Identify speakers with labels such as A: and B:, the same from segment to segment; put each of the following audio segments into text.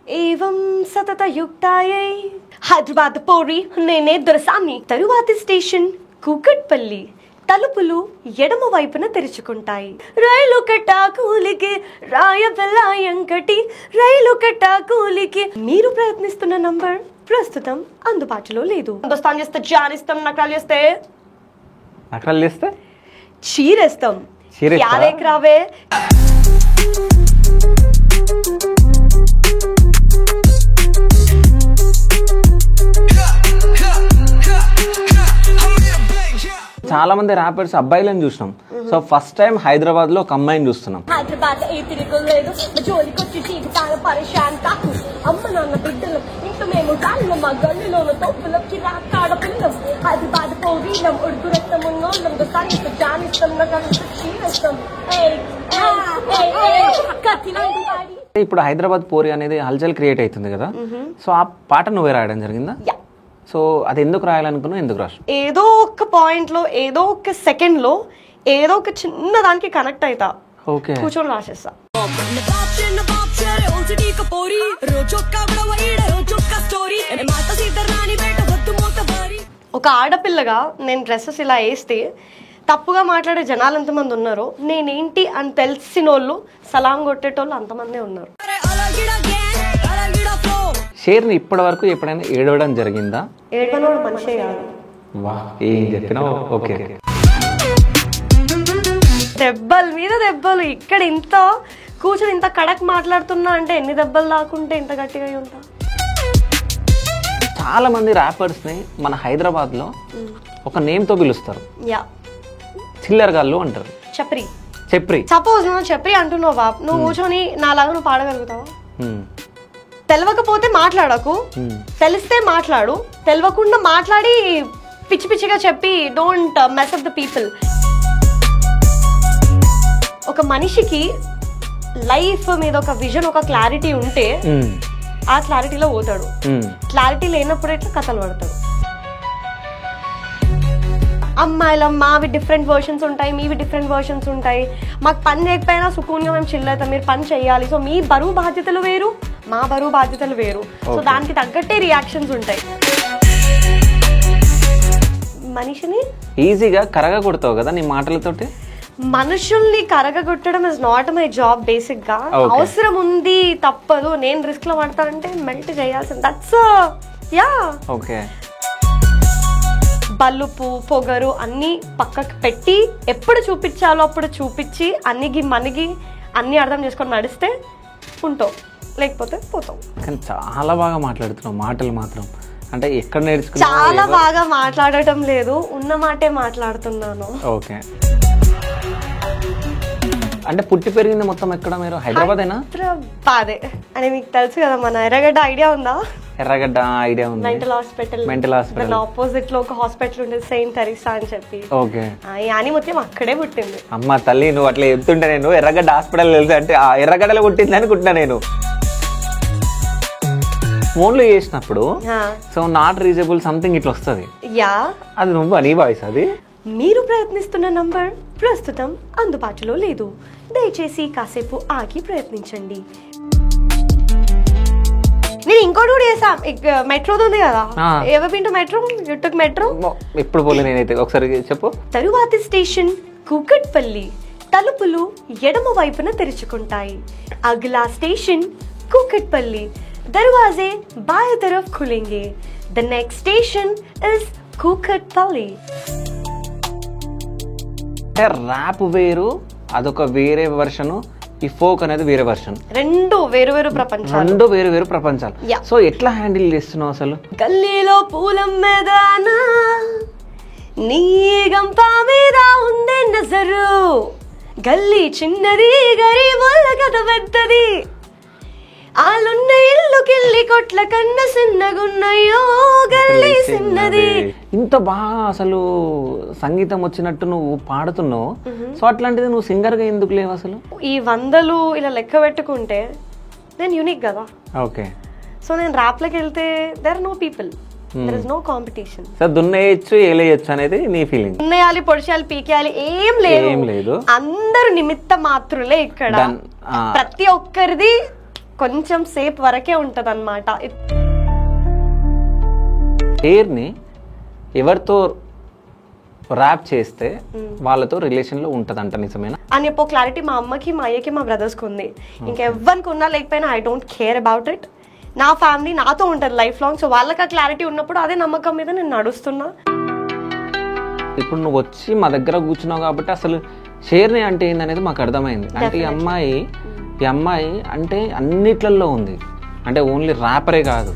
A: ఏవం సతతయుక్తాయై హైదరాబాద్ పోరి నేనే దొరసాని. తరువాతి స్టేషన్ కూకట్పల్లి. తలుపులు ఎడమ వైపున తెరుచుకుంటాయి. రైలు కట్టాకూలికి రాయవెల్లాయంకటి. రైలు కట్టాకూలికి. మీరు ప్రయత్నిస్తున్న నంబర్ ప్రస్తుతం అందుబాటులో లేదు. దోస్తాన్ చేస్తే జానిస్తాం, నకరాలు చేస్తే చీరేస్తాం. యాలేక్ రావే.
B: చాలా మంది ర్యాపర్స్ అబ్బాయిలను చూసినాం. సో ఫస్ట్ టైం హైదరాబాద్ లో ఒక అమ్మాయిని చూస్తున్నాం.
A: హైదరాబాద్ ఏ తిరుగులేదు, జోలికొచ్చి జీవితాల పరిశాన్ కాకు. అమ్మ నాన్న బిడ్డలు ఇంట్లో మేము కాళ్ళం, మా గల్లీలోను తోపులకి రాకాడపిల్లం. హైదరాబాద్ పోరీలం, ఉడుకు రక్తం ఉన్నోళ్ళం. దోస్తానికి జానిస్తాం, నాకు చీరేస్తాం.
B: ఇప్పుడు హైదరాబాద్ పోరి అనేది హల్చల్ క్రియేట్ అవుతుంది కదా, సో ఆ పాట నువ్వే రాయడం జరిగిందా? సో అది ఎందుకు రాయాలనుకున్నావు, ఎందుకు రాసు?
A: ఏదో ఒక పాయింట్ లో, ఏదో ఒక సెకండ్ లో, ఏదో ఒక చిన్న దానికి కనెక్ట్ అవుతా. ఓకే, కూర్చొని రాసేస్తా. ఒక ఆడపిల్లగా నేను డ్రెస్సెస్ ఇలా వేస్తే తప్పుగా మాట్లాడే జనాలు ఎంతమంది ఉన్నారో, నేనేంటి అని తెలిసినోళ్ళు, సలాం కొట్టేటోళ్ళు అంతమందే ఉన్నారు.
B: షేర్ని ఇప్పటి వరకు ఎప్పుడైనా ఏడవడం జరిగిందా?
A: ఏడవనోడు మనిషే కాదు.
B: ఏం చెప్పినావు? ఓకే.
A: దెబ్బల మీద దెబ్బలు. ఇక్కడ ఇంత కూర్చొని ఇంత కడక్ మాట్లాడుతున్నా అంటే ఎన్ని దెబ్బలు దాకుంటే ఇంత గట్టిగా ఉంటా.
B: చాలా మంది ర్యాపర్స్ ని మన హైదరాబాద్ లో ఒక నేమ్ తో పిలుస్తారు. చిల్లరగాళ్ళు అంటారు. చెప్రి.
A: సపోజ్ నువ్వు చెప్రి అంటున్నావు బాబు, నువ్వు కూర్చొని నాలాగా నువ్వు పాడగలుగుతావా? తెలవకపోతే మాట్లాడకు, తెలిస్తే మాట్లాడు. తెలవకుండా మాట్లాడి పిచ్చి పిచ్చిగా చెప్పి don't mess up the people. ఒక మనిషికి లైఫ్ మీద ఒక విజన్, ఒక క్లారిటీ ఉంటే ఆ క్లారిటీలో పోతాడు. క్లారిటీ లేనప్పుడు ఎట్లా కథలు పడతాడు. అమ్మాయిల మావి డిఫరెంట్ వర్షన్స్ ఉంటాయి, మీవి డిఫరెంట్ వర్షన్స్ ఉంటాయి. మాకు పని చేయకపోయినా సుకూన్గా మేము చిల్ అవుతాం, మీరు పని చెయ్యాలి. సో మీ బరువు బాధ్యతలు వేరు, మా బరువు బాధ్యతలు వేరు. సో దానికి తగ్గట్టే రియాక్షన్స్ ఉంటాయి. మనిషిని
B: ఈజీగా కరగగొడతావు కదా నీ మాటలతోటి.
A: మనుషుల్ని కరగగొట్టడం is not my job. Basic గా అవసరం ఉంది, తప్పదు. నేను రిస్క్ లో పడతానంటే మెల్ట్ చేయాల్సింది. That's yeah.
B: ఓకే.
A: బలుపు పొగరు అన్ని పక్కకు పెట్టి ఎప్పుడు చూపించాలో అప్పుడు చూపించి అన్నిగి మనకి అన్ని అర్థం చేసుకొని నడిస్తే ఉంటావు, లేకపోతే పోతావు.
B: కానీ చాలా బాగా మాట్లాడుతున్నావు మాటలు మాత్రం. అంటే ఎక్కడ నేర్చుకున్నావు?
A: చాలా బాగా మాట్లాడటం లేదు, ఉన్న మాటే మాట్లాడుతున్నాను.
B: ఓకే. అంటే పుట్టి పెరిగింది మొత్తం ఎక్కడ మీరు? హైదరాబాదేనా?
A: హైదరాబాదే అని మీకు తెలుసు కదా. మన ఎర్రగడ్డ ఐడియా ఉందా?
B: ఎర్రగడ్డ ఐడియా ఉంది.
A: మెంటల్ హాస్పిటల్ ఆపోజిట్ లో ఒక హాస్పిటల్ ఉండేది, సెయింట్ తెరీసా అని చెప్పి.
B: ఓకే.
A: యాని మొత్తం అక్కడే పుట్టింది.
B: అమ్మ తల్లి, నువ్వు అట్లా చెప్తుంటే నేను ఎర్రగడ్డ హాస్పిటల్ తెలుసా అంటే ఆ ఎర్రగడ్డలో పుట్టింది అనుకుంటున్నా నేను. ఫోన్లో చేసినప్పుడు సో నాట్ రీజనబుల్ సంథింగ్ ఇట్లా వస్తుంది.
A: యా,
B: అది నువ్వు నీ వాయిస్. అది
A: మీరు ప్రయత్నిస్తున్న నంబర్ ప్రస్తుతం అందుబాటులో లేదు, దయచేసి కాసేపు ఆగి ప్రయత్నించండి. నేను ఇంకోటి కూడా చేసా. మెట్రోది ఉంది కదా, ఎవరు వింటూ మెట్రో యుట్టుకు మెట్రో
B: ఎప్పుడు పోలే నేనైతే. ఒకసారి చెప్పు.
A: తరువాతి స్టేషన్ కూకట్పల్లి. తలుపులు ఎడమ వైపున తెరుచుకుంటాయి. అగలా స్టేషన్ కూకట్పల్లి. దర్వాజే బాయ్ तरफ खुलेंगे. The next station is Kukatpally.
B: Rap వేరు, అదొక వేరే వర్షన్. ఈ ఫోక్ అనేది వేరే వర్షన్.
A: రెండు వేరు వేరు ప్రపంచాలు.
B: సో ఎట్లా హ్యాండిల్ చేస్తున్నావు అసలు?
A: గల్లీలో పూలమ్మేదానా, నీ గంప మీద ఉందే నజరు. గల్లీ చిన్నది, గరీబోళ్ళ కథ పెద్దది. ఆలున్న ఇల్లుకెళ్ళి కొట్ల కన్న సిన్నగున్నయ్యో గల్లీ చిన్నది.
B: ఇంత బాగా అసలు సంగీతం వచ్చినట్టు నువ్వు పాడుతున్నావు. సో అట్లాంటిది నువ్వు సింగర్ గా ఎందుకు లేవు అసలు?
A: ఈ 100 ఇలా లెక్క పెట్టుకుంటే నేను యూనిక్ కదా.
B: ఓకే.
A: సో నేను ర్యాప్ లోకి వెళ్తే there are no people, there is no competition.
B: So దున్నేయచ్చు ఏలేయచ్చు అనేది నీ ఫీలింగ్.
A: దున్నేయాలి, పొడిచేయాలి, పీకేయాలి ఏం లేదు. అందరూ నిమిత్త మాత్రులే ఇక్కడ. ప్రతి ఒక్కరిది కొంచెం సేపు వరకే ఉంటది అనమాట.
B: హెయిర్ని ఎవరితో ర్యాప్ చేస్తే వాళ్ళతో రిలేషన్లో ఉంటదంట, నిజమేనా
A: అని చెప్పో క్లారిటీ మా అమ్మకి, మా అయ్యకి, మా బ్రదర్స్కి ఉంది. ఇంకెవ్వరికి ఉన్నా లేకపోయినా I don't care about it. నా ఫ్యామిలీ నాతో ఉంటుంది లైఫ్ లాంగ్. సో వాళ్ళకి ఆ క్లారిటీ ఉన్నప్పుడు అదే నమ్మకం మీద నేను నడుస్తున్నా.
B: ఇప్పుడు నువ్వు వచ్చి మా దగ్గర కూర్చున్నావు కాబట్టి అసలు షేర్ని అంటే ఏందనేది మాకు అర్థమైంది. అంటే ఈ అమ్మాయి అంటే అన్నిట్లలో ఉంది, అంటే ఓన్లీ ర్యాపరే కాదు.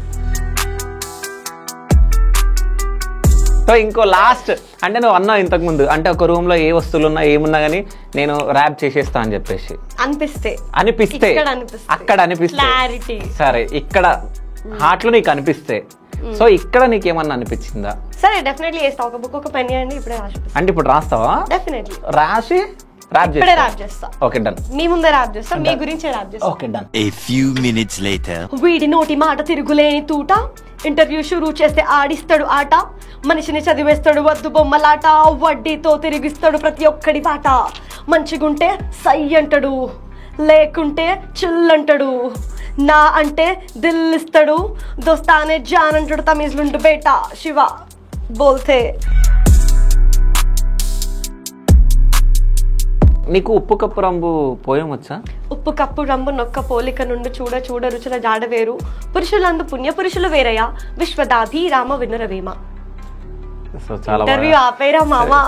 B: సో ఇంకో లాస్ట్ అంటే నువ్వు అన్నావు ఇంతకు ముందు, అంటే ఒక రూమ్ లో ఏ వస్తువులు ఉన్నా ఏమున్నా గానీ నేను ర్యాప్ చేసేస్తా అని చెప్పేసి అనిపిస్తే అక్కడ అనిపిస్తే సరే, ఇక్కడ హార్ట్ లో నీకు అనిపిస్తే, సో ఇక్కడ నీకేమన్నా అనిపించిందా?
A: సరే డెఫినెట్లీ చేస్తా. ఒక బుక్ ఒక పెన్ చేయండి, ఇప్పుడే రాసి.
B: అంటే ఇప్పుడు రాస్తావా?
A: డెఫినెట్లీ
B: రాసి ర్యాప్ చేస్తా. Okay done.
A: మీ ముందే ర్యాప్ చేస్తా, మీ గురించే ర్యాప్ చేస్తా.
B: Okay done.
C: A few minutes later.
A: వీడి నోటి మాట తిరుగులేని తూట, ఇంటర్వ్యూ షురూ చేస్తే ఆడిస్తాడు ఆట, మనిషిని చదివేస్తాడు వద్దు బొమ్మలాట, వడ్డీతో తిరిగిస్తాడు ప్రతి ఒక్కడి పాట, మంచిగుంటే సై అంటాడు, లేకుంటే చిల్లంటాడు, నా అంటే దిల్లిస్తాడు, దోస్తానే జాన్ అంటాడు, తమీజ్లుండు బేట శివ బోల్తే.
B: నీకు ఉప్పు కప్పు రంబు పోయం వచ్చా?
A: ఉప్పు కప్పు రంబు నొక్క పోలిక నుండి చూడ చూడ రుచుల జాడ వేరు, పురుషులందు పుణ్య పురుషులు వేరయ్యా, విశ్వదాభి రామ వినురవేమ. ఇంటర్వ్యూ ఆపేరా మామా.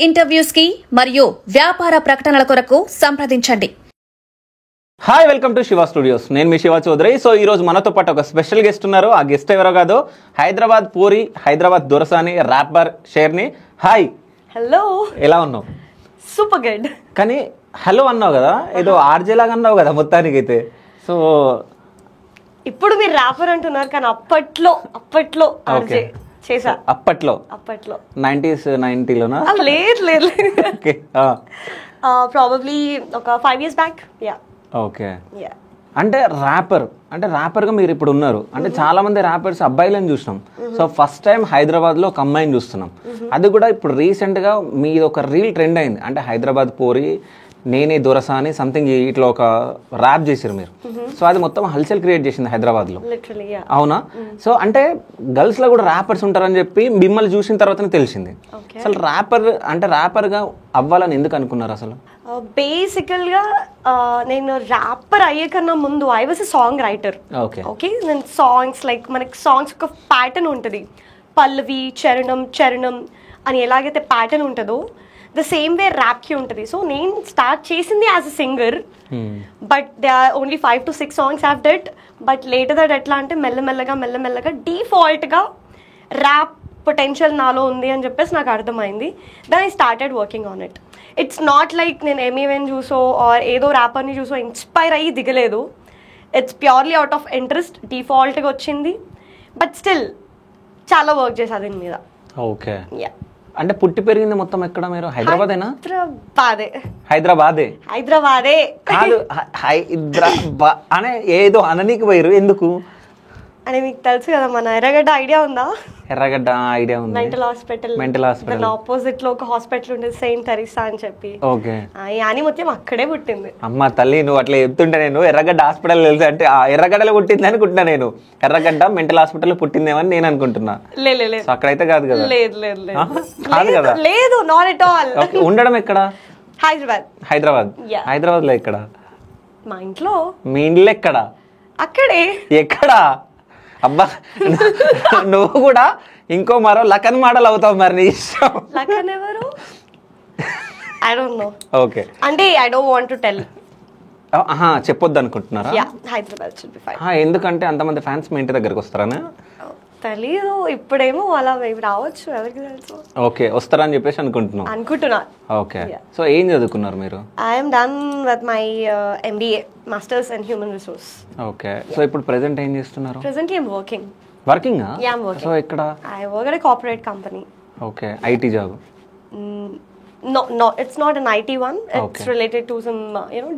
D: ఇంటర్వ్యూస్ కి మరియు వ్యాపార ప్రకటనల కొరకు సంప్రదించండి.
B: Hi, welcome to Shiva studios. నేను మీ శివ చౌదరి. సో ఈ రోజు మనతో పాటు ఒక స్పెషల్ గెస్ట్ ఉన్నారు. ఆ గెస్ట్ ఎవరో కాదు, హైదరాబాద్ పూరి, హైదరాబాద్ దొరసాని ర్యాపర్ షేర్ని. హాయ్.
A: హలో.
B: ఎలా ఉన్నావు?
A: Super good.
B: కానీ హలో అన్నావు కదా, ఏదో ఆర్జే లాగా అన్నావు కదా మొత్తానికి అయితే. సో
A: ఇప్పుడు మీరు ర్యాపర్ అంటున్నారు, కానీ అప్పట్లో ఆర్జే చేసా.
B: అప్పట్లో 90s 90లోనా?
A: లేదు ప్రాబబ్లీ ఒక 5 years బ్యాక్.
B: ఓకే. అంటే ర్యాపర్ గా మీరు ఇప్పుడు ఉన్నారు. అంటే చాలా మంది ర్యాపర్స్ అబ్బాయిలను చూసినాం. సో ఫస్ట్ టైం హైదరాబాద్ లో ఒక అమ్మాయిని చూస్తున్నాం. అది కూడా ఇప్పుడు రీసెంట్ గా మీది ఒక రీల్ ట్రెండ్ అయింది. అంటే హైదరాబాద్ పోరి నేనే దొరసా అని సంథింగ్ ఇట్లా ఒక ర్యాప్ చేసారు మీరు. సో అది మొత్తం హల్చల్ క్రియేట్ చేసింది హైదరాబాద్ లో. అవునా? సో అంటే గర్ల్స్ లో కూడా ర్యాపర్స్ ఉంటారని చెప్పి మిమ్మల్ని చూసిన తర్వాతనే తెలిసింది. అసలు ర్యాపర్ గా అవ్వాలని ఎందుకు అనుకున్నారు అసలు?
A: బేసికల్ గా నేను ర్యాపర్ అయ్యే కన్నా ముందు I was a song writer. Okay, నేను సాంగ్స్ లైక్ మనకి సాంగ్స్ ఒక ప్యాటర్న్ ఉంటుంది, పల్లవి చరణం అని ఎలాగైతే ప్యాటర్న్ ఉంటుందో ద సేమ్ వే ర్యాప్ కి ఉంటుంది. సో నేను స్టార్ట్ చేసింది as a singer, but they are only 5 to 6 songs have dead. But later that ఎట్లా అంటే మెల్లమెల్లగా డిఫాల్ట్ గా ర్యాప్ పొటెన్షియల్ నాలో ఉంది అని చెప్పేసి నాకు అర్థమైంది. Then I started working on it. It's not like నేను ఎమీవెన్ చూసో ఆర్ ఏదో ర్యాపర్ని చూసో ఇన్స్పైర్ అయ్యి దిగలేదు. It's purely out of interest, డిఫాల్ట్గా వచ్చింది. బట్ స్టిల్ చాలా వర్క్ చేసా దీని మీద.
B: ఓకే. అంటే పుట్టి పెరిగింది మొత్తం ఎక్కడ మీరు? హైదరాబాదేనా?
A: హైదరాబాదే
B: కాదు, హైదరాబాద్ అనే ఏదో అననీకి పోయారు ఎందుకు?
A: అని మీకు తెలుసు కదా, మన ఎర్రగడ్డ ఐడియా ఉందా?
B: ఎర్రగడ్డ ఐడియా ఉంది.
A: మెంటల్ హాస్పిటల్ ఆపోజిట్ లో ఒక హాస్పిటల్ ఉండేది, సెయింట్ తెరీసా అని చెప్పి.
B: ఓకే.
A: యాని మొత్తం అక్కడే పుట్టింది.
B: అమ్మ తల్లి, నువ్వు అట్లా చెప్తుంటే నేను ఎర్రగడ్డ హాస్పిటల్ తెలుసు అంటే ఎర్రగడ్డలో పుట్టింది అనుకుంటున్నా. నేను ఎర్రగడ్డ మెంటల్ హాస్పిటల్ పుట్టిందేమని నేను అనుకుంటున్నా.
A: లేదు
B: అక్కడైతే కాదు కదా?
A: కాదు కదా? లేదు, నాట్ ఎట్ ఆల్.
B: ఉండడం ఎక్కడ? హైదరాబాద్ లో ఎక్కడ?
A: మా ఇంట్లో.
B: మీ ఇంట్లో ఎక్కడ?
A: అక్కడే.
B: ఎక్కడ? అబ్బా, నువ్వు కూడా ఇంకో మరో లకన్ మోడల్ అవుతావు మరి. నీ ఇష్టం.
A: లకన్ ఎవరు? I don't know.
B: ఓకే.
A: అంటే I don't want to tell.
B: చెప్పొద్దు అనుకుంటున్నారా?
A: Hyderabad should be fine.
B: ఎందుకంటే అంతమంది ఫ్యాన్స్ మీ ఇంటి దగ్గరకు వస్తారనా?
A: తెలీదు, ఇప్పుడేమో అలా రావచ్చు, ఎవరికి తెలుసు.
B: ఓకే, వస్తారని చెప్పేసి అనుకుంటున్నా. ఓకే. సో ఏం చదువుకున్నారు మీరు?
A: I'm done with my MBA, masters in human resource.
B: Okay. So ఇప్పుడు ప్రెజెంట్ ఏం చేస్తున్నారు?
A: Presently I'm working.
B: సో ఎక్కడ?
A: I work at a corporate company.
B: Okay. IT job?
A: No, it's not an IT one. It's related to some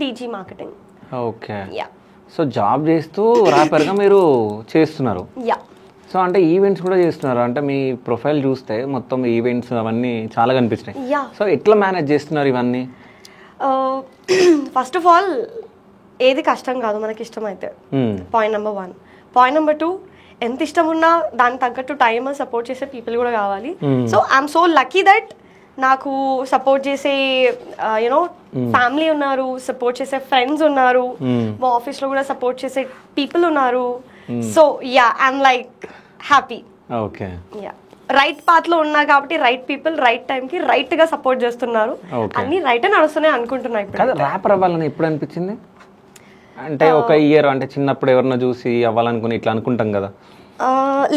A: DG marketing.
B: Okay.
A: Yeah.
B: So job చేస్తూ ర్యాపర్గా మీరు చేస్తున్నారు.
A: Yeah.
B: So అంటే events కూడా చేస్తున్నారు. అంటే మీ profile చూస్తే మొత్తం ఈవెంట్స్ అవన్నీ చాలా కనిపించినాయి.
A: యా.
B: సో ఎట్లా మేనేజ్ చేస్తున్నారు ఇవన్నీ?
A: ఫస్ట్ ఆఫ్ ఆల్ ఏది కష్టం కాదు మనకి ఇష్టం అయితే. Point number 1. పాయింట్ నెంబర్ 2, ఎంత ఇష్టం ఉన్నా దానికి తగ్గట్టు టైం సపోర్ట్ చేసే పీపుల్ కూడా కావాలి. So I'm so lucky that నాకు సపోర్ట్ చేసే యూనో ఫ్యామిలీ ఉన్నారు, సపోర్ట్ చేసే ఫ్రెండ్స్ ఉన్నారు, మా ఆఫీస్లో కూడా సపోర్ట్ చేసే పీపుల్ ఉన్నారు. So yeah, I'm like happy.
B: Okay.
A: Yeah, right path లో ఉన్నా కాబట్టి రైట్ పీపుల్ రైట్ టైం కి రైట్ గా సపోర్ట్ చేస్తున్నారు. అన్ని రైట్ అని నడుస్తున్నాయి అనుకుంటున్నా. ఇప్పుడు
B: ర్యాపర్ అవ్వాలని ఎప్పుడు అనిపించింది? అంటే ఒక ఇయర్ అంటే చిన్నప్పుడు ఎవరినో చూసి అవ్వాలనుకుని ఇట్లా అనుకుంటాం కదా?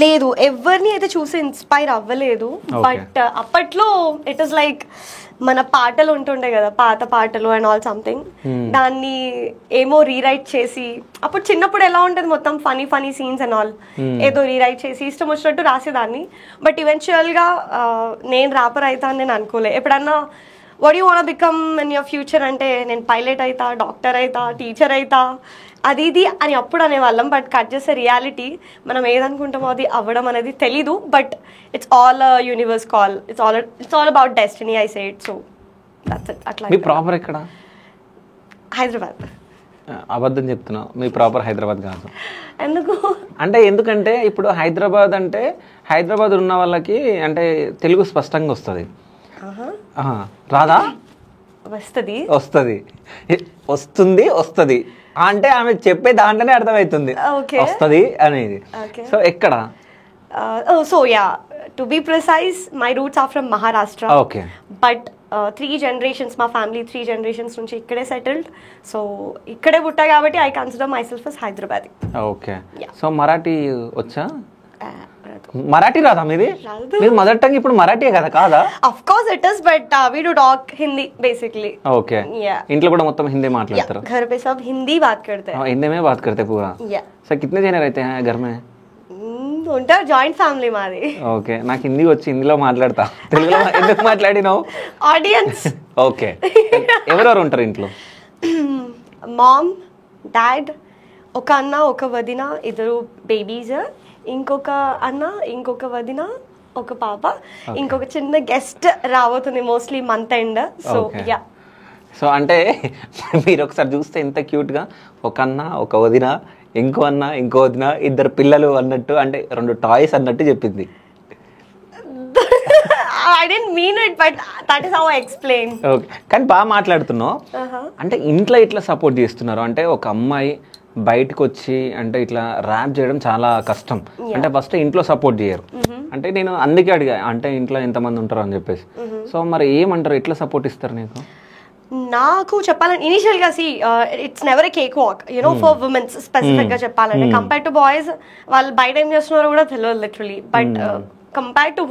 A: లేదు, ఎవరిని అయితే చూసి ఇన్స్పైర్ అవ్వలేదు. బట్ అప్పట్లో ఇట్ ఇస్ లైక్ మన పాటలు ఉంటుండే కదా, పాత పాటలు అండ్ ఆల్ సంథింగ్, దాన్ని ఏమో రీరైట్ చేసి, అప్పుడు చిన్నప్పుడు ఎలా ఉంటుంది మొత్తం funny funny scenes and all, ఏదో రీరైట్ చేసి ఇష్టం వచ్చినట్టు రాసేదాన్ని. బట్ ఈవెన్చువల్ గా నేను ర్యాపర్ అవుతా అని నేను అనుకోలే. ఎప్పుడన్నా what you want become in your future అంటే నేను పైలట్ అవుతా, డాక్టర్ అవుతా, టీచర్ అవుతా, అది ఇది అని అప్పుడు అనేవాళ్ళం. బట్ కట్ చేసే రియాలిటీ మనం ఏదనుకుంటామో అది అవ్వడం అనేది తెలీదు. But it's all universe call, it's all about destiny, I say it. So that's it. అట్లా.
B: మీ ప్రాపర్ ఎక్కడ?
A: హైదరాబాద్.
B: అబద్ధం చెప్తున్నావు, మీ ప్రాపర్ హైదరాబాద్ కాదు.
A: ఎందుకు
B: అంటే ఎందుకంటే ఇప్పుడు హైదరాబాద్ అంటే హైదరాబాద్ ఉన్న వాళ్ళకి అంటే తెలుగు స్పష్టంగా వస్తుంది. రాదా?
A: వస్తుంది
B: వస్తుంది అంటే ఆమె చెప్పే దాంట్లోనే అర్థమవుతుంది వస్తుంది అనేది. సో ఎక్కడ?
A: So yeah, to be precise, my roots are from Maharashtra.
B: Okay.
A: But 3 generations మా ఫ్యామిలీ 3 generations నుంచి ఇక్కడే సెటిల్డ్. సో ఇక్కడే పుట్టా కాబట్టి I consider myself as Hyderabadi.
B: Okay. So Marathi వచ్చా? మరాఠీ రాదా మీది? మీరు మదర్ టంగ్ ఇప్పుడు మరాఠీ కదా? కాదా?
A: Of course it is, but we do talk Hindi basically.
B: Okay. ఇంట్లో కూడా మొత్తం హిందీ మాట్లాడతారు?
A: घर पे सब हिंदी बात करते हैं.
B: हिंदी में बात करते पूरा? सर कितने जने रहते हैं घर में?
A: ఉంటారు, జాయింట్ ఫ్యామిలీ మాది.
B: ఓకే. నాకు హిందీ వచ్చి హిందీలో మాట్లాడతా, తెలుగులో ఎందుకు మాట్లాడినావు?
A: ఆడియన్స్.
B: ఓకే. ఎవరెవరు ఉంటారు ఇంట్లో?
A: మామ్, డాడ్, ఒక అన్న, ఒక వదిన, 2 బేబీస్, ఇంకొక అన్న, ఇంకొక వదిన, ఒక పాప, ఇంకొక చిన్న గెస్ట్ రాబోతుంది mostly month end. So yeah.
B: So అంటే మీరు ఒకసారి చూస్తే ఎంత క్యూట్ గా ఒక అన్న, ఒక వదిన, ఇంకో అన్న, ఇంకో వదిన, 2 పిల్లలు అన్నట్టు, అంటే 2 టాయ్స్ అన్నట్టు చెప్పింది.
A: I didn't mean it, but that is how I explain.
B: Okay. కానీ బాగా మాట్లాడుతున్నావు. అంటే ఇంట్లో ఇట్లా సపోర్ట్ చేస్తున్నారు అంటే ఒక అమ్మాయి బయటకు వచ్చి అంటే ఇట్లా ర్యాప్ చేయడం చాలా కష్టం. అంటే ఫస్ట్ ఇంట్లో సపోర్ట్ చేయరు. అంటే నేను అందుకే అడిగా, అంటే ఇంట్లో ఎంతమంది ఉంటారు అని చెప్పేసి. సో మరి ఏమంటారు, ఎట్లా సపోర్ట్ ఇస్తారు నీకు?
A: నాకు చెప్పాలంటే ఇనిషియల్ గా it's never A cake walk, you know, for women's specific గా చెప్పాలంటే. కంపేర్ టు బాయ్స్, వాళ్ళు బయట ఏం చేస్తున్నారో కూడా తెలియదు literally. But compare to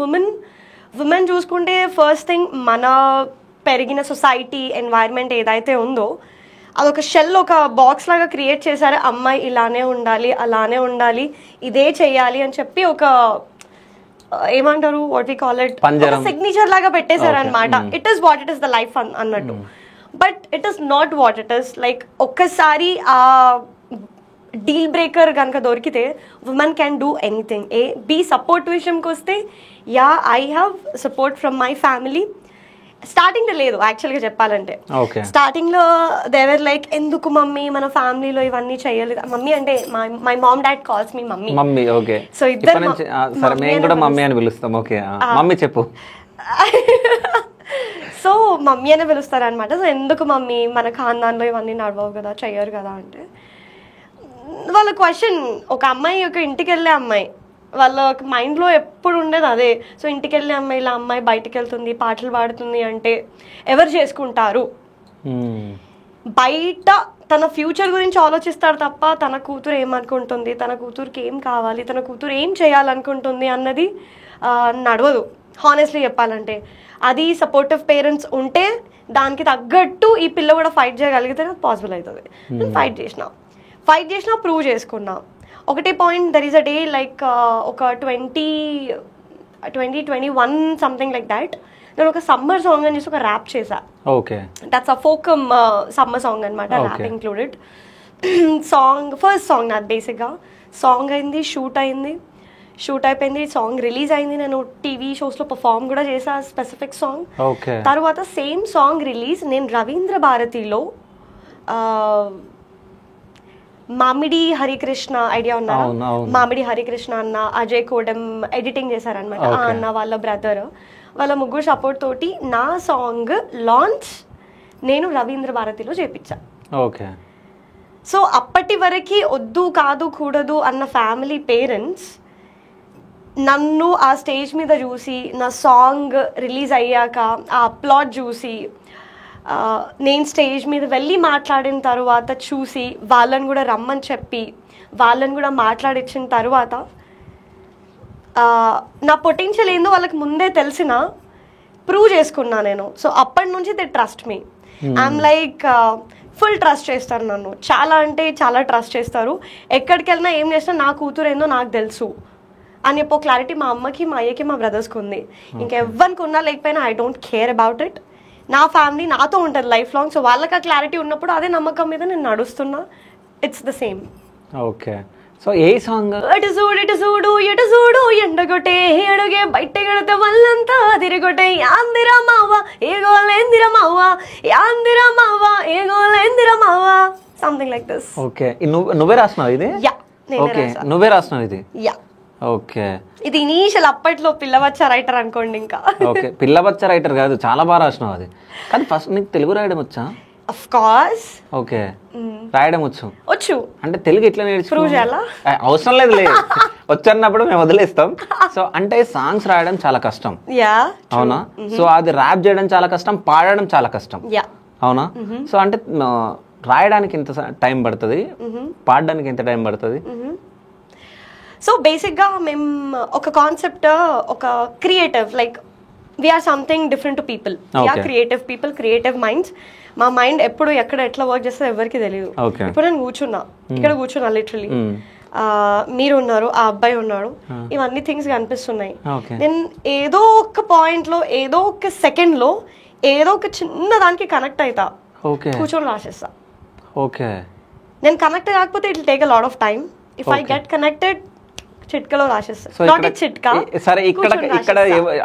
A: women చూసుకుంటే ఫస్ట్ థింగ్ మన పెరిగిన సొసైటీ ఎన్వైరన్మెంట్ ఏదైతే ఉందో అదొక షెల్, ఒక బాక్స్ లాగా క్రియేట్ చేశారు. అమ్మాయి ఇలానే ఉండాలి, అలానే ఉండాలి, ఇదే చెయ్యాలి అని చెప్పి ఒక ఏమంటారు, what we call it, signature లాగా పెట్టేశారు అనమాట. It is what it is the life అన్నట్టు. But it is not what it is. Like ఒక్కసారి ఆ డీల్ బ్రేకర్ కనుక దొరికితే women can do anything. Be support విషయంకి వస్తే, yeah, I have support from my family. Starting లో లేదు actual గా చెప్పాలంటే. స్టార్టింగ్ లో దేవర్ లైక్, ఎందుకు మమ్మీ మన ఫ్యామిలీలో ఇవన్నీ చేయలేదు. మమ్మీ అంటే my mom dad calls me mummy.
B: Okay.
A: So ఇద్దరు
B: మేము కూడా మమ్మీ అని పిలుస్తాం. ఓకే. మమ్మీ చెప్పు.
A: సో మమ్మీ అనే పిలుస్తారు అనమాట. సో ఎందుకు మమ్మీ, మన ఖాన్దాన్లో ఇవన్నీ నడవవు కదా, చెయ్యరు కదా అంటే, వాళ్ళ క్వశ్చన్. ఒక అమ్మాయి, ఒక ఇంటికి వెళ్ళే అమ్మాయి, వాళ్ళ మైండ్లో ఎప్పుడు ఉండేది అదే. సో ఇంటికి వెళ్ళే అమ్మాయి, ఇలా అమ్మాయి బయటకు వెళ్తుంది, పాటలు పాడుతుంది అంటే ఎవరు చేసుకుంటారు? బయట తన ఫ్యూచర్ గురించి ఆలోచిస్తారు తప్ప తన కూతురు ఏమనుకుంటుంది, తన కూతురికి ఏం కావాలి, తన కూతురు ఏం చేయాలనుకుంటుంది అన్నది నడవదు హానెస్ట్లీ చెప్పాలంటే. అది సపోర్టివ్ పేరెంట్స్ ఉంటే దానికి తగ్గట్టు ఈ పిల్ల కూడా ఫైట్ చేయగలిగితే నాకు పాసిబుల్ అవుతుంది. నేను ఫైట్ చేసిన ప్రూవ్ చేసుకున్నా. ఒకటే point, there is a day like ఒక 2021 సంథింగ్ లైక్ దాట్, నేను ఒక సమ్మర్ సాంగ్ అని చేసి ఒక ర్యాప్ చేశా.
B: Okay.
A: That's a folk summer song అనమాట, ర్యాప్ ఇంక్లూడెడ్. ఫస్ట్ సాంగ్ నాది బేసిక్గా. సాంగ్ అయింది, షూట్ అయిపోయింది, సాంగ్ రిలీజ్ అయింది. నేను టీవీ షోస్లో పర్ఫామ్ కూడా చేసా స్పెసిఫిక్ సాంగ్. తర్వాత సేమ్ సాంగ్ రిలీజ్ నేను రవీంద్ర భారతిలో మామిడి హరికృష్ణ ఐడియా ఉన్నా, మామిడి హరికృష్ణ అన్న, అజయ్ కోడెం ఎడిటింగ్ చేశారనమాట. ఆ అన్న వాళ్ళ బ్రదర్, వాళ్ళ ముగ్గురు సపోర్ట్ తోటి నా సాంగ్ లాంచ్ నేను రవీంద్ర భారతిలో చేపించా.
B: ఓకే.
A: సో అప్పటి వరకు వద్దు కాదు కూడదు అన్న ఫ్యామిలీ పేరెంట్స్ నన్ను ఆ స్టేజ్ మీద చూసి, నా సాంగ్ రిలీజ్ అయ్యాక ఆ అప్లాడ్ చూసి, నేను స్టేజ్ మీద వెళ్ళి మాట్లాడిన తర్వాత చూసి, వాళ్ళని కూడా రమ్మని చెప్పి వాళ్ళని కూడా మాట్లాడించిన తర్వాత నా పొటెన్షియల్ ఏందో వాళ్ళకి ముందే తెలిసిన ప్రూవ్ చేసుకున్నా నేను. సో అప్పటి నుంచి they trust me. I'm like full trust చేస్తారు నన్ను, చాలా అంటే చాలా ట్రస్ట్ చేస్తారు. ఎక్కడికి వెళ్ళినా ఏం చేసినా నా కూతురు ఏందో నాకు తెలుసు అని చెప్పో క్లారిటీ మా అమ్మకి, మా అయ్యకి, మా బ్రదర్స్కి ఉంది. ఇంకెవ్వరికి ఉన్నా లేకపోయినా I don't care about it. నా ఫ్యామిలీ నాతో ఉంటుంది లైఫ్ లాంగ్. సో వాళ్ళకి ఆ క్లారిటీ ఉన్నప్పుడు అదే నమ్మకం మీద నేను నడుస్తున్నా. It's the same.
B: Okay. So ఏ సాంగ్?
A: ఇటు చూడు ఎటు చూడు ఎండగొట్టే అడుగే బయట గడితే వాళ్ళంతా తిరగొట్టే యాందిరా మావా ఏగోలేందిరా మావా యాందిరా మావా ఏగోలేందిరా మావా, సంథింగ్ లైక్ దిస్.
B: ఓకే. నువ్వే రాసినావు ఇది?
A: యా, నేనే రాసా.
B: నువ్వే రాసినావు ఇది?
A: యా.
B: ఓకే.
A: ఇది ఇనీషియల్ అప్పట్లో పిల్లవచ్చ రైటర్ అనుకోండి. ఇంకా
B: ఓకే, పిల్లవచ్చ రైటర్ కాదు, చాలా బాగా రాసినావు అది. కానీ ఫస్ట్ నీకు తెలుగు రాయడం వచ్చా?
A: Of course.
B: ఓకే, రాయడం వచ్చు. అంటే తెలుగు ఎట్లా
A: నేర్చుకున్నా?
B: అవసరం లేదు, వచ్చన్నప్పుడు మేము వదిలేస్తాం. సో అంటే సాంగ్స్ రాయడం చాలా కష్టం, అవునా? సో అది ర్యాప్ చేయడం చాలా కష్టం, పాడడం చాలా కష్టం, అవునా? సో అంటే రాయడానికి ఎంత టైం పడుతుంది, పాడడానికి ఎంత టైం పడుతుంది?
A: సో బేసిక్గా మేము ఒక కాన్సెప్ట్, ఒక creative, like we are something different to people. We are creative people, creative minds. మా మైండ్ ఎప్పుడు ఎక్కడ ఎట్లా వర్క్ చేస్తే ఎవరికి తెలియదు. ఇప్పుడు నేను ఇక్కడ కూర్చున్నా లిటరలీ. మీరు ఉన్నారు, ఆ అబ్బాయి ఉన్నాడు, ఇవన్నీ థింగ్స్ కనిపిస్తున్నాయి. నేను ఏదో ఒక పాయింట్ లో, ఏదో ఒక సెకండ్ లో, ఏదో ఒక చిన్న దానికి కనెక్ట్ అవుతా, కూర్చొని రాసేస్తా. నేను కనెక్ట్ కాకపోతే it will take a lot of time. If I get connected చిట్కలో రాసేస్తా.
B: సరే, ఇక్కడ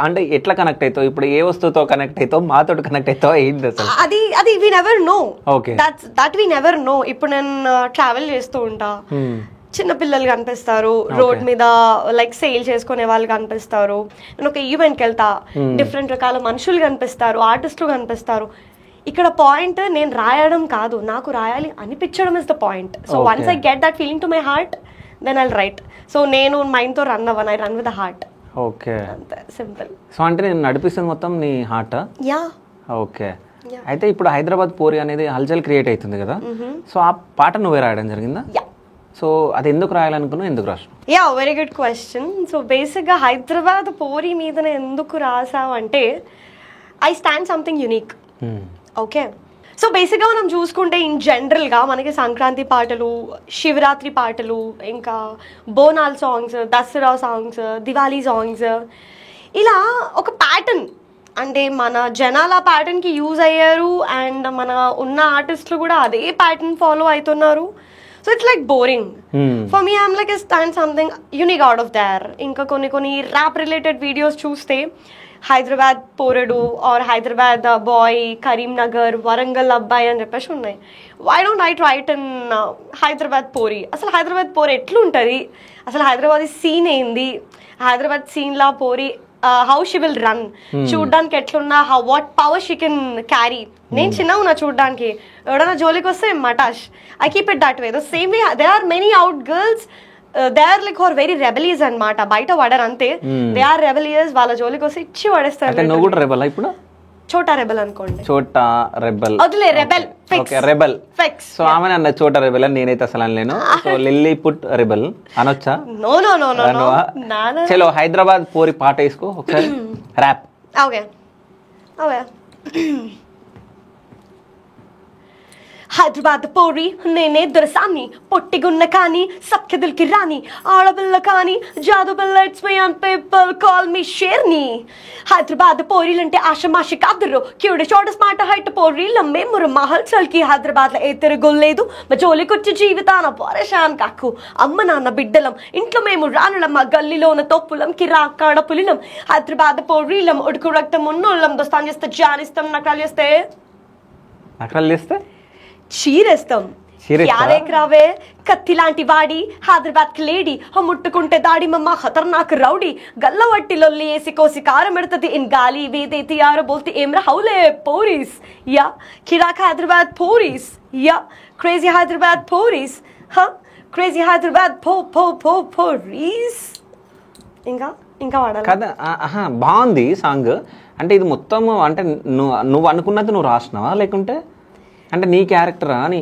B: అంటే ఎట్లా కనెక్ట్ అవుతావు? ఇప్పుడు ఏ వస్తువుతో కనెక్ట్ అవుతావు, మాతో కనెక్ట్ అవుతావు, ఏంటి అసలు?
A: అది we never know. That we never know. ఇప్పుడు నేను ట్రావెల్ చేస్తూ ఉంటా, చిన్న పిల్లలు కనిపిస్తారు రోడ్ మీద, లైక్ సేల్ చేసుకునే వాళ్ళు కనిపిస్తారు. నేను ఒక ఈవెంట్కి వెళ్తా, డిఫరెంట్ రకాల మనుషులు కనిపిస్తారు, ఆర్టిస్టులు కనిపిస్తారు. ఇక్కడ పాయింట్ నేను రాయడం కాదు, నాకు రాయాలి అనిపించడం is the point. So once I get that feeling to my heart, then I'll write. So నేను మైండ్ తో రన్ అవ్వను, I run with the heart.
B: Okay,
A: అంతే, సింపుల్.
B: సో అంటే నేను నడిపిస్తుంది మొత్తం నీ హార్ట్?
A: యా.
B: ఓకే. అయితే ఇప్పుడు హైదరాబాద్ పోరి అనేది హల్చల్ క్రియేట్ అవుతుంది కదా, సో ఆ పాట నువ్వే రాయడం జరిగిందా?
A: యా.
B: సో అది ఎందుకు రాయాలనుకున్నావు, ఎందుకు రాసావు?
A: Yeah, very good question. So బేసిక్గా హైదరాబాద్ పోరి మీదనే ఎందుకు రాసావు అంటే, I stand something unique. Okay. So బేసిక్గా మనం చూసుకుంటే ఇన్ జనరల్గా మనకి సంక్రాంతి పాటలు, శివరాత్రి పాటలు, ఇంకా Bonal songs, Dussehra songs, Diwali songs, ఇలా ఒక ప్యాటర్న్, అంటే మన జనాల ప్యాటర్న్కి యూజ్ అయ్యారు. అండ్ మన ఉన్న ఆర్టిస్టులు కూడా అదే ప్యాటర్న్ ఫాలో అవుతున్నారు. So it's like boring for me. I'm like stand something unique out of there. ఇంకా కొన్ని ర్యాప్ రిలేటెడ్ వీడియోస్ చూస్తే హైదరాబాద్ పోరడు ఆర్ హైదరాబాద్ బాయ్, కరీంనగర్, వరంగల్ అబ్బాయి అని చెప్పేసి ఉన్నాయి. Why don't I try it in Hyderabad పోరి? అసలు హైదరాబాద్ పోరి ఎట్లుంటుంది, అసలు హైదరాబాద్ సీన్ ఏంది, హైదరాబాద్ సీన్లా పోరి హౌ షీ విల్ రన్, చూడ్డానికి ఎట్లున్నా, what power she can carry. నేను చిన్నగా ఉన్నా చూడ్డానికి, ఎవడన్నా జోలికి వస్తే మటాష్. I keep it that way. The same way there are many out girls, they are like are very rebellious అన్నమాట. బయట పడరు అంతే, దే ఆర్ రెబెలియస్. వాళ్ళ జోలికి వస్తే ఇచ్చి పడేస్తారు.
B: నువ్వు కూడా రెబెల్ ఇప్పుడు?
A: చోటా రెబెల్ అనుకోండి.
B: చోటా రెబెల్,
A: వదిలే rebel fix.
B: Rebel
A: fix.
B: So ఆమె అన్న చోటా రెబెల్ అని, నేనైతే అసలు అనలేను. సో లిల్లీ పుట్ రెబెల్ అనొచ్చా?
A: No no no no.
B: చలో హైదరాబాద్ పోరి పాట వేసుకో ఒకసారి, ర్యాప్.
A: Okay okay. హైదరాబాద్ పోరి నేనే దొరసాని, పొట్టిగున్న కానీ సఖ్యదుల్కి రాని, ఆడపిల్ల కానీ జాదు బిల్ల, it's me on people call me షేర్ని. హైదరాబాద్ పోరీలంటే ఆషమాషి కాదురు, క్యూడ్ చోట స్మార్ట్ హైట్ పోరీల మేము మహల్ చల్కి. హైదరాబాద్ లో ఏ తిరగొల్లేదు, మా జోలికొచ్చి జీవితాన పరేషాన్ కాకు. అమ్మ నాన్న బిడ్డలం, ఇంట్లో మేము రానులం, మా గల్లీలోన తొప్పులం, కిరాకాడ పులిలం. హైదరాబాద్ పోరీలం, ఉడుకు రక్తం ఉన్నోళ్ళం, దోస్తాన్ చేస్తే జానిస్తాం, నకరాలు చేస్తే చీరేస్తాం. రావే కత్తి లాంటి వాడి హైదరాబాద్ కి లేడీ, ముట్టుకుంటే దాడి మమ్మ ఖతర్నాక్ రౌడీ. గల్లవట్టి లొల్లి వేసి కోసి కారం ఎడుతుంది, ఇన్ గాలి వేదే తియారో బోల్తి ఏమ్రా హౌలే పోరీస్. యా కిరాక్ Hyderabad పోరీస్, yeah crazy Hyderabad పోరీస్, crazy Hyderabad పోరీస్. ఇంకా వాడాలి
B: కదా. బాగుంది సాంగ్. అంటే ఇది మొత్తం అంటే నువ్వు అనుకున్నది నువ్వు రాసినావా, లేకుంటే అంటే నీ క్యారెక్టరా అని?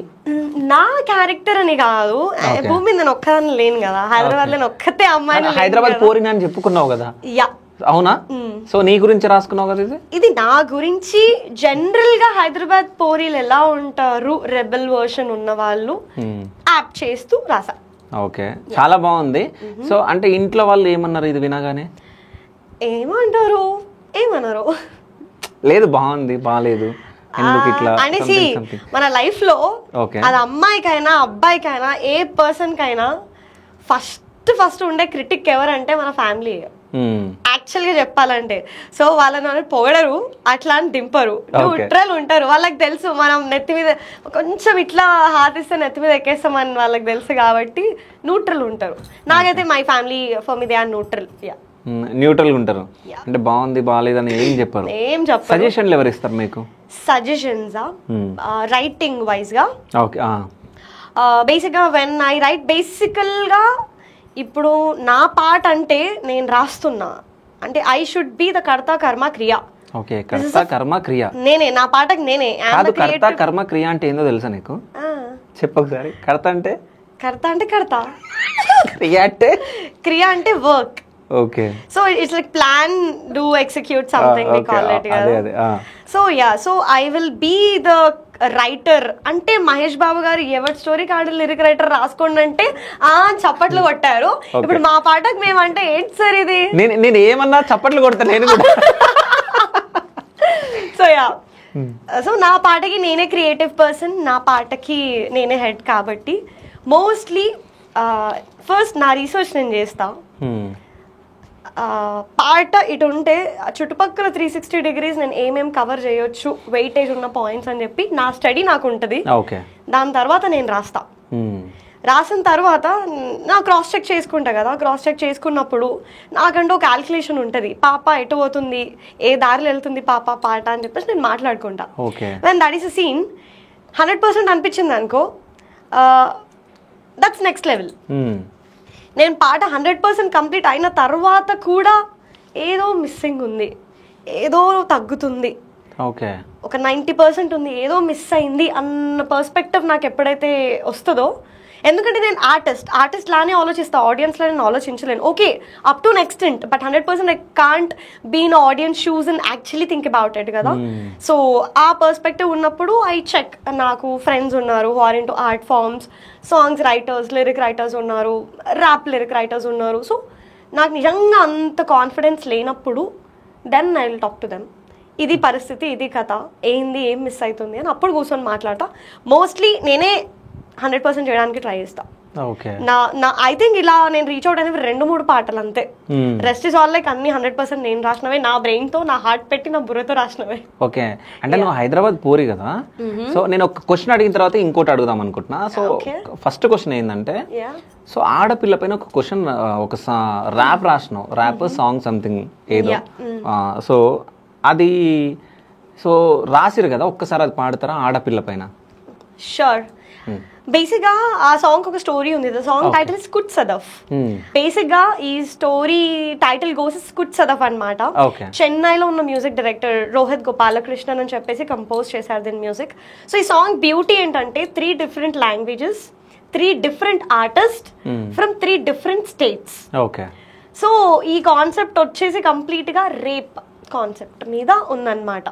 A: నా క్యారెక్టర్ అని కాదు, భూమి మీద నేను ఒక్కదాన్ని లేను కదా, హైదరాబాద్ లో ఒక్కతే అమ్మాయి.
B: హైదరాబాద్ పోరిని అని చెప్పుకున్నావు కదా.
A: యా
B: అవునా? సో నీ గురించి రాసుకున్నావు కదా
A: ఇది నా గురించి. జనరల్ గా హైదరాబాద్ పోరీలు ఎలా ఉంటారు, రెబెల్ వర్షన్ ఉన్న వాళ్ళు యాప్ చేస్తూ రాసా.
B: ఓకే, చాలా బాగుంది. సో అంటే ఇంట్లో వాళ్ళు ఏమన్నారు ఇది వినగానే?
A: ఏమన్నారు
B: లేదు బాగుంది బాగాలేదు
A: అనేసి. మన లైఫ్ లో అది అమ్మాయికైనా అబ్బాయికైనా ఏ పర్సన్ కైనా ఫస్ట్ ఉండే క్రిటిక్ ఎవరంటే మన ఫ్యామిలీ యాక్చువల్ గా చెప్పాలంటే. సో వాళ్ళని పొగడరు, అట్లా అని దింపరు, న్యూట్రల్ ఉంటారు. వాళ్ళకి తెలుసు మనం నెత్తి మీద కొంచెం ఇట్లా హాతిస్తే నెత్తి మీద ఎక్కేస్తామని వాళ్ళకి తెలుసు, కాబట్టి న్యూట్రల్ ఉంటారు. నాకైతే my family for me they are neutral.
B: Neutral ఉంటారు. అంటే బాగుంది బాగాలేదని ఏం చెప్పారు? సజెషన్లు ఎవరు ఇస్తారు మీకు?
A: సజెషన్స్ రైటింగ్ వైజ్ గా.
B: ఓకే,
A: బేసిక్ గా వెన్ ఐ రైట్, బేసికల్ గా ఇప్పుడు నా పాట అంటే నేను రాస్తున్నా అంటే ఐ షుడ్ బి ద కర్త కర్మ క్రియ.
B: ఓకే, కర్త కర్మ క్రియ
A: నేనే, నా పాటకి నేనే.
B: కర్త కర్మ క్రియ అంటే ఏందో తెలుసా నీకు? చెప్పొకసారి. కర్త అంటే
A: క్రియ అంటే work.
B: Okay,
A: so it's like plan, do, execute something we call it కదా. So yeah, so I will be the writer. అంటే మహేష్ బాబు గారు ఎవరి స్టోరీ కార్డు లిరిక్ రైటర్ రాసుకోండి అంటే చప్పట్లు కొట్టారు. ఇప్పుడు మా పాటకు మేమంటే ఏంటి సార్ ఇది?
B: నేను ఏమన్నా చప్పట్లు కొడతా నేను కూడా.
A: సో యా, సో నా పాటకి నేనే క్రియేటివ్ పర్సన్, నా పాటకి నేనే హెడ్. కాబట్టి మోస్ట్లీ ఫస్ట్ నా రీసెర్చ్ నేను చేస్తా. పాట ఇటు ఉంటే చుట్టుపక్కల 360 degrees నేను ఏమేమి కవర్ చేయొచ్చు, వెయిటేజ్ ఉన్న పాయింట్స్ అని చెప్పి నా స్టడీ నాకు ఉంటుంది. దాని తర్వాత నేను రాసిన తర్వాత నా క్రాస్ చెక్ చేసుకుంటా కదా. క్రాస్ చెక్ చేసుకున్నప్పుడు నాకంటూ ఒక క్యాల్కులేషన్ ఉంటుంది, పాప ఎటు పోతుంది, ఏ దారిలో వెళ్తుంది పాట అని చెప్పేసి నేను మాట్లాడుకుంటా. When that is a scene 100% అనిపించింది అనుకో, దట్స్ నెక్స్ట్ లెవెల్. నేను పాట 100% కంప్లీట్ అయిన తర్వాత కూడా ఏదో మిస్సింగ్ ఉంది, ఏదో తగ్గుతుంది, ఒక 90% ఉంది, ఏదో మిస్ అయింది అన్న పర్స్పెక్టివ్ నాకు ఎప్పుడైతే వస్తుందో, ఎందుకంటే నేను ఆర్టిస్ట్ లానే ఆలోచిస్తా, ఆడియన్స్ లా నేను ఆలోచించలేను. Okay, up to next extent, but 100% I can't be in audience shoes and actually think about it కదా. సో ఆ పర్స్పెక్టివ్ ఉన్నప్పుడు ఐ చెక్. నాకు ఫ్రెండ్స్ ఉన్నారు who are into art forms, songs writers, lyric writers ఉన్నారు, rap lyric writers ఉన్నారు. So నాకు నిజంగా అంత కాన్ఫిడెన్స్ లేనప్పుడు then I will talk to them. ఇది పరిస్థితి, ఇది కథ, ఏంది, ఏం మిస్ అవుతుంది అని అప్పుడు కూర్చొని మాట్లాడతా. మోస్ట్లీ నేనే 100% చేయడానికి ట్రై చేస్తా. ఐ థింక్ ఇలా నేను రీచ్ అవుట్ అనేది 2-3 పాటలు అంతే. రెస్ట్ ఇస్ ఆల్ లైక్ అన్ని 100% నేను రాసినవే, నా బ్రెయిన్ తో, నా హార్ట్ పెట్టి, నా బుర్రతో రాసినవే.
B: ఓకే, అంటే నువ్వు హైదరాబాద్ పోరి కదా. సో నేను ఒక క్వశ్చన్ అడిగిన తర్వాత ఇంకోటి అడుగుదాం అనుకుంటున్నా. సో ఫస్ట్ క్వశ్చన్ ఏంటంటే, సో ఆడపిల్ల పైన ఒక క్వశ్చన్, ఒక ర్యాప్ రాసినావు, ర్యాప్ సాంగ్ సంథింగ్ ఏదో. సో అది సో రాసిరు కదా, ఒక్కసారి అది పాడతారా ఆడపిల్ల పైన?
A: షూర్. బేసిక్ గా ఆ సాంగ్ ఒక స్టోరీ ఉంది. ద సాంగ్ టైటిల్ ఇస్ కుట్ సదఫ్. బేసిక్ గా ఈ స్టోరీ టైటిల్ గోస్ కుట్ సదఫ్ అన్నమాట. చెన్నైలో ఉన్న మ్యూజిక్ డైరెక్టర్ రోహిత్ గోపాలకృష్ణన్ అని చెప్పేసి కంపోజ్ చేశారు దీని మ్యూజిక్. సో ఈ సాంగ్ బ్యూటీ ఏంటంటే 3 different languages, 3 different artists from 3 different states.
B: Okay.
A: So ఈ కాన్సెప్ట్ వచ్చేసి కంప్లీట్ గా రేప్, కాన్సెప్ట్ మీద ఉందన్నమాట.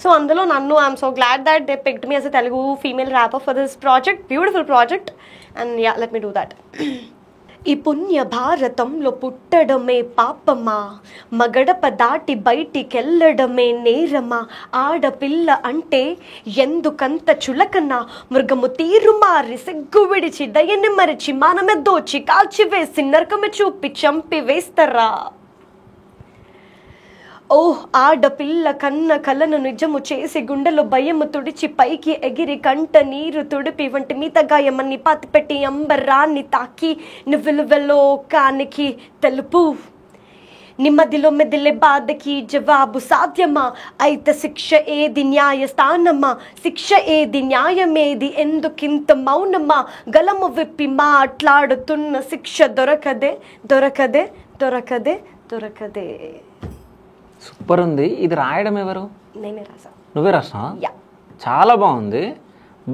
A: సో అందులో నన్ను I'm so glad that they picked me as a Telugu female rapper for this project, beautiful project, and yeah let me do that. ఈ పుణ్య భారతంలో పుట్టడమే పాపమా, మగడప దాటి బయటికెళ్ళడమే నేరమా, ఆడపిల్ల అంటే ఎందుకంత చులకన, మృగము తీరు మారి సిగ్గు విడిచి దయని మరిచి మానమే దోచి కాల్చివేసి నరకమే చూపి చంపి వేస్తారా. ఓహ్ ఆడపిల్ల కన్న కలను నిజము చేసి గుండెలో భయము తుడిచి పైకి ఎగిరి కంట నీరు తుడిపి వంటి మీత గాయమని పాతి పెట్టి అంబరాన్ని తాకి నివ్వెలువెలోకానికి తెలుపు. నిమ్మదిలో మెదిలే బాధకి జవాబు సాధ్యమా, అయితే శిక్ష ఏది న్యాయస్థానమా, శిక్ష ఏది న్యాయమేది ఎందుకింత మౌనమా, గలము విప్పి మాట్లాడుతున్న శిక్ష దొరకదే దొరకదే దొరకదే దొరకదే.
B: సూపర్ ఉంది. ఇది రాయడం ఎవరు?
A: నేనే రాసా.
B: నువ్వే రాసా? చాలా బాగుంది.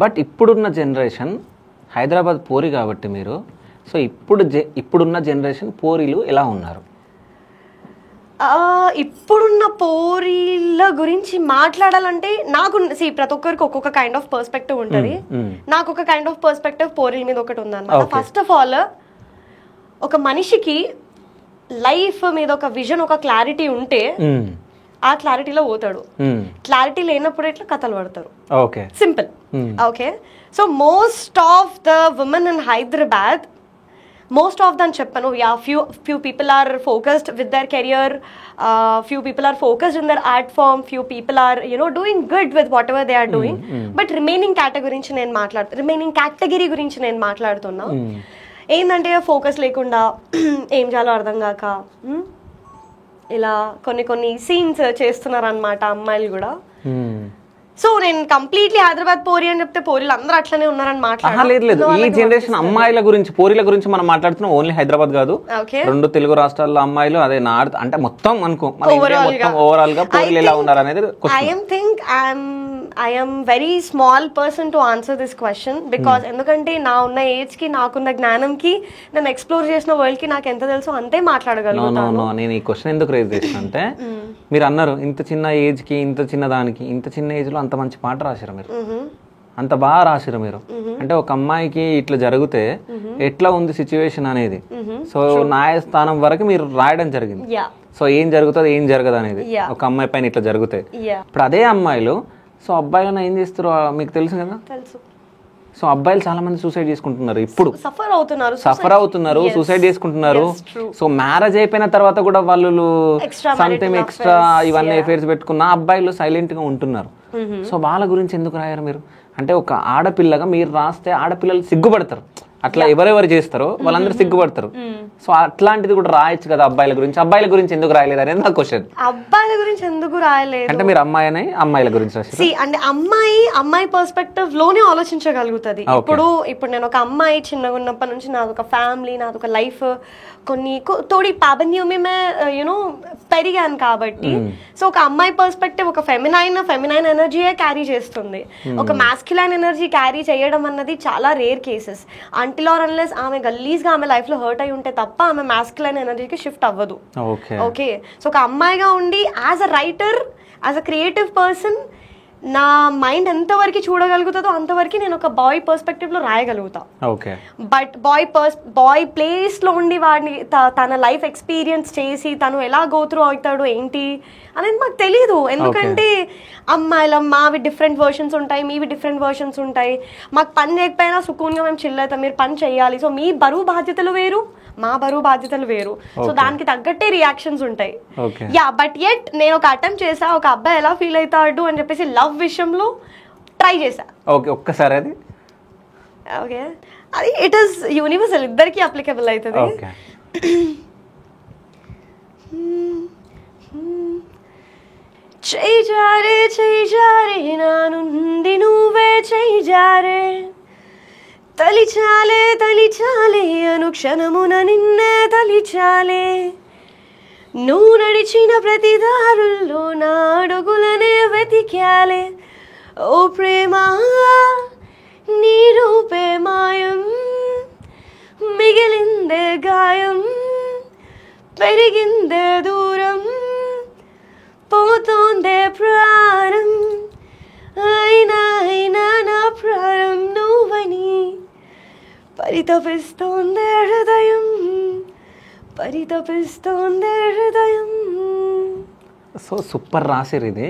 B: బట్ ఇప్పుడున్న జనరేషన్ హైదరాబాద్ పోరి కాబట్టి మీరు, సో ఇప్పుడున్న జనరేషన్ పోరీలు ఎలా ఉన్నారు?
A: ఇప్పుడున్న పోరీల గురించి మాట్లాడాలంటే నాకు ప్రతి ఒక్కరికి ఒక్కొక్క కైండ్ ఆఫ్ పర్స్పెక్టివ్ ఉంటుంది. నాకు ఒక కైండ్ ఆఫ్ పర్స్పెక్టివ్ పోరీల మీద ఒకటి ఉందన్నమాట. ఫస్ట్ ఆఫ్ ఆల్ ఒక మనిషికి లైఫ్ మీద ఒక విజన్, ఒక క్లారిటీ ఉంటే ఆ క్లారిటీలో పోతాడు. క్లారిటీ లేనప్పుడు ఎట్లా కథలు పడతారు. Simple. Okay, so most of the women in Hyderabad, most of them చెప్పను, few people are focused with their career, few people are focused in their art form, few people are doing good with whatever they are doing, but remaining category గురించి నేను మాట్లాడుతున్నా. ఏంటంటే focus లేకుండా ఏం చేయాలో అర్థం కాక ఇలా కొన్ని సీన్స్ చేస్తున్నారు అన్నమాట అమ్మాయిలు కూడా. సో నేను కంప్లీట్లీ హైదరాబాద్ పోరి అని చెప్తే పోరీలు అందరూ అట్లనే ఉన్నారని
B: మాట్లాడలేదు. ఈ జనరేషన్ అమ్మాయిల గురించి, పోరీల గురించి మనం మాట్లాడుతున్నాం. ఓన్లీ హైదరాబాద్ కాదు, 2 తెలుగు రాష్ట్రాల్లో అమ్మాయిలు, అదే నార్త్, అంటే మొత్తం అనుకో ఓవరాల్ గా పోరీలు ఎలా ఉన్నారు అనేది.
A: I am very small person to answer this question because ఎందుకంటే నా ఉన్న ఏజ్ కి, నాకున్న జ్ఞానంకి, నేను ఎక్స్ప్లోర్ చేసిన వరల్డ్ కి నాకు ఎంత తెలుసో అంతే మాట్లాడగలుగుతాను.
B: నేను ఈ క్వశ్చన్ ఎందుకు రేజ్ చేసిన అంటే, మీరు అన్నారు ఇంత చిన్న ఏజ్ కి, ఇంత చిన్న దానికి, ఇంత చిన్న ఏజ్ లో అంత మంచి పాట రాశారు మీరు, అంత బాగా రాశారు మీరు. అంటే ఒక అమ్మాయికి ఇట్లా జరిగితే ఎట్లా ఉంది సిచ్యువేషన్ అనేది, సో న్యాయస్థానం వరకు మీరు రాయడం జరిగింది. సో ఏం జరుగుతుంది, ఏం జరగదు అనేది ఒక అమ్మాయి పైన ఇట్లా జరుగుతాయి. ఇప్పుడు అదే అమ్మాయిలు, సో అబ్బాయిలను ఏం చేస్తారో మీకు తెలుసు కదా. సో అబ్బాయిలు చాలా మంది సూసైడ్ చేసుకుంటున్నారు, ఇప్పుడు సఫర్ అవుతున్నారు, సూసైడ్ చేసుకుంటున్నారు. సో మ్యారేజ్ అయిపోయిన తర్వాత కూడా వాళ్ళు సంథింగ్ ఎక్స్ట్రా ఇవన్నీ అఫైర్స్ పెట్టుకున్న అబ్బాయిలు సైలెంట్ గా ఉంటున్నారు. సో వాళ్ళ గురించి ఎందుకు రాయారు మీరు? అంటే ఒక ఆడపిల్లగా మీరు రాస్తే ఆడపిల్లలు సిగ్గుపడతారు, అట్లా ఎవరెవరు చేస్తారో వాళ్ళందరూ సిగ్గుపడతారు. సో అట్లాంటిది కూడా రాయొచ్చు కదా అబ్బాయిల గురించి. అబ్బాయిల గురించి ఎందుకు రాయలేదు అనేది నా క్వశ్చన్.
A: అబ్బాయిల గురించి ఎందుకు రాయలేదు అంటే, మీరు
B: అమ్మాయిని అమ్మాయిల గురించి రాసి
A: అంటే అమ్మాయి పర్స్పెక్టివ్ లోనే ఆలోచించగలుగుతుంది. ఇప్పుడు నేను ఒక అమ్మాయి చిన్నగా ఉన్నప్పటి నుంచి నాది ఒక ఫ్యామిలీ, నాది ఒక లైఫ్, కొన్ని తోడి పాబంద్యమే పెరిగాను కాబట్టి. సో ఒక అమ్మాయి పర్స్పెక్టివ్ ఒక ఫెమినైన్ ఎనర్జీయే క్యారీ చేస్తుంది. ఒక మాస్క్యులైన్ ఎనర్జీ క్యారీ చేయడం అన్నది చాలా rare cases. Until or unless ఆమె గల్లీస్గా ఆమె లైఫ్ లో హర్ట్ అయి ఉంటే తప్ప ఆమె మాస్క్యులైన్ ఎనర్జీకి షిఫ్ట్ అవ్వదు. ఓకే, సో ఒక అమ్మాయిగా ఉండి as a writer, as a creative person, నా మైండ్ ఎంతవరకు చూడగలుగుతుందో అంతవరకు నేను ఒక బాయ్ పర్స్పెక్టివ్ లో రాయగలుగుతా. బట్ బాయ్ ప్లేస్ లో ఉండి వాడిని తన లైఫ్ ఎక్స్పీరియన్స్ చేసి తను ఎలా గో త్రూ అవుతాడు ఏంటి అనేది మాకు తెలీదు. ఎందుకంటే అమ్మాయిల మావి డిఫరెంట్ వర్షన్స్ ఉంటాయి, మీవి డిఫరెంట్ వర్షన్స్ ఉంటాయి. మాకు పని చేయకపోయినా సుకూన్గా మేము చిల్ అవుతాం, మీరు పని చెయ్యాలి. సో మీ బరువు బాధ్యతలు వేరు, మా బరువు బాధ్యతలు వేరు. సో దానికి తగ్గట్టే రియాక్షన్స్ ఉంటాయి. బట్ ఎట్ నేను ఒక అటెంప్ట్ చేసా, ఒక అబ్బాయి ఎలా ఫీల్ అవుతాడు అని చెప్పేసి లవ్ విషయంలో ట్రై చేసా.
B: ఒక్కసారి అది
A: ఇట్ ఈస్ యూనివర్సల్, ఇద్దరికి అప్లికబుల్ అవుతుంది. చెయ్యి జారే నా నుండి నువ్వే చెయ్యి జారే, తలిచాలే అనుక్షణమున నిన్నే తలిచాలే, నువ్వు నడిచిన ప్రతి దారుల్లో నా అడుగులనే వెతికాలే. ఓ ప్రేమ నీ రూపే మాయం, మిగిలిందే గాయం, పెరిగిందే దూరం, ప్రాణం అయినా అయినా నా ప్రాణం నువ్వని పరితపిస్తోందే హృదయం పరితపిస్తోందే హృదయం.
B: సో సూపర్ రాసిరు. ఇది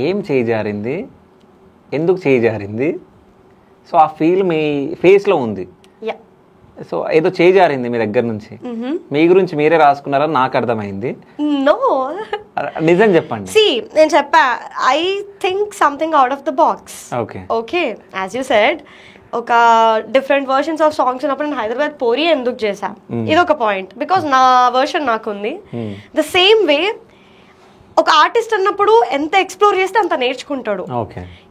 B: ఏం చేజారింది, ఎందుకు చేజారింది? సో ఆ ఫీల్ మీ ఫేస్లో ఉంది. సో ఏదో చేజారింది మీ దగ్గర నుంచి, మీ గురించి మీరే రాసుకున్నారని నాకు అర్థమైంది.
A: నో,
B: నిజం చెప్పండి.
A: నేను చెప్పా, I think something out of the box. Okay, as you said ఒక డిఫరెంట్ వర్షన్స్ ఆఫ్ సాంగ్స్ ఉన్నప్పుడు నేను హైదరాబాద్ పోరి ఎందుకు చేశా, ఇది ఒక పాయింట్. బికాస్ నా వర్షన్ నాకుంది. ద సేమ్ వే ఒక ఆర్టిస్ట్ అన్నప్పుడు ఎంత ఎక్స్ప్లోర్ చేస్తే అంత నేర్చుకుంటాడు.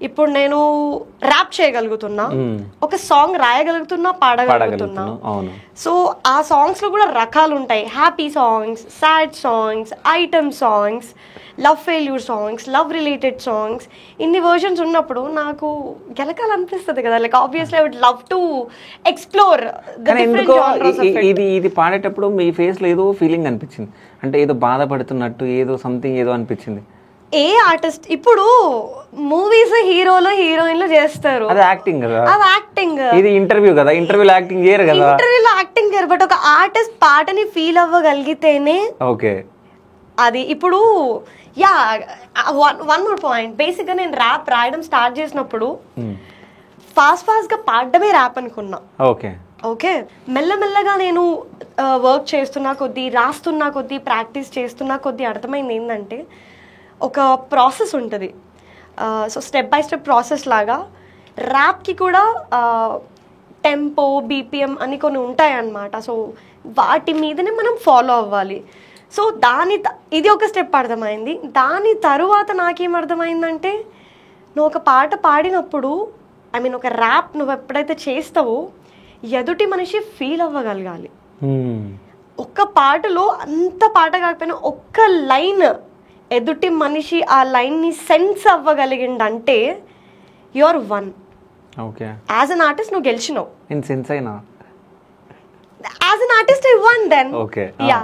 A: ఇప్పుడు నేను ర్యాప్ చేయగలుగుతున్నా, ఒక సాంగ్ రాయగలుగుతున్నా, పాడగలుగుతున్నా. సో ఆ సాంగ్స్ లో కూడా రకాలు ఉంటాయి. Happy songs, sad songs, item songs, love failure songs, love related songs, ఇన్ని వర్షన్స్ ఉన్నప్పుడు నాకు గెలకాలనిపిస్తుంది కదా. Like obviously I would love to explore the different genres of it.
B: ఇది పాడేటప్పుడు మీ ఫేస్ లో ఏదో ఫీలింగ్ అనిపించింది, అంటే ఏదో బాధపడుతున్నట్టు, ఏదో సంథింగ్ ఏదో అనిపించింది.
A: ఏ ఆర్టిస్ట్ ఇప్పుడు మూవీస్ హీరోలు హీరోయిన్లు చేస్తారు,
B: అది యాక్టింగ్ కదా.
A: అది యాక్టింగ్.
B: ఇది ఇంటర్వ్యూ కదా, ఇంటర్వ్యూలో యాక్టింగ్ చేయరు కదా.
A: ఇంటర్వ్యూలో యాక్టింగ్ చేయరు, బట్ ఒక ఆర్టిస్ట్ పాటని ఫీల్ అవ్వగలిగితేనే.
B: ఓకే,
A: అది ఇప్పుడు yeah one more point. Basic గా నేను ర్యాప్ రాయడం స్టార్ట్ చేసినప్పుడు ఫాస్ట్ గా పాడడమే ర్యాప్ అనుకున్నా. ఓకే, మెల్లమెల్లగా నేను వర్క్ చేస్తున్నా కొద్దీ, రాస్తున్నా కొద్దీ, ప్రాక్టీస్ చేస్తున్నా కొద్దీ అర్థమైంది ఏంటంటే ఒక ప్రాసెస్ ఉంటుంది. So step by step process లాగా ర్యాప్కి కూడా టెంపో, బీపీఎం అని కొన్ని ఉంటాయి అన్నమాట. సో వాటి మీదనే మనం ఫాలో అవ్వాలి. సో ఇది ఒక స్టెప్ అర్థమైంది. దాని తరువాత నాకేం అర్థమైందంటే, నువ్వు ఒక పాట పాడినప్పుడు, ఐ మీన్ ఒక ర్యాప్ నువ్వు ఎప్పుడైతే చేస్తావో ఎదుటి మనిషి ఫీల్ అవ్వగలగాలి. ఒక్క పాటలో అంత పాట కాకపోయినా ఒక్క లైన్ ఎదుటి మనిషి ఆ లైన్ని సెన్స్ అవ్వగలిగిందంటే you are won. As an artist నువ్వు గెలిచినావు. As an artist I won then. Yeah,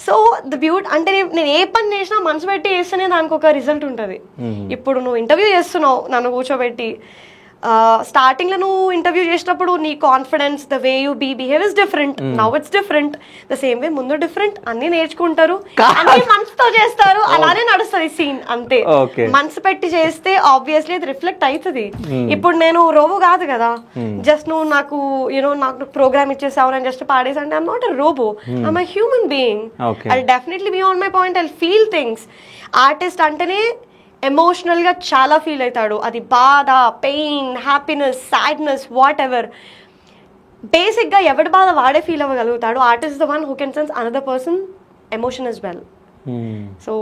A: so the beauty అంటే నేను ఏ పని చేసినా మనసు పెట్టి చేస్తేనే దానికి ఒక రిజల్ట్ ఉంటుంది. ఇప్పుడు నువ్వు ఇంటర్వ్యూ చేస్తున్నావు నన్ను కూర్చోబెట్టి, స్టార్టింగ్ లో నువ్వు ఇంటర్వ్యూ చేసినప్పుడు నీ confidence, the way you behave is different. Now it's different. The same వే ముందు డిఫరెంట్. అన్ని నేర్చుకుంటారు, అన్ని మనసుతో చేస్తారు, అలానే నడుస్తుంది సీన్. అంతే, మనసు పెట్టి చేస్తే ఆబ్వియస్లీ అది రిఫ్లెక్ట్ అవుతుంది. ఇప్పుడు నేను రోబో కాదు కదా, జస్ట్ నువ్వు నాకు నాకు ప్రోగ్రామ్ ఇచ్చేసావు, నేను జస్ట్ పాడేసి అంటే I'm not a robot, I'm a human being. I definitely be on my point, I feel things. Artist అంటేనే ఎమోషనల్ గా చాలా ఫీల్ అవుతాడు. అది బాధ, pain, happiness, sadness, whatever. Basic గా ఎవరి బాధ వాడే ఫీల్ అవ్వగలుగుతాడు. Artist the one who can sense another person emotion as well. So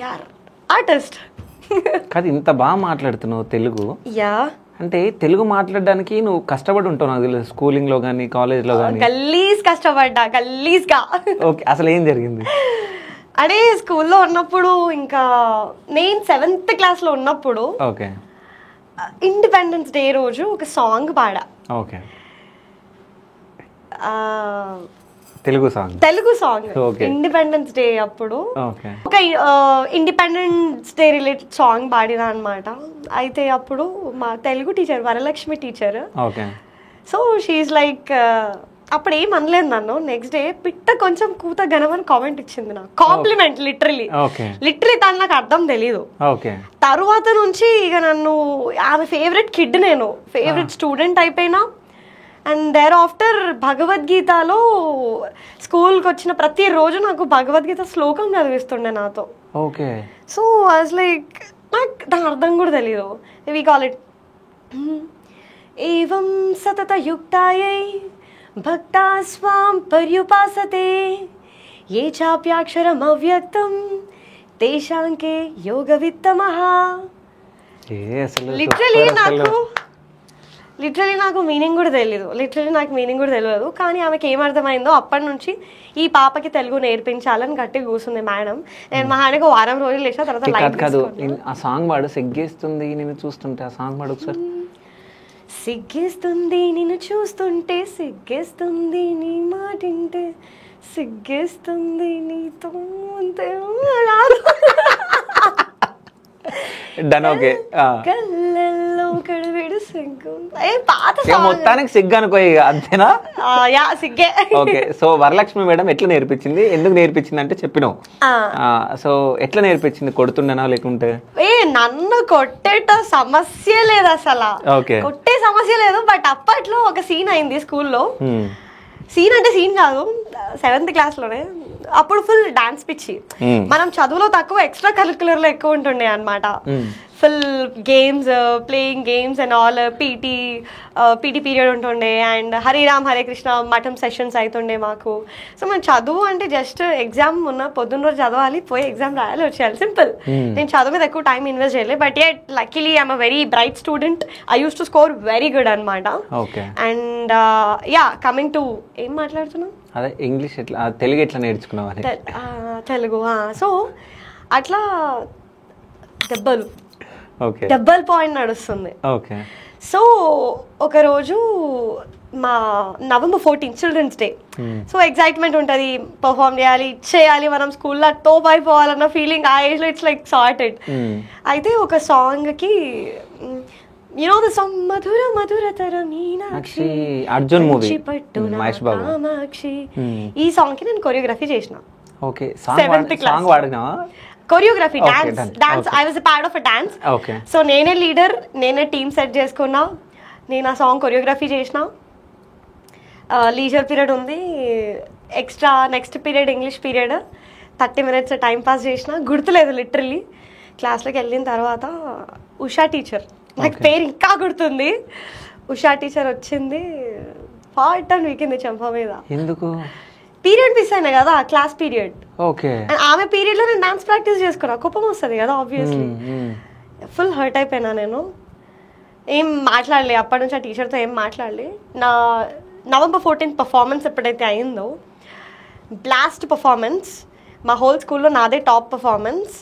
A: you're artist.
B: కాదు, ఇంత బాగా మాట్లాడుతున్నావు తెలుగు.
A: యా,
B: అంటే తెలుగు మాట్లాడడానికి నువ్వు కష్టపడి ఉంటావు నాకు తెలుసు, స్కూలింగ్ లో కానీ కాలేజ్ లో కానీ.
A: గల్లీస్ కష్టపడ్డా, గల్లీస్గా.
B: ఓకే, అసలు ఏం జరిగింది?
A: అదే స్కూల్లో ఉన్నప్పుడు, ఇంకా నేను 7th క్లాస్ లో ఉన్నప్పుడు ఇండిపెండెన్స్ డే రోజు ఒక సాంగ్ పాడా. తెలుగు సాంగ్ ఇండిపెండెన్స్ డే అప్పుడు ఒక ఇండిపెండెన్స్ డే రిలేటెడ్ సాంగ్ పాడినా అనమాట. అయితే అప్పుడు మా Telugu teacher Varalakshmi teacher, so she is like, అప్పుడు ఏం అనలేదు నన్ను. నెక్స్ట్ డే పిట్ట కొంచెం కూత ఘనమని కామెంట్ ఇచ్చింది నాకు, కాంప్లిమెంట్. లిటరలీ తను నాకు అర్థం తెలీదు. తరువాత నుంచి ఇక నన్ను ఆమె ఫేవరెట్ కిడ్, నేను ఫేవరెట్ స్టూడెంట్ అయిపోయినా. అండ్ దేర్ ఆఫ్టర్ భగవద్గీతలో స్కూల్కి వచ్చిన ప్రతి రోజు నాకు భగవద్గీత శ్లోకం చదివిస్తుండే నాతో. సో వాజ్ లైక్, నాకు దాని అర్థం కూడా తెలీదు. వి కాల్ ఇట్ ఏవం సతత యుక్తాయై భక్తా స్వాం పర్యుపాసతే ఏ చాప్యాక్షరం అవ్యక్తం తేషాంకే యోగవిత్తమః. లిటరలీ నాకు మీనింగ్ కూడా తెలియదు. కానీ ఆమెకి ఏమర్థమైందో అప్పటి నుంచి ఈ పాపకి తెలుగు నేర్పించాలని గట్టి కూర్చుంది మేడం. నేను మా ఆయనకు వారం రోజులు లేచిన తర్వాత
B: ఆ సాంగ్ పాడు, సిగ్గేస్తుంది నిన్ను చూస్తుంటే. ఆ సాంగ్ పాడు ఒకసారి.
A: సిగ్గేస్తుంది నిన్ను చూస్తుంటే, సిగ్గేస్తుంది నీ మాటింటే, సిగ్గేస్తుంది నీతో.
B: Done okay.
A: కళ్ళల్లో కడవేడు సిగ్గు పాత
B: మొత్తానికి సిగ్గు అనుకో ఇక అంతేనా?
A: యా సిగ్గే.
B: ఓకే. సో వరలక్ష్మి మేడం ఎట్లా నేర్పించింది, ఎందుకు నేర్పించింది అంటే చెప్పినావు. సో ఎట్లా నేర్పించింది, కొడుతుండనా లేకుంటే?
A: నన్ను కొట్టేట సమస్య లేదు అసలు, కొట్టే సమస్య లేదు. బట్ అప్పట్లో ఒక సీన్ అయింది స్కూల్లో. సీన్ అంటే సీన్ కాదు, 7th క్లాస్లోనే. అప్పుడు ఫుల్ డాన్స్ పిచ్చి. మనం చదువులో తక్కువ, ఎక్స్ట్రా కరిక్యులర్ లో ఎక్కువ ఉంటుండే అనమాట. Full games, playing games and all. PT period ఉంటుండే అండ్ హరిరామ్ హరే కృష్ణ మఠం సెషన్స్ అవుతుండే మాకు. సో మనం చదువు అంటే జస్ట్ ఎగ్జామ్ ఉన్న పొద్దున్న రోజు చదవాలి, పోయి ఎగ్జామ్ రాయాలి, వచ్చేయాలి, సింపుల్. నేను చదువు మీద ఎక్కువ టైం ఇన్వెస్ట్ చేయలేదు. But at luckily I'm a very bright student. I use to score very good అనమాట. అండ్ యా, కమింగ్ టు ఏం మాట్లాడుతున్నావు,
B: అదే ఇంగ్లీష్ ఎట్లా, తెలుగు ఎట్లా నేర్చుకున్నావు?
A: తెలుగు. సో అట్లా డబ్బల్ పాయింట్ నడుస్తుంది. సో ఒకరోజు మా November 14th children's day. So excitement ఉంటుంది, పర్ఫామ్ చేయాలి, చేయాలి, మనం స్కూల్లో టాప్ అయిపోవాలన్న ఫీలింగ్ ఆ ఏజ్ లో ఇట్స్ లైక్ సార్టెడ్. అయితే ఒక సాంగ్ కి మధుర మధురతర మీనాక్షి,
B: అర్జున్ మూవీ,
A: కామాక్షి, ఈ సాంగ్ కి నేను కొరియోగ్రఫీ చేసిన.
B: 7th class
A: choreography, dance. I was a part of a dance. So నేనే లీడర్, నేనే టీమ్ సెట్ చేసుకున్నా, నేను ఆ సాంగ్ కొరియోగ్రఫీ చేసిన. లీజర్ పీరియడ్ ఉంది, extra next period English period 30 minutes time pass చేసిన, గుర్తులేదు లిటరల్లీ. క్లాస్లోకి వెళ్ళిన తర్వాత ఉషా టీచర్, నాకు పేరు ఇంకా గుర్తుంది, ఉషా టీచర్ వచ్చింది, హాట్ అని వీకింది చెంప మీద.
B: ఎందుకు?
A: పీరియడ్ మిస్ అయినా కదా, క్లాస్ పీరియడ్.
B: ఓకే.
A: ఆమె పీరియడ్ లో నేను డాన్స్ ప్రాక్టీస్ చేసుకున్నా, కోపం వస్తుంది కదా ఆబ్వియస్లీ. ఫుల్ హర్ట్ అయిపోయినా నేను. ఏం మాట్లాడలే అప్పటి నుంచి ఆ టీచర్తో, ఏం మాట్లాడలే. నా November 14th పర్ఫార్మెన్స్ ఎప్పుడైతే అయిందో, బ్లాస్ట్ పర్ఫార్మెన్స్, మా హోల్ స్కూల్లో నాదే టాప్ పర్ఫార్మెన్స్.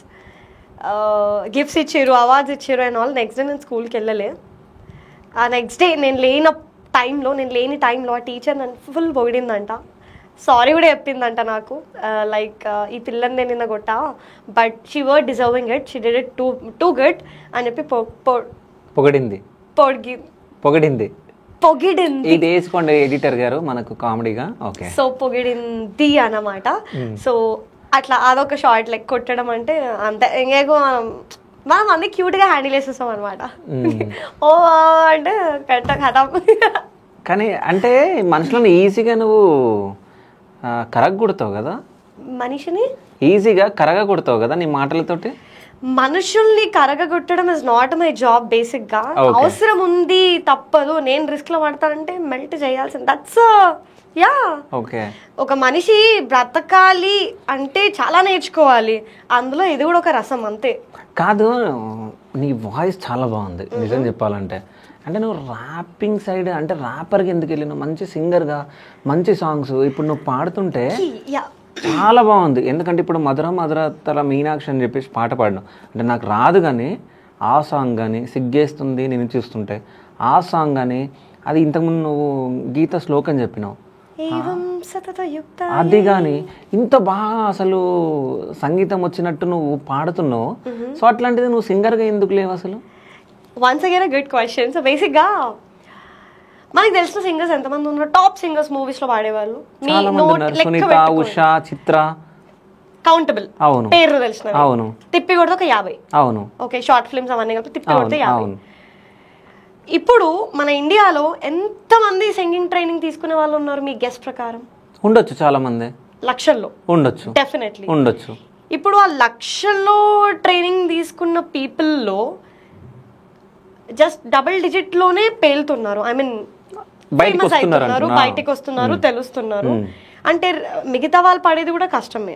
A: గిఫ్ట్స్ ఇచ్చారు, అవార్డ్స్ ఇచ్చారు అండ్ ఆల్. నెక్స్ట్ డే నేను స్కూల్కి వెళ్ళలే. ఆ నెక్స్ట్ డే నేను లేని టైంలో ఆ టీచర్ నన్ను ఫుల్ పొగిడిందంట, సారీ కూడా చెప్పిందంట నాకు. లైక్ ఈ పిల్లని నేను నిన్న కొట్టా, but she were deserving it, she did it too good అని చెప్పి పొగిడింది.
B: ఇది వేసుకోండి ఎడిటర్ గారు మనకు కామెడీగా. ఓకే.
A: సో పొగిడింది అన్నమాట. సో అట్లా అదొక షార్ట్, లైక్ కొట్టడం అంటే అంతే. ఇంకేకో మనం అన్ని క్యూట్ గా హ్యాండిల్ చేసేస్తాం అనమాట. ఓ అంటే కథ.
B: కానీ అంటే మనుషులను ఈజీగా నువ్వు కరగొడతావు కదా,
A: మనిషిని
B: ఈజీగా కరగొడతావు కదా నీ మాటలతోటి.
A: మనుషుల్ని కరగొట్టడం is not my job basic గా. అవసరం ఉంది, తప్పదు, నేను రిస్క్ లో పడతానంటే మెల్ట్ చేయాల్సింది. That's yeah.
B: ఓకే.
A: ఒక మనిషి బ్రతకాలి అంటే చాలా నేర్చుకోవాలి, అందులో ఇది కూడా ఒక రసం అంతే.
B: కాదు, నీ వాయిస్ చాలా బాగుంది నిజం చెప్పాలంటే. అంటే నువ్వు ర్యాపింగ్ సైడ్ అంటే ర్యాపర్కి ఎందుకు వెళ్ళినావు? మంచి సింగర్గా మంచి సాంగ్స్ ఇప్పుడు నువ్వు పాడుతుంటే చాలా బాగుంది. ఎందుకంటే ఇప్పుడు మధుర మధురతర మీనాక్షి అని చెప్పేసి పాట పాడినావు. అంటే నాకు రాదు కానీ ఆ సాంగ్ కానీ, సిగ్గేస్తుంది నేను చూస్తుంటే ఆ సాంగ్ కానీ, అది ఇంతకుముందు నువ్వు గీత శ్లోకం చెప్పినావు, అది కానీ ఇంత బాగా అసలు సంగీతం వచ్చినట్టు నువ్వు పాడుతున్నావు. సో అట్లాంటిది నువ్వు సింగర్గా ఎందుకు లేవు అసలు?
A: Once again a good question. So బేసిక్గా మనకి తెలిసిన సింగర్స్ ఎంతమంది ఉన్నారు? టాప్ సింగర్స్ మూవీస్ లో పాడేవాళ్ళు
B: సునీత, ఉషా, చిత్ర,
A: కౌంటబుల్.
B: అవును.
A: పేర్లు తెలిసిన.
B: అవును.
A: తిప్పి కొడితే ఒక 50.
B: అవును.
A: ఓకే, షార్ట్ ఫిల్మ్స్ అవన్నీ కలిపి తిప్పి కొడితే 50. ఇప్పుడు మన ఇండియాలో ఎంతమంది సింగింగ్ ట్రైనింగ్ తీసుకునే వాళ్ళు ఉన్నారు మీ గెస్ ప్రకారం?
B: ఉండొచ్చు, చాలా మంది,
A: లక్షల్లో
B: ఉండొచ్చు,
A: డెఫినెట్లీ
B: ఉండొచ్చు.
A: ఇప్పుడు ఆ లక్షల్లో ట్రైనింగ్ తీసుకున్న పీపుల్ లో జస్ట్ డబుల్ డిజిట్ లోనే పేలుతున్నారు. ఐ మీన్ ఫేమస్ అవుతున్నారు, బయటకు వస్తున్నారు, తెలుస్తున్నారు. అంటే మిగతా వాళ్ళు పడేది కూడా కష్టమే,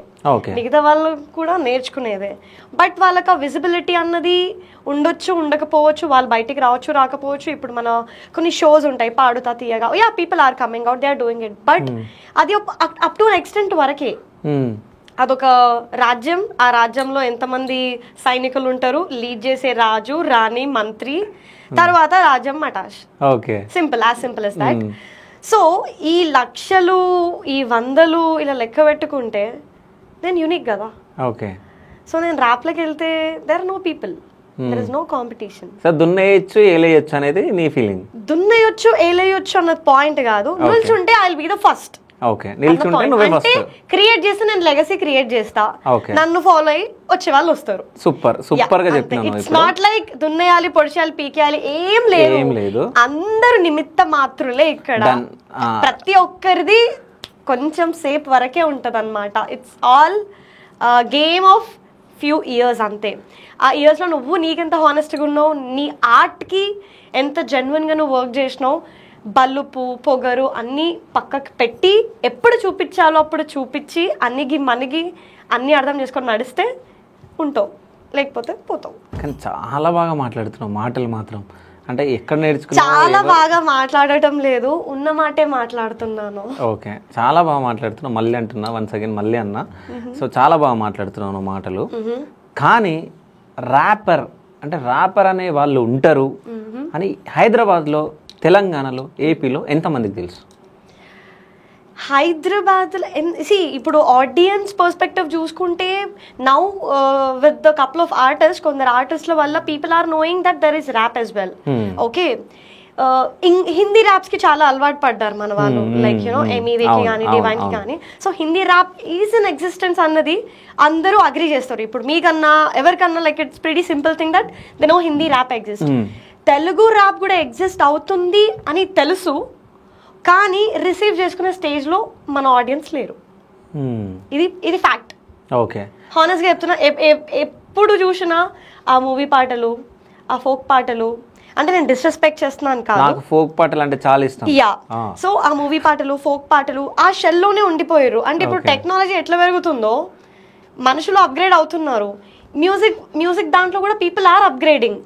A: మిగతా వాళ్ళు కూడా నేర్చుకునేదే. బట్ వాళ్ళకి ఆ విజిబిలిటీ అన్నది ఉండొచ్చు, ఉండకపోవచ్చు, వాళ్ళు బయటికి రావచ్చు, రాకపోవచ్చు. ఇప్పుడు మన కొన్ని షోస్ ఉంటాయి, Paaduta Theeyaga, yeah people are coming out, they are doing it. But అది అప్ టు అన్ ఎక్స్టెంట్ వరకే. అదొక రాజ్యం, ఆ రాజ్యంలో ఎంతమంది సైనికులు ఉంటారు, లీడ్ చేసే రాజు, రాణి, మంత్రి, తర్వాత రాజ్యం మటాష్. Simple, as simple as that. So ఈ లక్షలు, ఈ 100లు ఇలా లెక్క పెట్టుకుంటే నేను యూనిక్ కదా.
B: ఓకే.
A: సో నేను ర్యాప్లోకి వెళ్తే there are no people. There is no competition.
B: So దున్నేయచ్చు ఏలేయచ్చు అనేది నీ ఫీలింగ్?
A: దున్నేయొచ్చు ఏలేయొచ్చు అన్నది పాయింట్ కాదు. నిల్చుంటే I will be the first.
B: Okay, నిల్చుంటే నువ్వే ఫస్ట్.
A: క్రియేట్ చేస్తే నేను లెగసీ క్రియేట్ చేస్తా, నన్ను ఫాలో అయ్యి వచ్చే వాళ్ళు వస్తారు.
B: సూపర్ గా చెప్పినాను.
A: ఇట్స్ నాట్ లైక్ దున్నేయాలి, పొడిచేయాలి, పీకేయాలి ఏం లేదు. అందరు నిమిత్త మాత్రులే ఇక్కడ. ప్రతి ఒక్కరిది కొంచెం సేపు వరకే ఉంటది అనమాట. It's all game of few years అంతే. ఆ ఇయర్స్లో నువ్వు నీకెంత హానెస్ట్గా ఉన్నావు, నీ ఆర్ట్కి ఎంత జెన్యున్గా నువ్వు వర్క్ చేసినావు, బల్లుపు పొగరు అన్నీ పక్కకు పెట్టి ఎప్పుడు చూపించాలో అప్పుడు చూపించి మనకి అన్నీ అర్థం చేసుకొని నడిస్తే ఉంటావు, లేకపోతే పోతావు.
B: కానీ చాలా బాగా మాట్లాడుతున్నావు. మాటలు మాత్రం అంటే ఎక్కడ నేర్చుకున్నావు?
A: చాలా బాగా మాట్లాడటం లేదు, ఉన్న మాటే మాట్లాడుతున్నాను.
B: ఓకే, చాలా బాగా మాట్లాడుతున్నావు. మళ్ళీ అంటున్నా, వన్స్ అగైన్ మళ్ళీ అన్నా. సో చాలా బాగా మాట్లాడుతున్నావు మాటలు. కానీ ర్యాపర్ అనే వాళ్ళు ఉంటారు అని హైదరాబాద్లో, తెలంగాణలో, ఏపీలో ఎంతమందికి తెలుసు?
A: హైదరాబాద్లో ఇప్పుడు ఆడియన్స్ పర్స్పెక్టివ్ చూసుకుంటే now with the couple of artist, కొందరు ఆర్టిస్ట్ల వల్ల people are knowing that there is rap as well. Okay, Hindi raps కి చాలా అలవాటు పడ్డారు మన వాళ్ళు, లైక్ యూనో ఎమీవేకి కానీ డివైన్ కి కానీ. So Hindi rap is in existence అన్నది అందరూ అగ్రీ చేస్తారు. ఇప్పుడు మీకన్నా ఎవరికన్నా like it's pretty simple thing that they know Hindi rap exist. Telugu rap కూడా ఎగ్జిస్ట్ అవుతుంది అని తెలుసు, కానీ రిసీవ్ చేసుకునే స్టేజ్లో మన ఆడియన్స్ లేరు. ఇది ఫ్యాక్ట్.
B: ఓకే,
A: హానెస్ట్గా చెప్తున్నా. ఎప్పుడు చూసినా ఆ మూవీ పాటలు, ఆ ఫోక్ పాటలు, అంటే నేను డిస్రెస్పెక్ట్ చేస్తున్నాను కాదు,
B: నాకు ఫోక్ పాటలు అంటే చాలా ఇష్టం.
A: యా, సో ఆ మూవీ పాటలు, ఫోక్ పాటలు ఆ షెల్లోనే ఉండిపోయారు. అంటే ఇప్పుడు టెక్నాలజీ ఎట్లా పెరుగుతుందో మనుషులు అప్గ్రేడ్ అవుతున్నారు. మ్యూజిక్ దాంట్లో కూడా people are upgrading.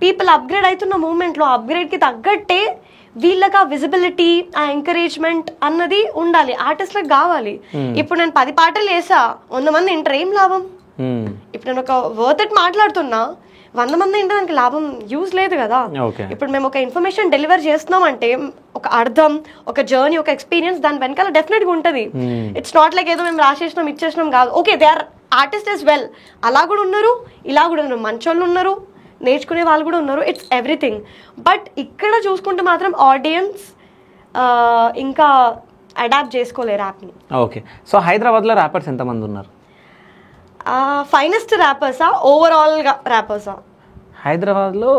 A: People upgrade అవుతున్న మూమెంట్ లో అప్గ్రేడ్ కి తగ్గట్టే వీళ్ళకి ఆ విజిబిలిటీ, ఆ ఎంకరేజ్మెంట్ అన్నది ఉండాలి, ఆర్టిస్ట్లకు కావాలి. ఇప్పుడు నేను 10 పాటలు వేసా, 100 మంది ఇంటర్, ఏం లాభం? ఇప్పుడు నేను ఒక వర్త్ ఇట్ మాట్లాడుతున్నా, 100 మంది ఇంటర్ దానికి లాభం, యూజ్ లేదు కదా. ఇప్పుడు మేము ఒక ఇన్ఫర్మేషన్ డెలివర్ చేస్తున్నాం అంటే ఒక అర్థం, ఒక జర్నీ, ఒక ఎక్స్పీరియన్స్ దాని వెనకాల డెఫినెట్ గా ఉంటది. ఇట్స్ నాట్ లైక్ ఏదో మేము రాసేసినాం ఇచ్చేసినాం కాదు. Okay, they are artist as well, అలా కూడా ఉన్నారు, ఇలా కూడా ఉన్నారు, మంచోళ్ళు ఉన్నారు, నేర్చుకునే వాళ్ళు కూడా ఉన్నారు. It's everything. బట్ ఇక్కడ చూసుకుంటే మాత్రం ఆడియన్స్ ఇంకా అడాప్ట్ చేసుకోలేరు యాప్ని.
B: ఓకే, సో హైదరాబాద్లో ర్యాపర్స్ ఎంతమంది ఉన్నారు?
A: ఫైనెస్ట్ ర్యాపర్సా, ఓవరాల్గా ర్యాపర్సా?
B: హైదరాబాద్లో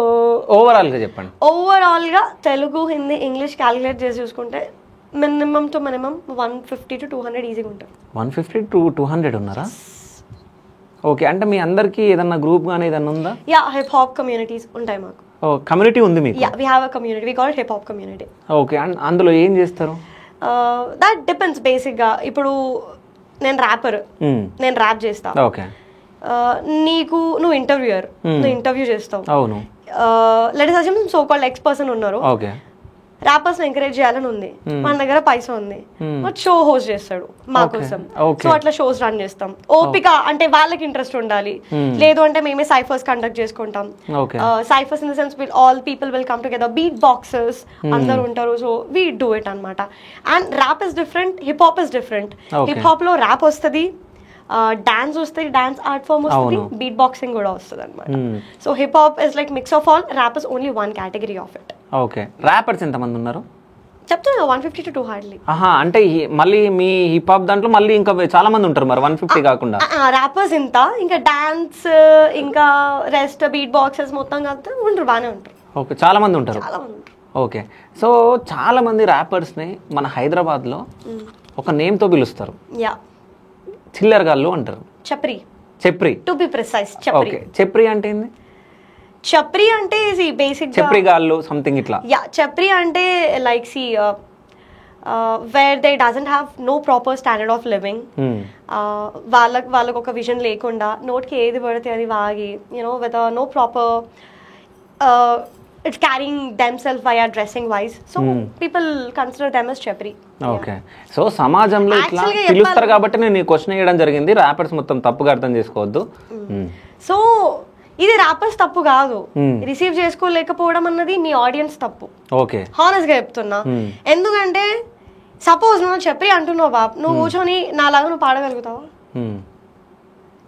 B: ఓవరాల్గా చెప్పండి.
A: ఓవరాల్గా తెలుగు, హిందీ, ఇంగ్లీష్ క్యాలిక్యులేట్ చేసి చూసుకుంటే మినిమం టు మినిమం 150 to 200 ఈజీగా ఉంటారు. 150 to 200
B: ఉన్నారా? ఓకే, అంటే మీ అందరికి ఏదన్నా గ్రూప్ గానీ ఏదన్నా ఉందా?
A: యా, హిప్ హాప్ కమ్యూనిటీస్ ఉంటాయి మాకు.
B: కమ్యూనిటీ ఉంది మీకు?
A: Yeah, we have a community, we call it hip hop community.
B: Okay, and అందులో ఏం చేస్తారు?
A: That depends. బేసిక్ గా ఇప్పుడు నేను ర్యాపర్, నేను ర్యాప్ చేస్తా.
B: ఓకే,
A: నువ్వు ఇంటర్వ్యూయర్, నువ్వు ఇంటర్వ్యూ చేస్తావు.
B: అవును.
A: Let's assume so called X person ఉన్నారు.
B: ఓకే,
A: ర్యాపర్స్ ఎంకరేజ్ చేయాలని ఉంది, మన దగ్గర పైసా ఉంది, షో హోస్ట్ చేస్తాడు మా కోసం. సో అట్లా షోస్ రన్ చేస్తాం. ఓపిక అంటే వాళ్ళకి ఇంట్రెస్ట్ ఉండాలి, లేదు అంటే మేమే సైఫర్స్ కండక్ట్ చేసుకుంటాం. Ciphers in the sense all people will come together, beat boxers అందరు ఉంటారు. సో వీ డూ ఇట్ అనమాట. And rap is different, hip hop is different. Hip hop లో ర్యాప్ వస్తుంది, డాన్స్ వస్తుంది, డాన్స్ ఆర్ట్ ఫార్మ్ వస్తుంది, beat boxing కూడా వస్తుంది అనమాట. So hip hop is like mix of all, rap is only one category of it.
B: Okay, rappers ఎంతమంది ఉన్నారు?
A: చెప్తున్నా 150 to 200.
B: అంటే మళ్ళీ మీ హిప్ హాప్ దాంట్లో మళ్ళీ ఇంకా చాలా మంది ఉంటారు మరి 150 కాకుండా?
A: ర్యాపర్స్ ఇంత, ఇంకా డాన్స్, ఇంకా రెస్ట్, బీట్ బాక్సెస్ మొత్తం కలిపితే ఉంటారు, బాగానే ఉంటారు.
B: ఓకే, చాలా మంది ఉంటారు. ఓకే, సో చాలా మంది ర్యాపర్స్ని మన హైదరాబాద్లో ఒక నేమ్తో పిలుస్తారు.
A: యా,
B: చిల్లర్ గాళ్ళు అంటారు. చెప్రి టు
A: బి ప్రిసైజ్. చెప్రి.
B: చెప్రి అంటే ఏంది?
A: చప్రి అంటే బేసిక్
B: చప్రి గాళ్ళు సంథింగ్ ఇట్లా.
A: యా, చప్రి అంటే like where they doesn't have no proper standard of living. వాళ్ళకు ఒక విజన్ లేకుండా నోట్కి ఏది పడితే అది వాగి, you know with no proper it's carrying themselves via dressing wise. So people consider them as chapri.
B: Okay, so సమాజంలో ఇట్లా పిలుస్తారు కాబట్టి నేను ఈ క్వశ్చన్ వేయడం జరిగింది. ర్యాపర్స్ మొత్తం తప్పుగా అర్థం చేసుకోవద్దు.
A: సో ఇది ర్యాపర్స్ తప్పు కాదు, రిసీవ్ చేసుకోలేకపోవడం అన్నది మీ ఆడియన్స్ తప్పు.
B: ఓకే,
A: హానెస్ట్ గా చెప్తున్నా. ఎందుకంటే సపోజ్ నువ్వు చెప్పి అంటున్నావు బాబు, నువ్వు కూర్చొని నాలాగా నువ్వు పాడగలుగుతావా?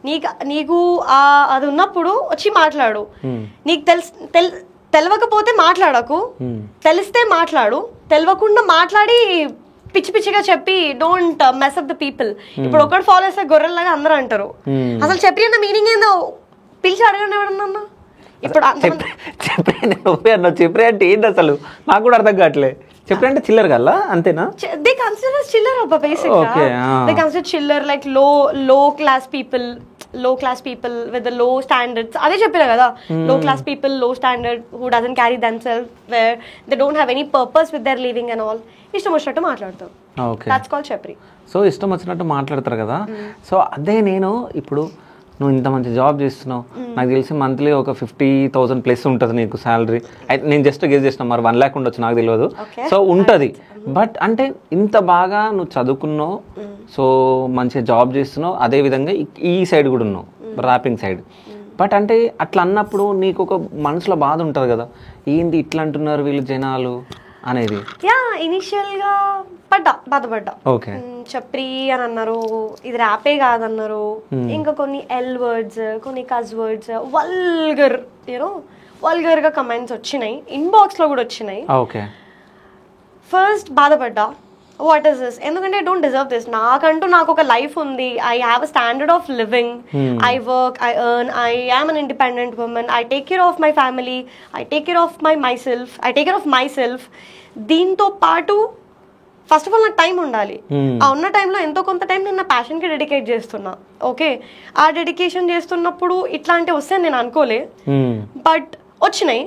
A: నీకు అది ఉన్నప్పుడు వచ్చి మాట్లాడు. నీకు తెలవకపోతే మాట్లాడకు, తెలిస్తే మాట్లాడు. తెలవకుండా మాట్లాడి పిచ్చి పిచ్చిగా చెప్పి don't mess up the people. ఇప్పుడు ఒకటి ఫాలో చేస్తే గొర్రెల్లాగా అందరూ అంటారు. అసలు చెప్పి అన్న మీనింగ్ ఏందో పిలిచి అడగండి ఎవడన్నా. ఇప్పుడు
B: చెప్పే అంటే ఏంటి అసలు నాకు కూడా అర్థం కావట్లే. చెప్పే అంటే చిల్లర్ కల్లా అంతేనా?
A: దే కన్సిడర్ చిల్లర్ అబ్బా బేసిక్గా. దే కన్సిడర్ చిల్లర్ లైక్ లో class people with the low standards. అదే చెప్పినా కదా, లో క్లాస్ పీపుల్, లో standard, who doesn't carry themself, where they don't have any purpose with their living and all. ఇష్టం వచ్చినట్టు మాట్లాడతారు. That's called chapri.
B: సో ఇష్టం వచ్చినట్టు మాట్లాడతారు కదా. సో అదే నేను ఇప్పుడు నువ్వు ఇంత మంచి జాబ్ చేస్తున్నావు, నాకు తెలిసి మంత్లీ ఒక 50,000 ప్లస్ ఉంటుంది నీకు శాలరీ. అయితే నేను జస్ట్ గెస్ చేసిన, మరి 1 lakh ఉండొచ్చు, నాకు తెలియదు. సో ఉంటుంది. బట్ అంటే ఇంత బాగా నువ్వు చదువుకున్నావు, సో మంచిగా జాబ్ చేస్తున్నావు, అదే విధంగా ఈ సైడ్ కూడా ఉన్నావు, ర్యాపింగ్ సైడ్. బట్ అంటే అట్లా అన్నప్పుడు నీకు ఒక మనసులో బాధ ఉంటుంది కదా, ఏంది ఇట్లా అంటున్నారు వీళ్ళు జనాలు అనేది.
A: ఇనిషియల్ గా బాధపడ్డా.
B: ఓకే,
A: చప్రి అని అన్నారు, ఇది ర్యాపే కాదన్నారు. ఇంకా కొన్ని ఎల్ వర్డ్స్, కొన్ని కజ్ వర్డ్స్, వల్గర్ గా కమెంట్స్ వచ్చినాయి, ఇన్బాక్స్ లో కూడా వచ్చినాయి.
B: ఓకే,
A: ఫస్ట్ బాధపడ్డా, వాట్ ఈస్ దిస్, ఎందుకంటే ఐ డోంట్ డిజర్వ్ దిస్. నాకు ఒక లైఫ్ ఉంది, I have a standard of living, I work, I earn, I am an independent women, I take care of my family, I take care of my self. దీంతో పాటు first of all నాకు time ఉండాలి. ఆ ఉన్న టైంలో ఎంతో కొంత time నేను నా ప్యాషన్కి డెడికేట్ చేస్తున్నా. ఓకే, ఆ డెడికేషన్ చేస్తున్నప్పుడు ఇట్లాంటివి వస్తే నేను అనుకోలే. బట్ వచ్చినాయి,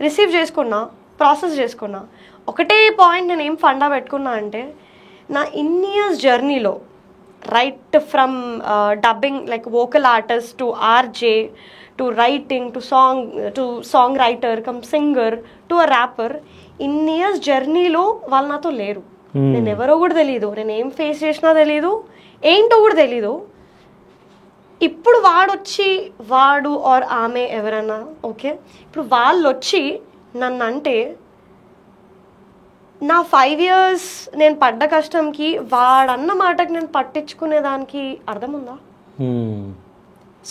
A: రిసీవ్ చేసుకున్నా, ప్రాసెస్ చేసుకున్నా. ఒకటే పాయింట్ నేను ఏం ఫండా పెట్టుకున్నా అంటే, నా ఇన్ని ఇయర్స్ జర్నీలో right from dubbing like vocal artist to RJ to writing to song writer cum singer to a wrapper, ఇన్ని ఇయర్స్ జర్నీలో వాళ్ళు నాతో లేరు. నేను ఎవరో కూడా తెలీదు, నేను ఏం ఫేస్ చేసినా తెలీదు, ఏంటో కూడా తెలీదు. ఇప్పుడు వాడు ఆర్ ఆమె ఎవరన్నా ఓకే, ఇప్పుడు వాళ్ళు వచ్చి నన్ను అంటే నా 5 years నేను పడ్డ కష్టంకి వాడన్న మాటకి నేను పట్టించుకునేదానికి అర్థం ఉందా?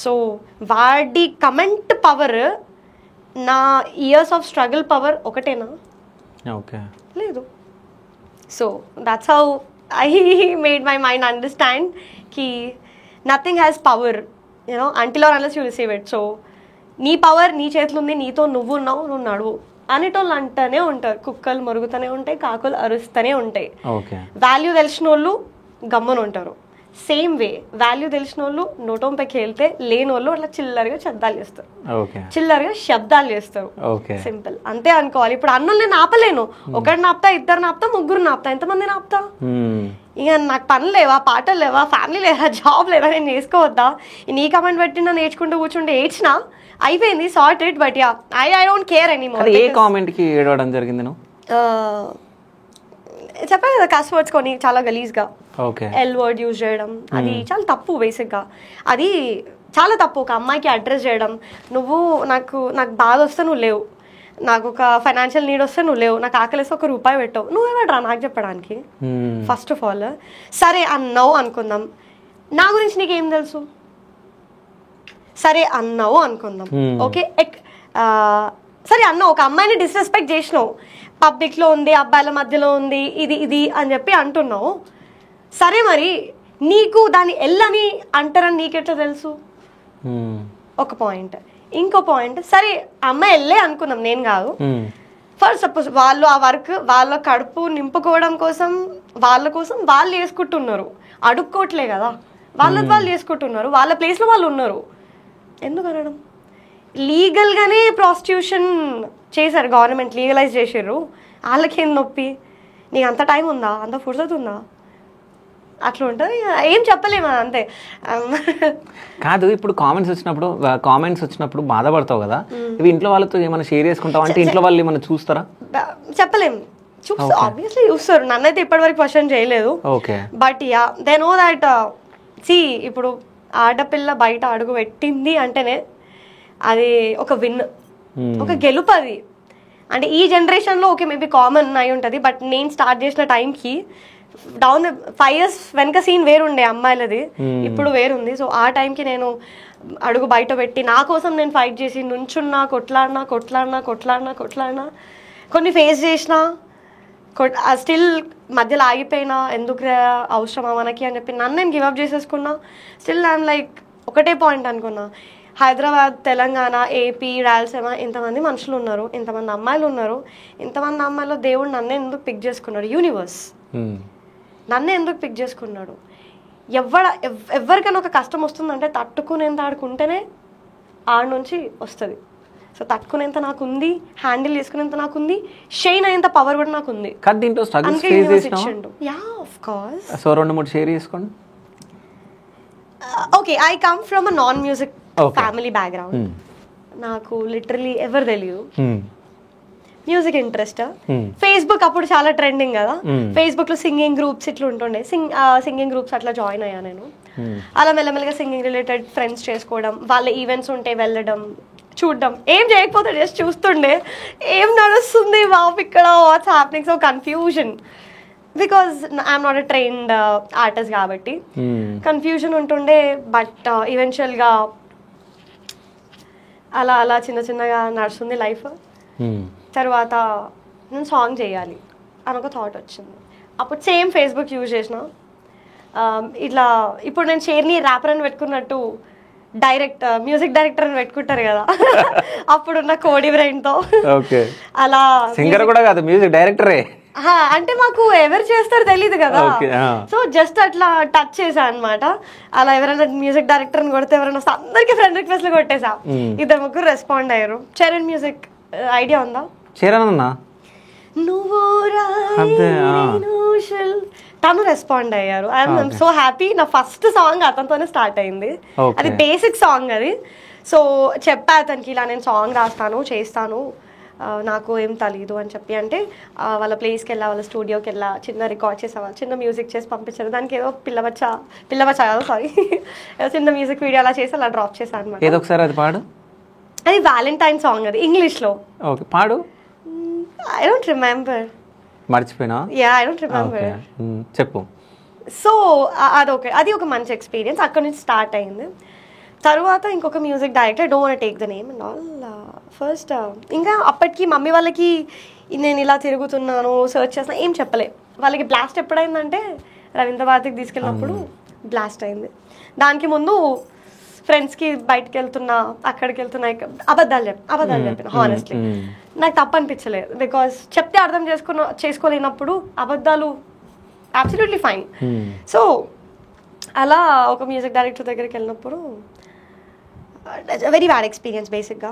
A: సో వాడి కమెంట్ పవర్ నా ఇయర్స్ ఆఫ్ స్ట్రగుల్ పవర్ ఒకటేనా?
B: ఓకే,
A: లేదు. So that's how I made my mind understand కి nothing has power until or unless you receive it. So నీ పవర్ నీ చేతిలో ఉంది, నీతో నువ్వు ఉన్నావు, నువ్వు నడువు అనేటోళ్ళు అంటూనే ఉంటారు. కుక్కలు మరుగుతూనే ఉంటాయి, కాకులు అరుస్తూనే ఉంటాయి. వాల్యూ తెలిసిన వాళ్ళు గమ్మున ఉంటారు. సేమ్ వే వాల్యూ తెలిసిన వాళ్ళు నోటంపైకి వెళ్తే, లేని వాళ్ళు అట్లా చిల్లరగా శబ్దాలు చేస్తారు, సింపుల్ అంతే అనుకోవాలి. ఇప్పుడు అన్నులు నేను ఆపలేను, ఒకటి నాపుతా, ఇద్దరు నాపుతా, ముగ్గురు నాపుతా, ఎంతమంది నాపుతా? ఇక నాకు పనులు లేవా, పాటలు లేవా, ఫ్యామిలీ లేదా, జాబ్ లేదా, నేను చేసుకోవద్దా? నీ కమెంట్ పెట్టినా నేర్చుకుంటూ కూర్చుంటే ఏడ్చినా అయిపోయింది, sorted. But yeah I don't care anymore.
B: A comment కి ఏడవడం జరిగింది?
A: చెప్పాను కదా, కస్ వర్డ్స్ కొని చాలా గలీజ్గా ఎల్ వర్డ్ యూజ్ చేయడం, అది చాలా తప్పు. బేసిక్గా అది చాలా తప్పు. ఒక అమ్మాయికి అడ్రస్ చేయడం, నువ్వు నాకు బాధ వస్తే నువ్వు లేవు, నాకు ఒక ఫైనాన్షియల్ నీడ్ వస్తే నువ్వు లేవు, నాకు ఆకలిస్తే ₹1 పెట్టవు, నువ్వేవాడ్రా నాకు చెప్పడానికి? ఫస్ట్ ఆఫ్ ఆల్ సరే అన్నావు అనుకుందాం, నా గురించి నీకేం తెలుసు? సరే అన్నావు అనుకుందాం, ఓకే, సరే అన్నావు, ఒక అమ్మాయిని డిస్రెస్పెక్ట్ చేసినావు, పబ్లిక్లో ఉంది, అబ్బాయిల మధ్యలో ఉంది, ఇది అని చెప్పి అంటున్నావు. సరే మరి నీకు దాన్ని ఎల్లని అంటారని నీకెట్లా తెలుసు? ఒక పాయింట్. ఇంకో పాయింట్, సరే అమ్మాయి వెళ్ళే అనుకుందాం, నేను కాదు. ఫర్ సపోజ్ వాళ్ళు ఆ వర్క్ వాళ్ళ కడుపు నింపుకోవడం కోసం వాళ్ళు చేసుకుంటున్నారు, అడుక్కోవట్లే కదా, వాళ్ళది వాళ్ళు చేసుకుంటున్నారు, వాళ్ళ ప్లేస్లో వాళ్ళు ఉన్నారు. ఎందుకు అనడం? లీగల్గానే ప్రాస్టిట్యూషన్ చేశారు, గవర్నమెంట్ లీగలైజ్ చేసారు, వాళ్ళకేం నొప్పి? నీకు అంత టైం ఉందా, అంత ఫుర్సత్ ఉందా? అట్లా ఉంటుంది, ఏం చెప్పలేము అంతే.
B: కాదు, ఇప్పుడు కామెంట్స్ వచ్చినప్పుడు బాధపడతావు కదా, ఇవి ఇంట్లో వాళ్ళతో ఏమైనా షేర్ చేసుకుంటావు అంటే ఇంట్లో వాళ్ళు ఏమైనా చూస్తారా?
A: చెప్పలేము, ఆబ్వియస్లీ చూస్తారు. నన్నైతే ఇప్పటివరకు క్వశ్చన్ చేయలేదు. But yeah they know that ఇప్పుడు ఆడపిల్ల బయట అడుగు పెట్టింది అంటేనే అది ఒక విన్, ఒక గెలుపు. అది అంటే ఈ జనరేషన్లో ఓకే మేబీ కామన్ అయి ఉంటుంది, బట్ నేను స్టార్ట్ చేసిన టైంకి డౌన్ 5 years వెనక సీన్ వేరుండే అమ్మాయిలది, ఇప్పుడు వేరుంది. సో ఆ టైంకి నేను అడుగు బయట పెట్టి నా కోసం నేను ఫైట్ చేసి నుంచున్నా, కొట్లాడినా కొన్ని ఫేస్ చేసిన, స్టిల్ మధ్యలో ఆగిపోయినా, ఎందుకు అవసరమా మనకి అని చెప్పి నన్ను నేను గివప్ చేసేసుకున్నా. స్టిల్ ఐఎమ్ లైక్ ఒకటే పాయింట్ అనుకున్నా, హైదరాబాద్, తెలంగాణ, ఏపీ, రాయలసీమ ఇంతమంది మనుషులు ఉన్నారు, ఇంతమంది అమ్మాయిలు ఉన్నారు, ఇంతమంది అమ్మాయిలో దేవుడు నన్నే ఎందుకు పిక్ చేసుకున్నాడు, యూనివర్స్ నన్నే ఎందుకు పిక్ చేసుకున్నాడు. ఎవరికైనా ఒక కష్టం వస్తుందంటే తట్టుకునేంత ఆడుకుంటేనే ఆడ నుంచి వస్తుంది. సో తట్టుకునేంత నాకుంది, హ్యాండిల్ చేసుకునేంత నాకుంది, షైన్ అయ్యేంత పవర్ కూడా నాకుంది.
B: దీంట్లో స్ట్రగుల్స్ ఫేస్ చేసినావా?
A: Yeah of course.
B: So 2-3 share చేసుకోండి.
A: Okay, I come from a non music family background. నాకు లిటరలీ ఎవరు తెలియదు, మ్యూజిక్ ఇంట్రెస్ట్. ఫేస్బుక్ అప్పుడు చాలా ట్రెండింగ్ కదా, ఫేస్బుక్ లో సింగింగ్ గ్రూప్స్ ఇట్లా ఉంటుండే, సింగింగ్ గ్రూప్స్ అట్లా జాయిన్ అయ్యా నేను. అలా మెల్లమెల్లగా సింగింగ్ రిలేటెడ్ ఫ్రెండ్స్ చేసుకోవడం, వాళ్ళ ఈవెంట్స్ ఉంటే వెళ్ళడం, చూడడం, ఏం చేయకపోతే జస్ట్ చూస్తుండే, ఏం నడుస్తుంది బాబు ఇక్కడ, what's happening. So confusion, because I'm not a trained artist కాబట్టి కన్ఫ్యూజన్ ఉంటుండే. బట్ ఈవెన్చువల్గా అలా అలా చిన్నగా నడుస్తుంది లైఫ్. తర్వాత నేను సాంగ్ చేయాలి అని ఒక థాట్ వచ్చింది. అప్పుడు సేమ్ ఫేస్బుక్ యూజ్ చేసిన, ఇట్లా ఇప్పుడు నేను షేర్ని ర్యాపర్ అని పెట్టుకున్నట్టు మ్యూజిక్ డైరెక్టర్ అని పెట్టుకుంటారు కదా, అప్పుడున్న కోడి బ్రెయిన్తో అలా.
B: సింగర్ కూడా కాదు, మ్యూజిక్ డైరెక్టరే.
A: అంటే మాకు ఎవరు చేస్తారో తెలియదు కదా, సో జస్ట్ అట్లా టచ్ చేసా అనమాట. అలా ఎవరైనా మ్యూజిక్ డైరెక్టర్ అని కొడితే ఎవరైనా అందరికి ఫ్రెండ్ రిక్వెస్ట్లు కొట్టేసా. 2-3 రెస్పాండ్ అయ్యారు. చరణ్ మ్యూజిక్ ఐడియా ఉందా?
B: చరణ్
A: నువ్వు తను రెస్పాండ్ అయ్యారు. I'm so happy. నా ఫస్ట్ సాంగ్ అతనితోనే స్టార్ట్ అయింది. అది బేసిక్ సాంగ్ అది. సో చెప్పా అతనికి, ఇలా నేను సాంగ్ రాస్తాను, చేస్తాను, నాకు ఏం తెలీదు అని చెప్పి. అంటే వాళ్ళ ప్లేస్కి వెళ్ళా, వాళ్ళ స్టూడియోకి వెళ్ళా, చిన్న రికార్డ్ చేసేవాళ్ళు, చిన్న మ్యూజిక్ చేసి పంపించారు. దానికి ఏదో పిల్లబచ్చా కాదు, సారీ, చిన్న మ్యూజిక్ వీడియో అలా చేసి అలా డ్రాప్ చేశాను అనమాట.
B: ఏదో ఒకసారి అది పాడు.
A: అది వ్యాలంటైన్ సాంగ్, అది ఇంగ్లీష్లో.
B: ఓకే, పాడు.
A: ఐ డోంట్ రిమెంబర్,
B: మర్చిపోయినా.
A: Yeah, I don't remember.
B: చెప్పు.
A: సో అది ఒక మంచి ఎక్స్పీరియన్స్. అక్కడ నుంచి స్టార్ట్ అయింది. తర్వాత ఇంకొక music director, don't want take the name and all. First ఇంకా అప్పటికి మమ్మీ వాళ్ళకి నేను ఇలా తిరుగుతున్నాను, సర్చ్ చేస్తున్నా, ఏం చెప్పలే. వాళ్ళకి బ్లాస్ట్ ఎప్పుడైందంటే రవీంద్ర భారతికి తీసుకెళ్ళినప్పుడు బ్లాస్ట్ అయింది. దానికి ముందు ఫ్రెండ్స్కి బయటకు వెళ్తున్నా, అక్కడికి వెళ్తున్నా, అబద్ధాలు చెప్పిన. హానెస్ట్లీ నాకు తప్పు అనిపించలేదు, బికాస్ చెప్తే అర్థం చేసుకోలేనప్పుడు అబద్ధాలు అబ్సల్యూట్లీ ఫైన్. సో అలా ఒక మ్యూజిక్ డైరెక్టర్ దగ్గరికి వెళ్ళినప్పుడు వెరీ బ్యాడ్ ఎక్స్పీరియన్స్. బేసిక్గా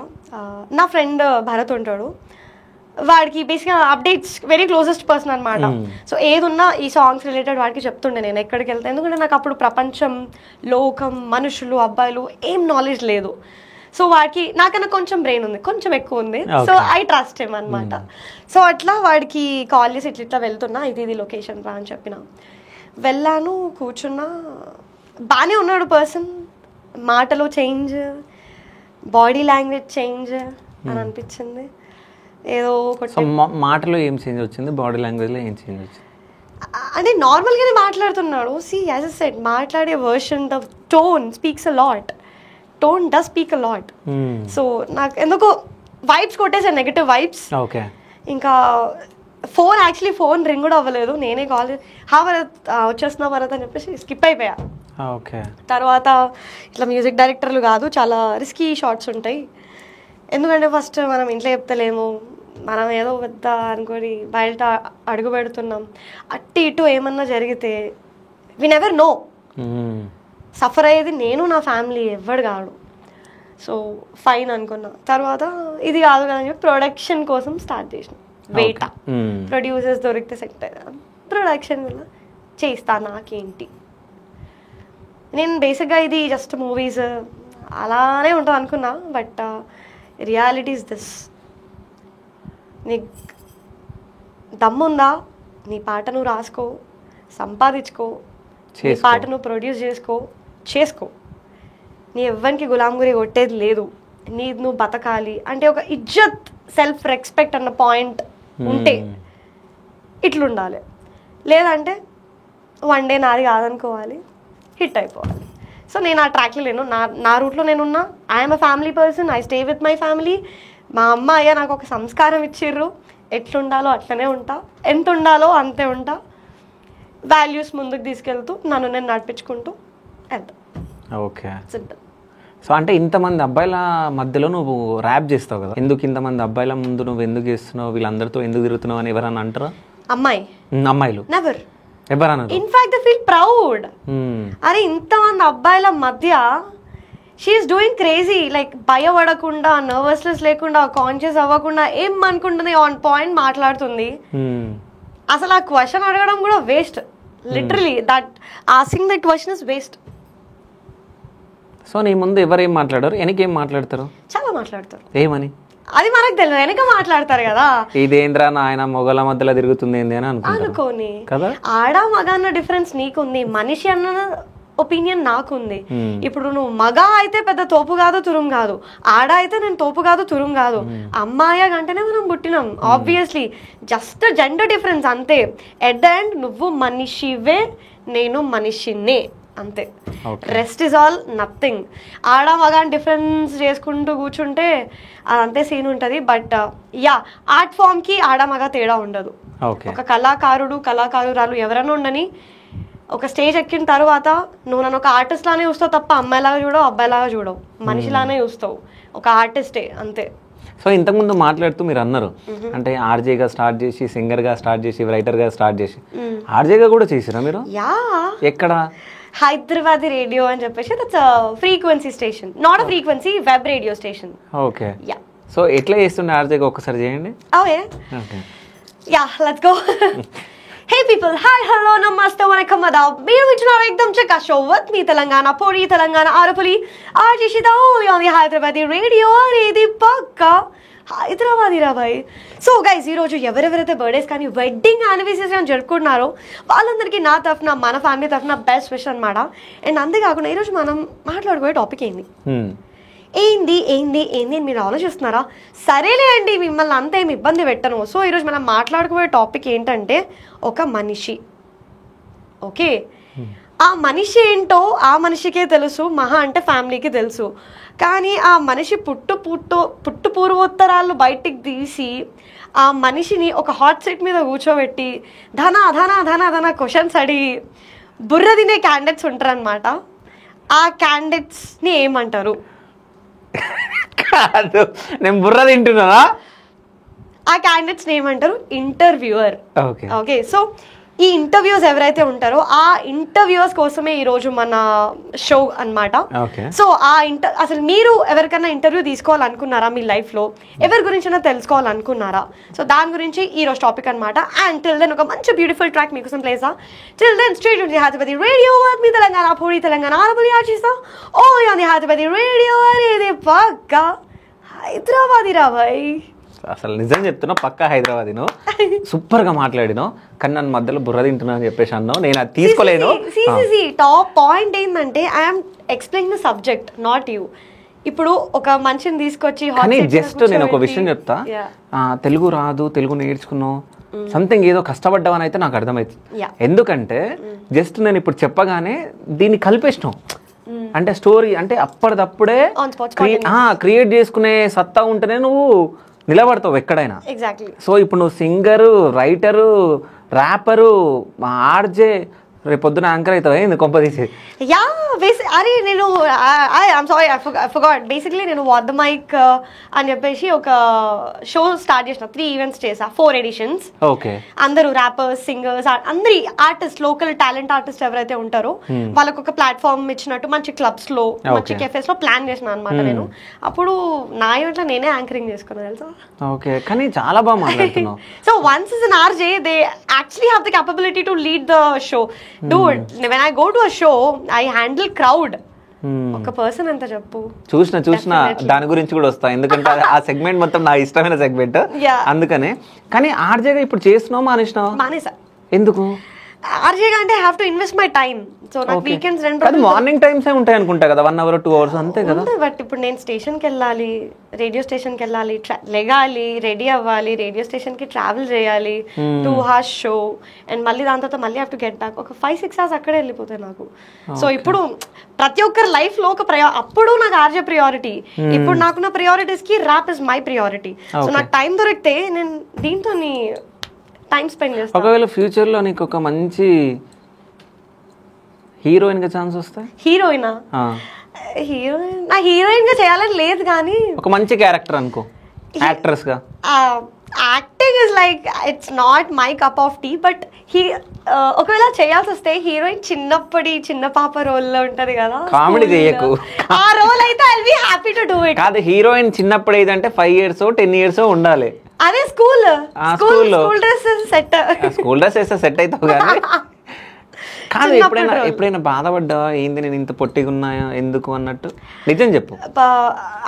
A: నా ఫ్రెండ్ భరత్ ఉంటాడు, వాడికి బేసిక్గా అప్డేట్స్ వెరీ క్లోజెస్ట్ పర్సన్ అనమాట. సో ఏదున్నా ఈ సాంగ్స్ రిలేటెడ్ వాడికి చెప్తుండే నేను ఎక్కడికి వెళ్తాను. ఎందుకంటే నాకు అప్పుడు ప్రపంచం, లోకం, మనుషులు, అబ్బాయిలు ఏం నాలెడ్జ్ లేదు. సో వాడికి నాకన్నా కొంచెం బ్రెయిన్ ఉంది, కొంచెం ఎక్కువ ఉంది. సో ఐ ట్రస్ట్ హిమ్ అనమాట. సో అట్లా వాడికి కాల్ చేసి ఇట్లా వెళ్తున్నా, ఇది లొకేషన్ రా అని చెప్పిన. వెళ్ళాను, కూర్చున్నా, బాగానే ఉన్నాడు పర్సన్. మాటలో చేంజ్, బాడీ లాంగ్వేజ్ చేంజ్ అని అనిపించింది. ఏదో
B: మాటలో ఏం చేంజ్ వచ్చింది, బాడీ లాంగ్వేజ్లో ఏం చేంజ్ వచ్చింది
A: అంటే నార్మల్గానే మాట్లాడుతున్నాడు. సి యాజ్ అ సెడ్, మాట్లాడే version, the tone speaks a lot. Tone does speak a lot. So నాకు ఎందుకో వైబ్స్ కొట్టేసాను, నెగటివ్ వైబ్స్.
B: ఓకే.
A: ఇంకా ఫోన్ రింగ్ కూడా అవ్వలేదు, నేనే కాల్ భరత్ వచ్చేస్తున్నా భరత్ అని చెప్పేసి స్కిప్ అయిపోయా.
B: ఓకే.
A: తర్వాత ఇట్లా మ్యూజిక్ డైరెక్టర్లు కాదు, చాలా రిస్కీ షాట్స్ ఉంటాయి. ఎందుకంటే ఫస్ట్ మనం ఇంట్లో చెప్తలేము, మనం ఏదో పెద్ద అనుకొని బయట అడుగు పెడుతున్నాం. అట్టి ఇటు ఏమన్నా జరిగితే వి నెవర్ నో. సఫర్ అయ్యేది నేను, నా ఫ్యామిలీ, ఎవ్వడు కాడు. సో ఫైన్ అనుకున్నా. తర్వాత ఇది కాదు కదా అని చెప్పి ప్రొడక్షన్ కోసం స్టార్ట్ చేసిన. వెయిట్ ప్రొడ్యూసర్స్ దొరికితే సెట్ అయ్యా. ప్రొడక్షన్ వల్ల చేస్తా, నాకేంటి, నేను బేసిక్గా ఇది జస్ట్ మూవీస్ అలానే ఉంటుంది అనుకున్నా. But reality is this. నీకు దమ్ముందా, నీ పాట నువ్వు రాసుకో, సంపాదించుకో, నీ పాట నువ్వు ప్రొడ్యూస్ చేసుకో. నీ ఎవ్వరికి గులాంగురి కొట్టేది లేదు. నువ్వు బతకాలి అంటే ఒక ఇజ్జత్, సెల్ఫ్ రెస్పెక్ట్ అన్న పాయింట్ ఉంటే ఇట్లుండాలి. లేదంటే వన్ డే నాది కాదనుకోవాలి, హిట్ అయిపోవాలి. సో నేను ఆ ట్రాక్లో లేను, నా రూట్లో నేనున్నా. I'm a family person, I stay with my family. మా అమ్మ అయ్యా నాకు ఒక సంస్కారం ఇచ్చిర్రు, ఎట్లుండాలో అట్లనే ఉంటా, ఎంత ఉండాలో అంతే ఉంటా. వాల్యూస్ ముందుకు తీసుకెళ్తూ నన్ను నేను నడిపించుకుంటూ వెళ్తా.
B: ఓకే.
A: సింపుల్.
B: సో అంటే ఇంతమంది అబ్బాయిల మధ్యలో నువ్వు ర్యాప్ చేస్తావు కదా, ఎందుకు ఇంతమంది అబ్బాయిల ముందు నువ్వు ఎందుకు చేస్తున్నావు, వీళ్ళందరితో ఎందుకు తిరుగుతున్నావు అని ఎవరన్నా అంటారా?
A: అమ్మాయిలు
B: నెవర్ ఎవరన్నారు?
A: In fact they feel proud. అరే ఇంతమంది అబ్బాయిల మధ్య షీఈస్ డూయింగ్ క్రేజీ, లైక్ భయపడకుండా, నర్వస్నెస్ లేకుండా, కాన్షియస్ అవ్వకుండా, ఏం అనుకుంటుంది ఆన్ పాయింట్ మాట్లాడుతుంది. అసలు ఆ క్వశ్చన్ అడగడం కూడా waste. Literally that asking that question is waste.
B: So నీ ముందు ఎవరేం మాట్లాడారు, వెనకేం మాట్లాడతారు?
A: చాలా మాట్లాడతారు.
B: ఏమని?
A: అది మనకు తెలియదు, వెనక మాట్లాడతారు కదా.
B: ఇదేంద్రా నాయన మొగల మధ్యలో తిరుగుతుంది ఏంది అని
A: అనుకోని
B: కదా.
A: ఆడ మగ అన్న డిఫరెన్స్ నీకుంది, మనిషి అన్న ఒపీనియన్ నాకుంది. ఇప్పుడు నువ్వు మగ అయితే పెద్ద తోపు కాదు, తురుం కాదు. ఆడ అయితే నేను తోపు కాదు, తురుం కాదు. అమ్మాయి అంటేనే మనం పుట్టినాం. ఆబ్వియస్లీ జస్ట్ జెండర్ డిఫరెన్స్ అంతే. ఎట్ ద ఎండ్ నువ్వు మనిషివే, నేను మనిషినే, అంతే. Rest is all nothing. ఆడ మగ డిఫరెన్స్ చేసుకుంటూ కూర్చుంటే అదంతే సీన్ ఉంటుంది. బట్ యా, ఆర్ట్ ఫామ్ కి ఆడ మగ తేడా ఉండదు. ఒక కళాకారురాలు ఎవరైనా ఉండని, ఒక స్టేజ్ ఎక్కిన తర్వాత నువ్వు నన్ను ఒక ఆర్టిస్ట్ లానే చూస్తావు తప్ప అమ్మాయిలాగా చూడవు, అబ్బాయిలాగా చూడవు, మనిషిలానే చూస్తావు. ఒక ఆర్టిస్టే, అంతే.
B: సో ఇంతకుముందు మాట్లాడుతూ మీరు అన్నారు అంటే ఆర్జేగా స్టార్ట్ చేసి, సింగర్గా స్టార్ట్ చేసి, రైటర్గా స్టార్ట్ చేసి, ఆర్జేగా కూడా చేసిరా మీరు?
A: యా.
B: ఎక్కడ?
A: హైదరాబాద్ రేడియో అని చెప్పేసి, that's frequency station, not a frequency, web radio station.
B: Okay. Yeah. So ఎట్లా చేస్తుండే ఆర్జేగా ఒక్కసారి చేయండి.
A: Okay. Yeah, let's go. Hey people, hi, hello, namaste, vanakkam, adab. మీరు వింటున్నారు ఎక్దమ్ చెక్క షో విత్ మీ తెలంగాణ పొడి, తెలంగాణ ఆరపులి, ఆర్జేషిత on the హైదరాబాద్ రేడియో. ఇది పక్కా హైదరాబాదీ రాబాయ్. సో గైస్, ఈరోజు ఎవరెవరైతే బర్త్డేస్ కానీ వెడ్డింగ్ యానివర్సరీస్ కానీ జరుపుకుంటున్నారో వాళ్ళందరికీ నా తరఫున, మన ఫ్యామిలీ తరఫున బెస్ట్ విష్ అనమాట. అండ్ అంతేకాకుండా ఈరోజు మనం మాట్లాడుకునే టాపిక్ ఏంది అని మీరు ఆలోచిస్తున్నారా? సరేలే అండి, మిమ్మల్ని అంత ఏమి ఇబ్బంది పెట్టను. సో ఈరోజు మనం మాట్లాడుకునే టాపిక్ ఏంటంటే ఒక మనిషి. ఓకే, ఆ మనిషి ఏంటో ఆ మనిషికే తెలుసు, మహా అంటే ఫ్యామిలీకి తెలుసు. కానీ ఆ మనిషి పుట్టు పూర్వోత్తరాలు బయటికి తీసి ఆ మనిషిని ఒక హాట్ సీట్ మీద కూర్చోబెట్టి ధన క్వశ్చన్స్ అడిగి బుర్ర తినే క్యాండిడేట్స్ ఉంటారనమాట. ఆ క్యాండిడేట్స్ని ఏమంటారు?
B: కాదు, నేను బుర్ర తింటున్నానా?
A: ఆ క్యాండిడేట్స్ ఏమంటారు? ఇంటర్వ్యూయర్. ఓకే, సో ఈ ఇంటర్వ్యూస్ ఎవరైతే ఉంటారో ఆ ఇంటర్వ్యూస్ కోసమే ఈరోజు మన షో అన్నమాట. సో అసలు మీరు ఎవరికైనా ఇంటర్వ్యూ తీసుకోవాలనుకున్నారా మీ లైఫ్లో? ఎవరి గురించైనా తెలుసుకోవాలనుకున్నారా? సో దాని గురించి ఈరోజు టాపిక్ అనమాట. అండ్ టిల్ దెన్ ఒక మంచి బ్యూటిఫుల్ ట్రాక్ మీకోసం ప్లేసా. Till then straight to the Hyderabad radio మీ తెలంగాణ పొడి, తెలంగాణ ఆరపులి ఆర్చేస్తా ఓ ఆన్ ది హైదరాబాద్ రేడియో. అనేది పక్కా హైదరాబాదీ రాబాయ్.
B: అసలు నిజం చెప్తున్నా, పక్కా హైదరాబాదీను. సూపర్ గా మాట్లాడినో, కానీ నన్ను మధ్యలో బుర్ర తింటున్నా అని చెప్పేసి అన్నావు. నేను అది తీసుకోలేను.
A: టాప్ పాయింట్ ఏంటంటే I'm explain the subject, not you. ఇప్పుడు ఒక మనిషిని తీసుకొచ్చి
B: జస్ట్ నేను ఒక విషయం చెప్తా. తెలుగు రాదు, తెలుగు నేర్చుకున్నావు, సంథింగ్ ఏదో కష్టపడ్డావని అయితే నాకు అర్థమవుతుంది. ఎందుకంటే జస్ట్ నేను ఇప్పుడు చెప్పగానే దీన్ని కలిపేసినావు. అంటే స్టోరీ అంటే అప్పటిదప్పుడే క్రియేట్ చేసుకునే సత్తా ఉంటేనే నువ్వు నిలబడతావు ఎక్కడైనా.
A: ఎగ్జాక్ట్లీ. సో
B: ఇప్పుడు నువ్వు సింగరు, రైటరు, ర్యాపరు, ఆర్జే, రేపు పొద్దున యాంకర్ అవుతావు ఏంది కొంపదీసి?
A: యా, అరే నేను I'm sorry, I forgot. Basically నేను వాట్ ద మైక్ అని చెప్పేసి ఒక షో స్టార్ట్ చేసిన. 3 ఈవెంట్స్ చేసా, 4 ఎడిషన్స్.
B: ఓకే.
A: అందరూ ర్యాపర్స్, సింగర్స్, అందరి ఆర్టిస్ట్, లోకల్ టాలెంట్ ఆర్టిస్ట్ ఎవరైతే ఉంటారో వాళ్ళకు ఒక ప్లాట్ఫామ్ ఇచ్చినట్టు మంచి క్లబ్స్ లో, మంచి కెఫేస్ లో ప్లాన్ చేసిన అనమాట నేను. అప్పుడు నా ఈవెంట్ లో నేనే యాంకరింగ్ చేసుకున్నా తెలుసా.
B: ఓకే, కానీ చాలా బాగా మాట్లాడుతున్నావు.
A: So once is an RJ they actually have the capability to lead the show. Dude, when I go to a show, I handle crowd. ఒక పర్సన్ ఎంత చెప్పు.
B: చూసిన దాని గురించి కూడా వస్తా, ఎందుకంటే ఆ సెగ్మెంట్ మొత్తం నా ఇష్టమైన సెగ్మెంట్, అందుకనే. కానీ ఆర్జేగా ఇప్పుడు చేస్తున్నావు మానేసినావు?
A: మానేసా.
B: ఎందుకు?
A: ఆర్జేగా అంటే I have to invest my time. So నాకు వీకెండ్స్ 2
B: రోజులు మార్నింగ్ టైమ్స్ ఉంటాయి అనుకుంటా కదా, 1 hour 2 hours అంతే కదా.
A: బట్ ఇప్పుడు నేను స్టేషన్కి వెళ్ళాలి, రేడియో స్టేషన్కి వెళ్ళాలి, లెగాలి, రెడీ అవ్వాలి, రేడియో స్టేషన్కి ట్రావెల్ చేయాలి, 2 hours షో, అండ్ మళ్ళీ దాని తర్వాత మళ్ళీ హావ్ టు గెట్ బ్యాక్. ఒక 5-6 hours అక్కడే వెళ్ళిపోతాయి నాకు. సో ఇప్పుడు ప్రతి ఒక్కరి లైఫ్ లో ఒక అప్పుడు నాకు ఆర్జే ప్రియారిటీ, ఇప్పుడు నాకున్న ప్రియారిటీస్ కి rap is my priority. So నాకు టైం దొరికితే నేను దీంతో టైం స్పెండ్ చేస్తాను.
B: ఒకవేళ ఫ్యూచర్ లో నీకు ఒక మంచి హీరోయిన్ గా ఛాన్స్ వస్తాయి?
A: హీరోయినా? నా హీరోయిన్ గా చేయాలని లేదు, కానీ
B: ఒక మంచి క్యారెక్టర్ అనుకో, యాక్ట్రెస్ గా.
A: Acting is like it's not my cup of tea. But ఒకవేళ చేయాల్సి వస్తే హీరోయిన్ చిన్న పాప రోల్ లో ఉంటది కదా,
B: కామెడీ చేయకు,
A: ఆ రోల్ అయితే I will be happy to do it.
B: కాదు, హీరోయిన్ చిన్నప్పుడు ఏదంటే 5 years 10 years ఉండాలి.
A: అదే school dress set,
B: school dress వేస్తే సెట్ అవుతావు కానీ. కాదు, ఎప్పుడైనా బాధపడ్డా ఏంది నేను ఇంత పొట్టిగా ఉన్నాయా ఎందుకు అన్నట్టు? నిజం చెప్పు.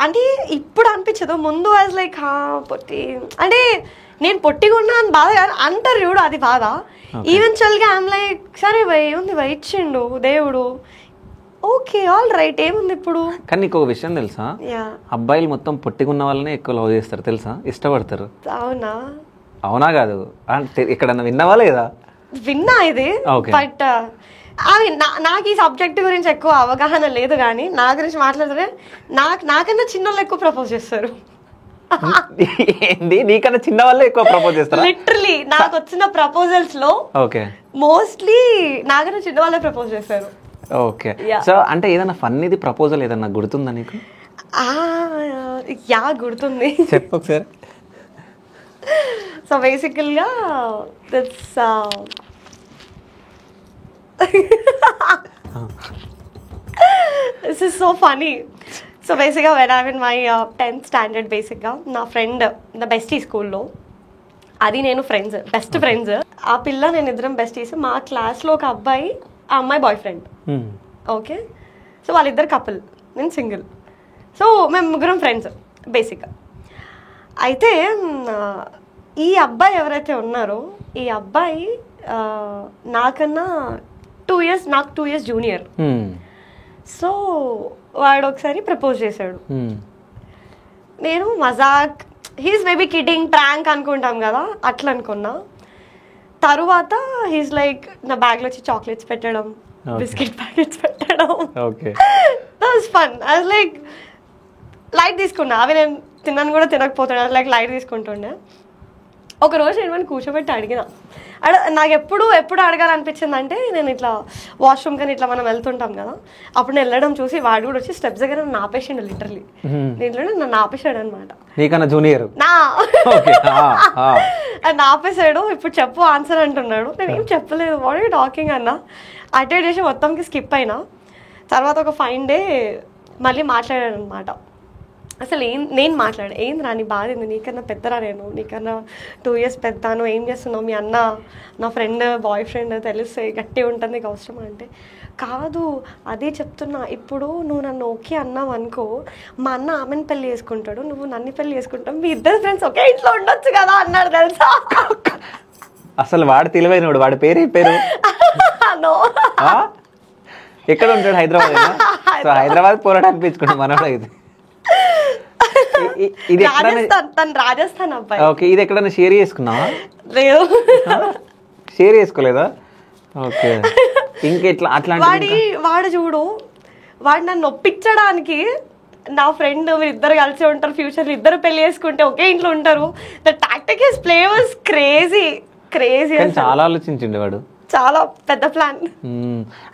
A: అంటే ఇప్పుడు అనిపించదు, ముందు వాజ్ లైక్ పొట్టి అంటే నేను పొట్టిగా ఉన్నా అని బాధ కాదు అంటారు చూడు, అది బాధ. ఈవెన్చువల్ గా ఐమ్ లైక్ సరే ఏముంది ఇచ్చిండు దేవుడు, ఓకే ఆల్ రైట్, ఏముంది ఇప్పుడు.
B: కానీ నీకు ఒక విషయం తెలుసా, అబ్బాయిలు మొత్తం పొట్టిగా ఉన్న వాళ్ళనే ఎక్కువ లవ్ చేస్తారు తెలుసా, ఇష్టపడతారు.
A: అవునా?
B: అవునా కాదు, ఎక్కడన్నా విన్నావా లేదా?
A: విన్నా ఇది, బట్ నాకు ఈ సబ్జెక్ట్ గురించి ఎక్కువ అవగాహన లేదు, కానీ నా గురించి మాట్లాడితే నాకన్నా చిన్న వాళ్ళు ఎక్కువ ప్రపోజ్ చేస్తారు.
B: ఏంది, నీకన్నా చిన్న వాళ్ళే ఎక్కువ ప్రపోజ్ చేస్తారు?
A: లిటరలీ నాకు వచ్చిన ప్రపోజల్స్ లో మోస్ట్లీ నాకన్నా చిన్న వాళ్ళే ప్రపోజ్ చేస్తారు.
B: ఓకే, సో అంటే ఏదైనా ఫన్నీది ప్రపోజల్ ఏదన్నా గుర్తుందా నీకు?
A: గుర్తుంది,
B: చెప్పు ఒకసారి.
A: సో బేసికల్గా this is so funny. So బేసిక్గా when I in my 10th standard, బేసిక్గా నా ఫ్రెండ్ నా బెస్టీ స్కూల్లో, అది నేను ఫ్రెండ్స్, బెస్ట్ ఫ్రెండ్స్. ఆ పిల్ల నేను ఇద్దరం బెస్టీస్. మా క్లాస్లో ఒక అబ్బాయి, ఆ అమ్మాయి బాయ్ ఫ్రెండ్. ఓకే, సో వాళ్ళిద్దరు కపుల్, నేను సింగిల్. సో మేము ముగ్గురం ఫ్రెండ్స్ బేసిక్గా. అయితే ఈ అబ్బాయి ఎవరైతే ఉన్నారో, ఈ అబ్బాయి నాకన్నా 2 years, నాకు 2 years జూనియర్. సో వాడు ఒకసారి ప్రపోజ్ చేశాడు. నేను మజాక్, హీస్ మేబీ కిడ్డింగ్, ప్రాంక్ అనుకుంటాం కదా, అట్లా అనుకున్నా. తరువాత హీస్ లైక్ నా బ్యాగ్లో వచ్చి చాక్లెట్స్ పెట్టడం, బిస్కెట్ ప్యాకెట్స్ పెట్టడం. That was fun. I was like light తీసుకున్నా, అవి నేను తిన్నాను కూడా తినకపోతున్నా, లైక్ లైట్ తీసుకుంటుండే. ఒక రోజు నేను కూర్చోబెట్టి అడిగిన, నాకు ఎప్పుడు అడగాలనిపించింది అంటే, నేను ఇట్లా వాష్రూమ్ కానీ ఇట్లా మనం వెళ్తుంటాం కదా, అప్పుడు నేను వెళ్ళడం చూసి వాడు కూడా వచ్చి స్టెప్స్ దగ్గర నన్ను ఆపేసిండు. లిటరలీ దీంట్లో నన్ను ఆపేసాడు అనమాట. నన్ను ఆపేసాడు. ఇప్పుడు చెప్పు ఆన్సర్ అంటున్నాడు. నేను ఏం చెప్పలేదు. వాట్ యూ టాకింగ్ అన్నా. అటెండ్ చేసి మొత్తంకి స్కిప్ అయినా. తర్వాత ఒక ఫైన్ డే మళ్ళీ మాట్లాడాను అనమాట. అసలు నేను మాట్లాడా, ఏంది రా నీ బాధ ఏంది, నీకన్నా పెద్దరా, నేను నీకన్నా 2 years పెద్దాను, ఏం చేస్తున్నావు, మీ అన్న నా ఫ్రెండ్ బాయ్ ఫ్రెండ్ తెలిస్తే గట్టి ఉంటుంది, నీకు అవసరమా అంటే, కాదు అదే చెప్తున్నా, ఇప్పుడు నువ్వు నన్ను ఓకే అన్నావు అనుకో, మా అన్న ఆమెను పెళ్లి చేసుకుంటాడు, నువ్వు నన్ను పెళ్లి చేసుకుంటావు, మీ ఇద్దరు ఫ్రెండ్స్ ఒకే ఇంట్లో ఉండొచ్చు కదా అన్నాడు తెలుసా.
B: అసలు వాడు తెలివైనడు, వాడి పేరు ఎక్కడ ఉంటాడు? హైదరాబాద్. హైదరాబాద్ పోరాటానికి పిలుచుకుంటాం మనోడు. ఇది
A: రాజస్థాన్ అబ్బాయి.
B: ఓకే, ఇది ఎక్కడైనా షేర్ చేసుకున్నావా?
A: లేదు,
B: షేర్ చేసుకోలేదా? ఓకే, ఇంకెట్లా అట్లాంటి
A: వాడు చూడు, వాడు నన్ను ఒప్పించడానికి, నా ఫ్రెండ్ వీరిద్దరు కలిసి ఉంటారు, ఫ్యూచర్ ఇద్దరు పెళ్లి చేసుకుంటే ఒకే ఇంట్లో ఉంటారు, the tactic his play was crazy.
B: చాలా ఆలోచించిండు వాడు,
A: చాలా పెద్ద ప్లాన్.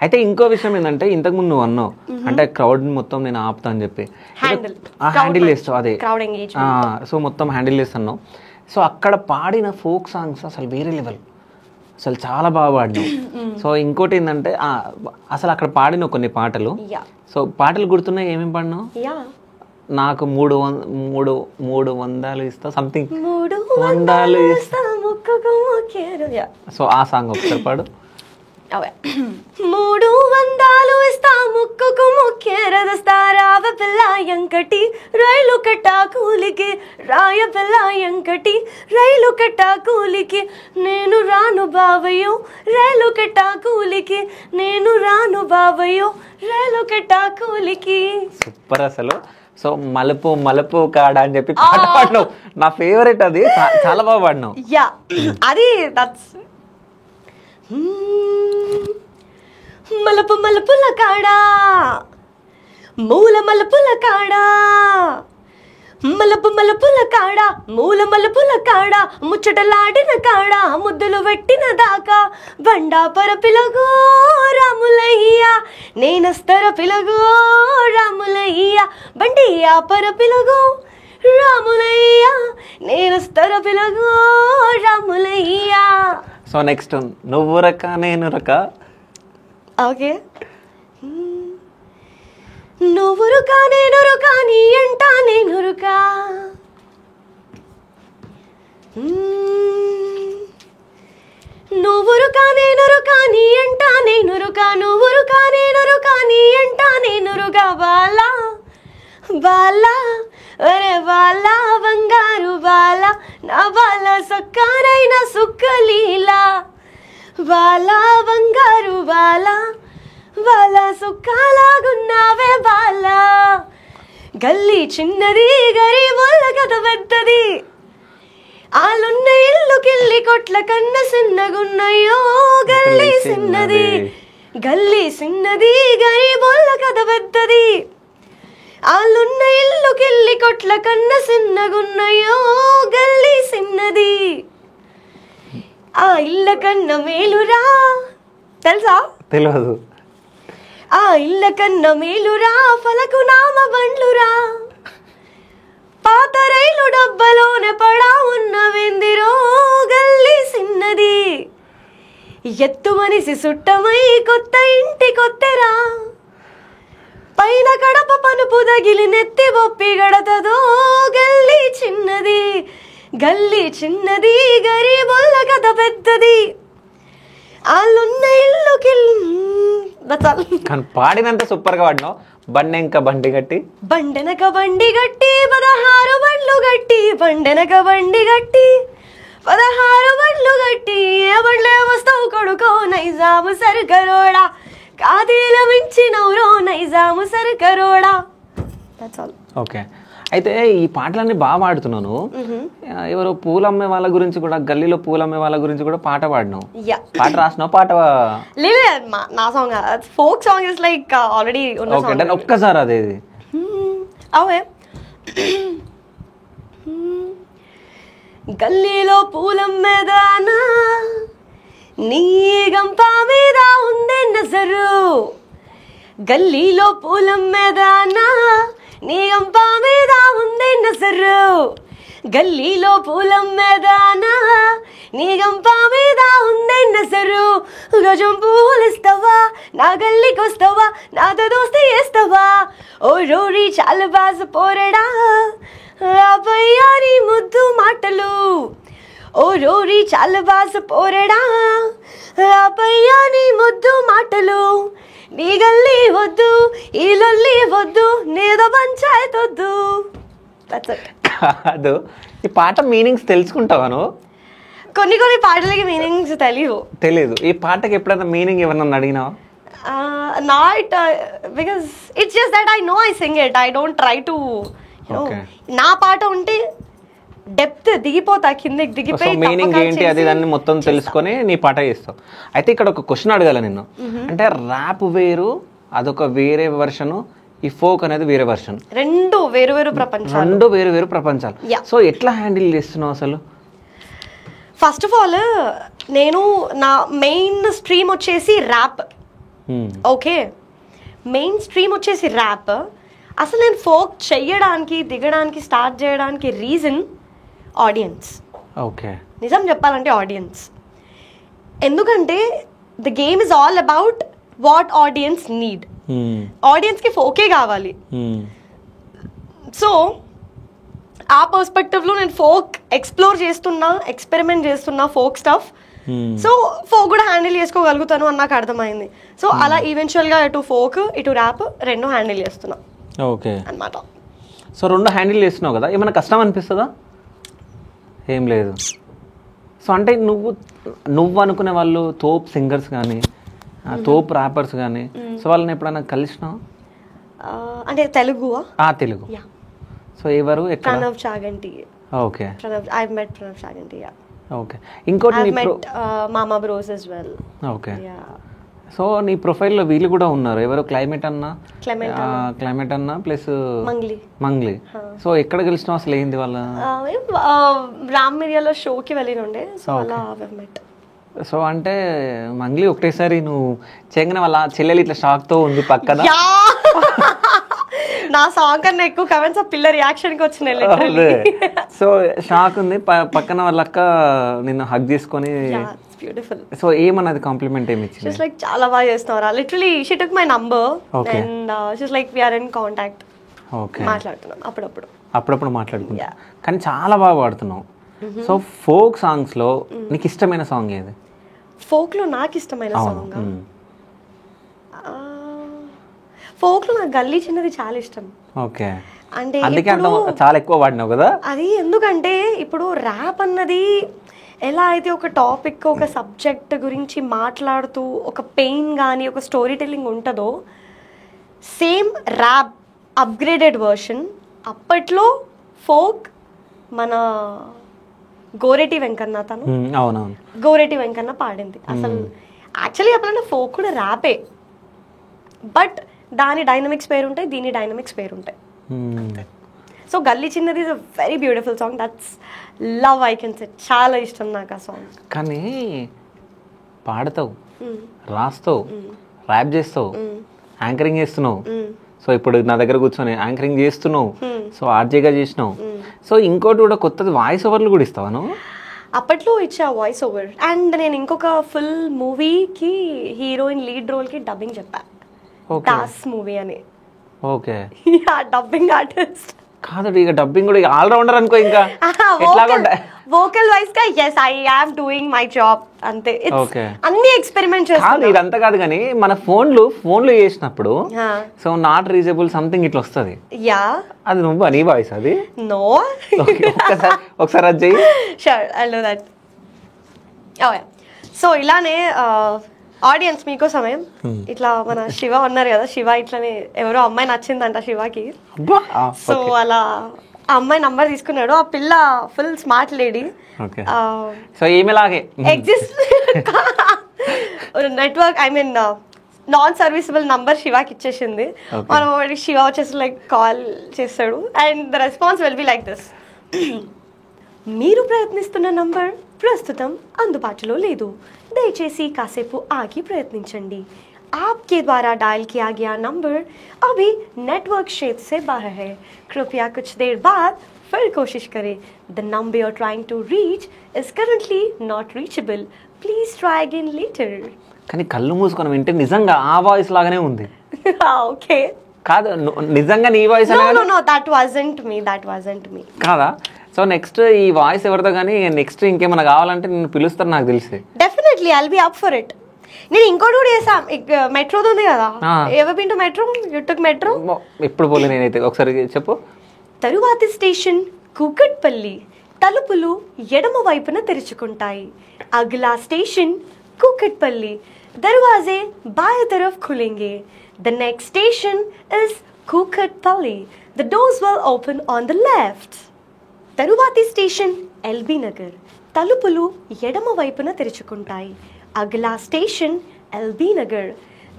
B: అయితే ఇంకో విషయం ఏంటంటే, ఇంతకు ముందు నువ్వు అన్నావు అంటే క్రౌడ్ మొత్తం నేను ఆపుతా అని చెప్పి, హ్యాండిల్ చేస్తావు. అదే, సో మొత్తం హ్యాండిల్ చేస్తున్నావు. సో అక్కడ పాడిన ఫోక్ సాంగ్స్ అసలు వేరే లెవెల్, అసలు చాలా బాగా పాడినావు. సో ఇంకోటి ఏంటంటే, అసలు అక్కడ పాడిన కొన్ని పాటలు, సో పాటలు గుర్తున్నాయి, ఏమేమి పాడినావు? నాకు 300 ఇస్తా, సంథింగ్ 300 ఇస్తా. సో ఆ సాంగ్ ఒకసారి పాడు.
A: 300 ఇస్తా ముక్కుకు ముక్కేరదస్తారావ పిల్ల ఎంకటి రైలు కట్ట కూలికి రాయ పిల్ల ఎంకటి రైలు కట్ట కూలికి నేను రాను బావయ్యో రైలు కట్ట కూలికి నేను రాను బావయ్యో రైలు కట్ట కూలికి.
B: సూపర్ అసలు. సో మలుపు మలుపు కాడ అని చెప్పి పాట పాడినావు, నా ఫేవరెట్ అది, చాలా బాగా పాడినావు.
A: యా అది దట్స్ మలుపు మలుపుల కాడా మూల మలుపుల కాడా మలుపు మలుపుల కాడా మూల మలుపుల కాడా ముచ్చటలాడిన కాడా ముద్దులు పెట్టిన దాకా బండాపర పిలగో రాములయ్య నేనస్తర పిలగో రాములయ్య బండి ఆపర పిలగో రాములయ్య నేనస్తర పిలగో రాములయ్య.
B: సో నెక్స్ట్ నువ్వు రక నేను రక.
A: ఓకే. నువ్వురుకా నేనురుకా నీ ఎంట నేనురుకా నువ్వురుకా నేనురుకా నీ ఎంట నేనురుకా నువ్వురుకా నేనురుకా నీ ఎంట నేనురుగా బాలా బాలా అరే బాలా బంగారు బాలా నా బాల సక్కారైన సుక్కలీలా బాలా బంగారు బాలా బాలా సుక్కాలాగున్నావే బాలా గల్లీ చిన్నది గరీబోళ్ళ కథ పెద్దది ఆలున్న ఇల్లుకెళ్ళి కొట్ల కన్న చిన్నగున్నయ్యో గల్లీ చిన్నది గల్లీ చిన్నది గరీబోళ్ళ కథ పెద్దది ఆలున్న ఇల్లుకెళ్ళి కొట్ల కన్న చిన్నగున్నయ్యో గల్లీ చిన్నది ఆ ఇళ్ళ కన్న మేలురా తెలుసా?
B: తెలియదు.
A: ఆ ఇళ్ళ కన్న మేలురా ఫలకు నామ బండ్లురా పాత రైలు డబ్బలోనే పడా ఉన్న వెందిరో గల్లీ సిన్నది ఎత్తు మనిషి సుట్టమై కొత్త ఇంటి కొత్తెరా పైన కడప పనుపు తగిలి నెత్తి బొప్పి గడతదో గల్లీ చిన్నది గల్లీ చిన్నది గరీబోళ్ళ కథ పెద్దది ఆలున్న ఇల్లుకి
B: కానీ పాడినంత సూపర్ గా పాడినావు. బండెంక బండి గట్టి
A: బండెనక బండి గట్టి 16 బండ్లు గట్టి బండెనక బండి గట్టి 16 బండ్లు గట్టి ఏ బండ్లే వస్తావు కొడుకో నైజాము సర్కరోడా కాదీల మించినవురో నైజాము సర్కరోడా. That's all.
B: ఓకే. అయితే ఈ పాటలన్నీ బాగా పాడుతున్నాను. ఎవరో పూలమ్మే వాళ్ళ గురించి కూడా, గల్లీలో పూలమ్మే వాళ్ళ గురించి కూడా పాట పాడినావు. పాట రాసినావు? పాట
A: లేదు నా song folk song is like already ఉన్న
B: ఓకే. దాని ఒక్కసారి అదేది
A: అవే గల్లీలో పూలమ్మేదానా నీ గంప మీద ఉందే నజరు గల్లీలో పూలమ్మేదానా నీ గంప మీద ఉందే నజరు గల్లీలో పూలమ్మేదానా నీ గంప మీద ఉందే నజరు గజం పూలిస్తావా నా గల్లీకి వస్తావా నాతో దోస్తి చేస్తావా ఓ రోరీ చాలు బాజు పోరడా అబ్బయ్యా నీ ముద్దు మాటలు ఓ రోరీ చాలు బాజు పోరడా అబ్బయ్యా నీ ముద్దు మాటలు నీ గల్లీ వద్దు ఈ లొల్లి వద్దు నీదో పంచాయత్ వద్దు.
B: కాదు, ఈ పాట మీనింగ్స్ తెలుసుకుంటావా నువ్వు?
A: కొన్ని పాటలకి మీనింగ్స్ తెలియదు.
B: ఈ పాటకి ఎప్పుడైనా మీనింగ్ ఎవరన్నా అడిగినావా?
A: Not because it's just that I know I sing it. I don't try to నా పాట ఉంటే డెప్త్ దిగిపోతా కిందకి దిగిపోయి
B: మీనింగ్ ఏంటి అది దాన్ని మొత్తం తెలుసుకొని నీ పాట చేస్తావు. అయితే ఇక్కడ ఒక క్వశ్చన్ అడగాల నిన్ను. అంటే ర్యాప్ వేరు, అదొక వేరే వర్షన్, ఈ ఫోక్ అనేది వేరే వర్షన్,
A: రెండు వేరు వేరు ప్రపంచాలు.
B: సో ఎట్లా హ్యాండిల్ చేస్తున్నావు అసలు?
A: ఫస్ట్ ఆఫ్ ఆల్ నేను నా మెయిన్ స్ట్రీమ్ వచ్చేసి ర్యాప్. ఓకే, మెయిన్ స్ట్రీమ్ వచ్చేసి ర్యాప్. అసలు నేను ఫోక్ చెయ్యడానికి దిగడానికి స్టార్ట్ చేయడానికి రీజన్ ఆడియన్స్.
B: ఓకే,
A: నిజం చెప్పాలంటే ఆడియన్స్. ఎందుకంటే the game is all about what audience need. ఆడియన్స్కి ఫోకే కావాలి. సో ఆ పర్స్పెక్టివ్లో నేను ఫోక్ ఎక్స్ప్లోర్ చేస్తున్నా, ఎక్స్పెరిమెంట్ చేస్తున్నా ఫోక్ స్టఫ్. సో ఫోక్ కూడా హ్యాండిల్ చేసుకోగలుగుతాను అని నాకు అర్థమైంది. సో అలా ఈవెన్చువల్గా ఇటు ఫోక్ ఇటు ర్యాప్ రెండు హ్యాండిల్ చేస్తున్నా.
B: ఓకే
A: అన్నమాట.
B: సో 2 హ్యాండిల్ చేస్తున్నావు కదా, ఏమైనా కష్టం అనిపిస్తుందా? ఏం లేదు. సో అంటే నువ్వు అనుకునే వాళ్ళు తోప్ సింగర్స్ కానీ తోప్ ర్యాపర్స్ కానీ, సో వాళ్ళని ఎప్పుడైనా కలిసినావా?
A: అంటే తెలుగువా?
B: తెలుగు. సో ఎవరు?
A: Pranav Chaganti.
B: Okay.
A: I've met Pranav Chaganti.
B: Okay. ఇంకోటి
A: I've met Mama Bros as well.
B: Okay. So నీ ప్రొఫైల్లో వీళ్ళు కూడా ఉన్నారు, ఎవరు? క్లైమేట్ అన్న ప్లస్ మంగ్లీ. సో ఎక్కడ గెలిచినావు అసలు, ఏంది వాళ్ళ?
A: రామ్ మిరియాలో షోకి వెళ్ళినుండే, సో అలా మెట్.
B: సో అంటే మంగ్లీ ఒకటేసారి నువ్వు చేయగానే వాళ్ళ చెల్లెలు ఇట్లా షాక్తో ఉంది పక్కన.
A: నా సాంగ్ కన్నా ఎక్కువ కమెంట్స్ ఆ పిల్ల రియాక్షన్కి వచ్చినాయి.
B: సో షాక్ ఉంది, పక్కన వాళ్ళ అక్క నిన్ను హగ్ చేసుకొని.
A: బ్యూటిఫుల్.
B: సో ఏమన్నది, కాంప్లిమెంట్ ఏమి ఇచ్చింది?
A: షీస్ లైక్ చాలా బాగా చేస్తున్నారా, literally she took my number and she's like we are in contact.
B: Okay.
A: మాట్లాడుతున్నాం అప్పుడప్పుడు
B: మాట్లాడుకుంటా. కానీ చాలా బాగా పాడుతున్నావు. సో ఫోక్ సాంగ్స్ లో నీకు ఇష్టమైన సాంగ్ ఏది?
A: ఫోక్ లో నాకు ఇష్టమైన సాంగ్, ఫోక్ లో నాకు గల్లీ చిన్నది చాలా ఇష్టం.
B: ఓకే.
A: అంటే
B: అందుకే చాలా ఎక్కువ వాడినావు కదా
A: అది. ఎందుకంటే ఇప్పుడు ర్యాప్ అన్నది ఎలా అయితే ఒక టాపిక్, ఒక సబ్జెక్ట్ గురించి మాట్లాడుతూ ఒక పెయిన్ కానీ ఒక స్టోరీ టెల్లింగ్ ఉంటుందో, సేమ్ ర్యాప్ అప్గ్రేడెడ్ వర్షన్ అప్పట్లో ఫోక్ మన గోరెటి వెంకన్న, గోరెటి వెంకన్న పాడింది. అసలు యాక్చువల్లీ చెప్పాలంటే ఫోక్ కూడా ర్యాపే, బట్ దాని డైనమిక్స్ పేరు ఉంటాయి, దీని డైనమిక్స్ పేరు ఉంటాయి. సో గల్లీ చిన్నది is a very beautiful song. That's love, I can say. చాలా ఇష్టం నాకు ఆ సాంగ్.
B: కానీ పాడతావు, రాస్తావు, ర్యాప్ చేస్తావు, యాంకరింగ్ చేస్తున్నావు. సో ఇప్పుడు నా దగ్గర కూర్చొని యాంకరింగ్ చేస్తున్నావు, సో ఆర్జేగా చేసినావు. సో ఇంకోటి కూడా కొత్తది వాయిస్ ఓవర్లు కూడా ఇస్తావా నువ్వు?
A: అప్పట్లో ఇచ్చా వాయిస్ ఓవర్. అండ్ నేను ఇంకొక ఫుల్ మూవీకి హీరోయిన్ లీడ్ రోల్కి డబ్బింగ్ చెప్పా, దాస్ మూవీ అని.
B: ఓకే.
A: డబ్బింగ్ ఆర్టిస్ట్
B: కాదు, ఇక డబ్బింగ్ కూడా ఆల్రౌండర్ అనుకో. ఇంకా
A: వోకల్ వైస్ గా yes I am doing my job అంతే. అన్ని ఎక్స్పెరిమెంట్ చేస్తాను.
B: ఇదంతా కాదు కానీ మన ఫోన్లు చేసినప్పుడు సో నాట్ రీజనబుల్ సంథింగ్ ఇట్లా వస్తుంది.
A: యా,
B: అది నువ్వు నీ వాయిస్? అది
A: నో.
B: ఒకసారి అది చెయ్యి.
A: Sure, I do that. So ఇలానే ఆడియన్స్ మీకోసమే ఇట్లా మన శివ ఉన్నారు కదా, శివ ఇట్లానే ఎవరో అమ్మాయి నచ్చిందంట శివకి. సో అలా ఆ అమ్మాయి నంబర్ తీసుకున్నాడు. ఆ పిల్ల ఫుల్ స్మార్ట్ లేడీ.
B: సో ఈమెలాగే
A: exist network, I mean non serviceable number శివాకి ఇచ్చేసింది. మనం శివ వచ్చేసి లైక్ కాల్ చేస్తాడు and the response will be like this: మీరు ప్రయత్నిస్తున్న నంబర్ ప్రస్తుతం అందుబాటులో లేదు, దయచేసి కాసేపు ఆగి ప్రయత్నించండి. आपके द्वारा डायल किया गया नंबर अभी नेटवर्क क्षेत्र से बाहर है, कृपया कुछ देर बाद फिर कोशिश करें. The number you're trying to reach is currently not reachable. Please try again later.
B: కానీ కళ్ళు మూసుకొని వింటే నిజంగా ఆ వాయిస్ లాగానే ఉంది.
A: ఓకే.
B: కాదు, నిజంగా నీ voice?
A: No, that wasn't me.
B: కాదా? సో నెక్స్ట్ ఈ వాయిస్ ఎవరితో కానీ నెక్స్ట్ ఇంకేమైనా కావాలంటే నేను పిలుస్తాను, నాకు తెలిసి.
A: Definitely I'll be up for it. నేను ఇంకోటి కూడా చేసా, మెట్రోది ఉంది కదా, ever been to metro? You took metro?
B: ఎప్పుడు పోలే నేనైతే. ఒకసారి చెప్పు.
A: తరువాతి స్టేషన్ కూకట్పల్లి, తలుపులు ఎడమ వైపున తెరుచుకుంటాయి. అగలా స్టేషన్ కూకట్పల్లి, దర్వాజే బాయ్ తరఫ్ ఖులేంగే. The next station is Kukatpally, the doors will open on the left. తరువాతి స్టేషన్ ఎల్బీ నగర్, తలుపులు ఎడమ వైపున తెరుచుకుంటాయి. अगला स्टेशन एलबी नगर,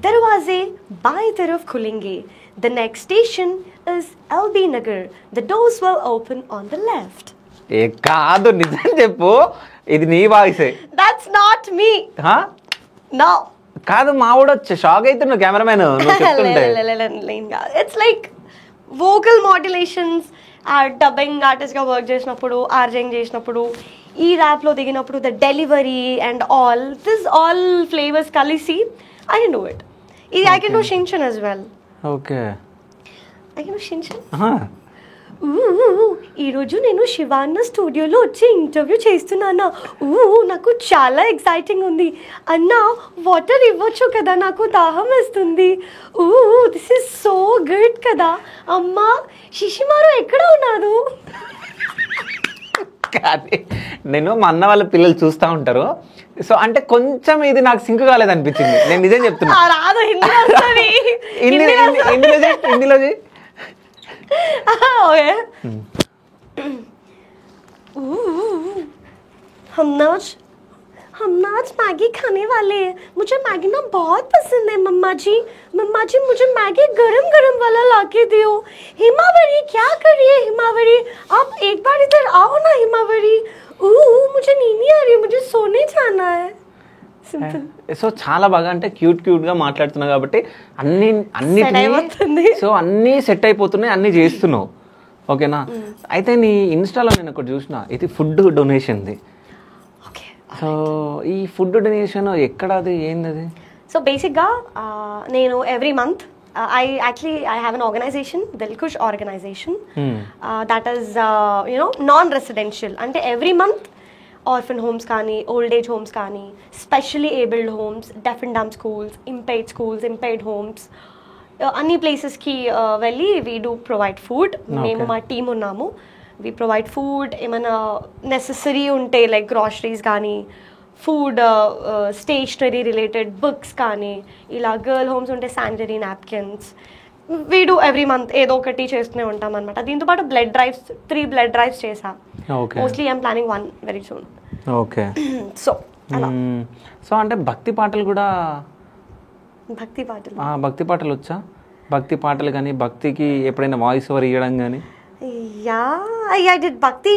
A: दरवाजे बाएं तरफ खुलेंगे. The next station is LB Nagar. The doors will open on the left.
B: ఏ కాదు, నిజం చెప్పు, ఇది నీ వాయిసే.
A: That's not me. No.
B: కాదు, మా వాడు షాక్ అవుతున్నాడు కెమెరామెన్ నువ్వు చెప్తుంటే.
A: It's like vocal modulations. Dubbing ఆర్టిస్ట్గా వర్క్ చేసినప్పుడు, ఆర్జింగ్ చేసినప్పుడు, ఈ ర్యాప్లో దిగినప్పుడు the delivery and all flavours కలిసి ఐ కెన్ డూ ఇట్. ఇది ఐ కెన్ డూ షిన్షన్ as well.
B: Okay.
A: I can do షిన్షన్. ఈరోజు నేను శివాన్న స్టూడియోలో వచ్చి ఇంటర్వ్యూ చేస్తున్నానా. నాకు చాలా ఎక్సైటింగ్ ఉంది. అన్న వాటర్ ఇవ్వచ్చు కదా, నాకు దాహం వేస్తుంది. దిస్ ఇస్ సో గుడ్ కదా. అమ్మా శిశిమారు ఎక్కడ ఉన్నారు?
B: కానీ నేను మా అన్న వాళ్ళ పిల్లలు చూస్తూ ఉంటారు. సో అంటే కొంచెం ఇది నాకు సింక్ కాలేదనిపించింది. నేను నిజం చెప్తున్నా.
A: రాదు,
B: హిందీలో
A: हम ना आज मैगी खाने वाले हैं. मुझे मैगी ना बहुत पसंद है मम्मा जी. मम्मा जी मुझे मैगी गरम गरम वाला लाके दो. हिमावरी क्या कर रही है हिमावरी? आप एक बार इधर आओ ना हिमावरी. मुझे नींद नहीं आ रही, मुझे सोने जाना है.
B: సో చాలా బాగా అంటే క్యూట్ గా మాట్లాడుతున్నావు కాబట్టి అన్ని సెట్ అయిపోతున్నాయి, అన్ని చేస్తున్నావు. ఓకేనా? అయితే నీ ఇన్స్టాలో నేను ఒకటి చూసిన, ఇది ఫుడ్ డొనేషన్ది. సో ఈ ఫుడ్ డొనేషన్ ఎక్కడ, అది ఏంది?
A: సో బేసిక్గా నేను every month I have an organization, Dilkush organization, that is non-residential. అంటే every month orphan homes కానీ, old age homes కానీ, specially abled homes, deaf and dumb schools, impaired schools, impaired homes, అన్ని ప్లేసెస్కి వెళ్ళి we do provide food. మేము మా team ఉన్నాము. we provide food. ఏమైనా నెసెసరీ ఉంటే లైక్ గ్రాసరీస్ కానీ, ఫుడ్, స్టేషనరీ రిలేటెడ్ బుక్స్ కానీ, ఇలా గర్ల్ హోమ్స్ ఉంటే sanitary napkins, we do every month ఏదో ఒకటి చేస్తూనే ఉంటాం అనమాట. దీంతోపాటు బ్లడ్ డ్రైవ్స్, 3 బ్లడ్ డ్రైవ్స్ చేసా. Mostly I'm planning 1 very soon.
B: Okay.
A: So
B: so అంటే భక్తి పాటలు కూడా,
A: భక్తి పాటలు
B: వచ్చా? భక్తి పాటలు కానీ, భక్తికి ఎప్పుడైనా వాయిస్ ఓవర్ ఇవ్వడం కానీ?
A: I did భక్తి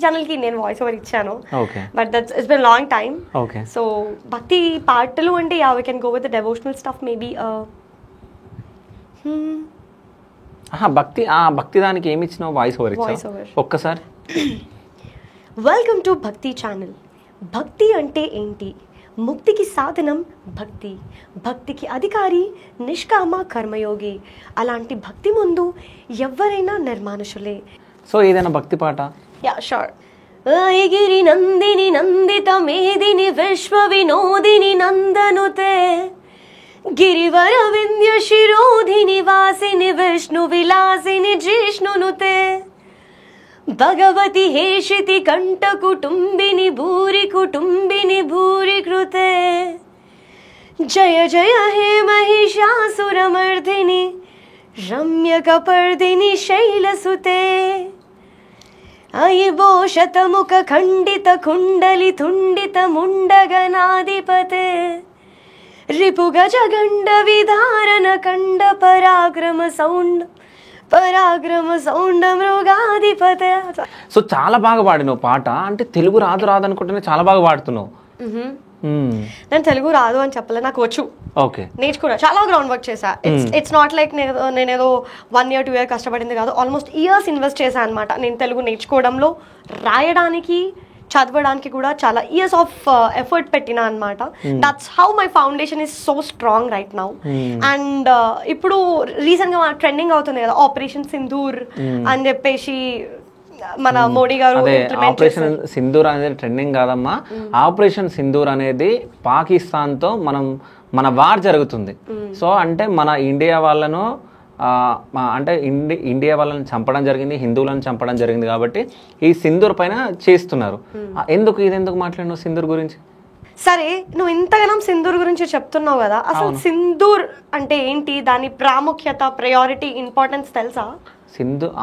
A: ఛానల్కి నేను వాయిస్ ఓవర్ ఇచ్చాను. But that's it's been long time. So భక్తి పాటలు అంటే we can go with the devotional stuff maybe.
B: భక్తి దానికి ఏమి ఇచ్చినావు? వాయిస్ ఓవర్ ఇచ్చావు ఒక్కసారి.
A: వెల్కమ్ టు భక్తి ఛానల్. భక్తి అంటే ఏంటి? ముక్తికి సాధనం భక్తి, భక్తికి అధికారి నిష్కామ కర్మయోగి. అలాంటి భక్తి ముందు ఎవరైనా నిర్మానుషులే.
B: సో ఏదైనా భక్తి పాట?
A: షూర్. గిరి నందిని నందిత మేదిని విశ్వ వినోదిని నందనుతే, గిరివర వింధ్య శిరోధిని వాసిని విష్ణు విలాసిని జిష్ణునుతే, భగవతి హేషితి కంఠ కుటుంబిని భూరి కుటుంబిని భూరి కృతే, జయ జయ హే మహిషాసురమర్దిని రమ్య కపర్దిని శైలసుతే, అయి భోషతముఖ ఖండిత కుండలి తుండిత ముండగనాధిపతే, రిపు గజగండ విధారణ కండ పరాక్రమ సౌండ మృగాధిపతే.
B: సో చాలా బాగా పాడినావు పాట. అంటే తెలుగు రాదు అనుకుంటేనే చాలా బాగా పాడుతున్నావు.
A: నేను తెలుగు రాదు అని చెప్పలే, నాకు వచ్చు. నేర్చుకున్నా, చాలా గ్రౌండ్ వర్క్ చేశా. ఇట్స్ నాట్ లైక్ నేనేదో 1 year 2 year కష్టపడింది కాదు. ఆల్మోస్ట్ ఇయర్స్ ఇన్వెస్ట్ చేశా అనమాట నేను తెలుగు నేర్చుకోవడంలో. రాయడానికి, చదవడానికి కూడా చాలా ఇయర్స్ ఆఫ్ ఎఫర్ట్ పెట్టినా అనమాట. That's how my foundation is so strong right now. And ఇప్పుడు రీసెంట్ గా ట్రెండింగ్ అవుతుంది కదా ఆపరేషన్ సింధూర్ అని చెప్పేసి మన మోడీ గారు.
B: ఆపరేషన్ సింధూర్ అనేది ట్రెండింగ్ కాదమ్మా. ఆపరేషన్ సింధూర్ అనేది పాకిస్తాన్ తో మన వార్ జరుగుతుంది. సో అంటే మన ఇండియా వాళ్ళను ఇండియా వాళ్ళని చంపడం జరిగింది, హిందువులను చంపడం జరిగింది. కాబట్టి ఈ సింధూర్ పైన చేస్తున్నారు. ఇదెందుకు మాట్లాడినావు సింధూర్ గురించి?
A: సరే, నువ్వు ఇంతగానం సింధూర్ గురించి చెప్తున్నావు కదా, అసలు సింధూర్ అంటే ఏంటి? దాని ప్రాముఖ్యత, ప్రయారిటీ, ఇంపార్టెన్స్ తెలుసా?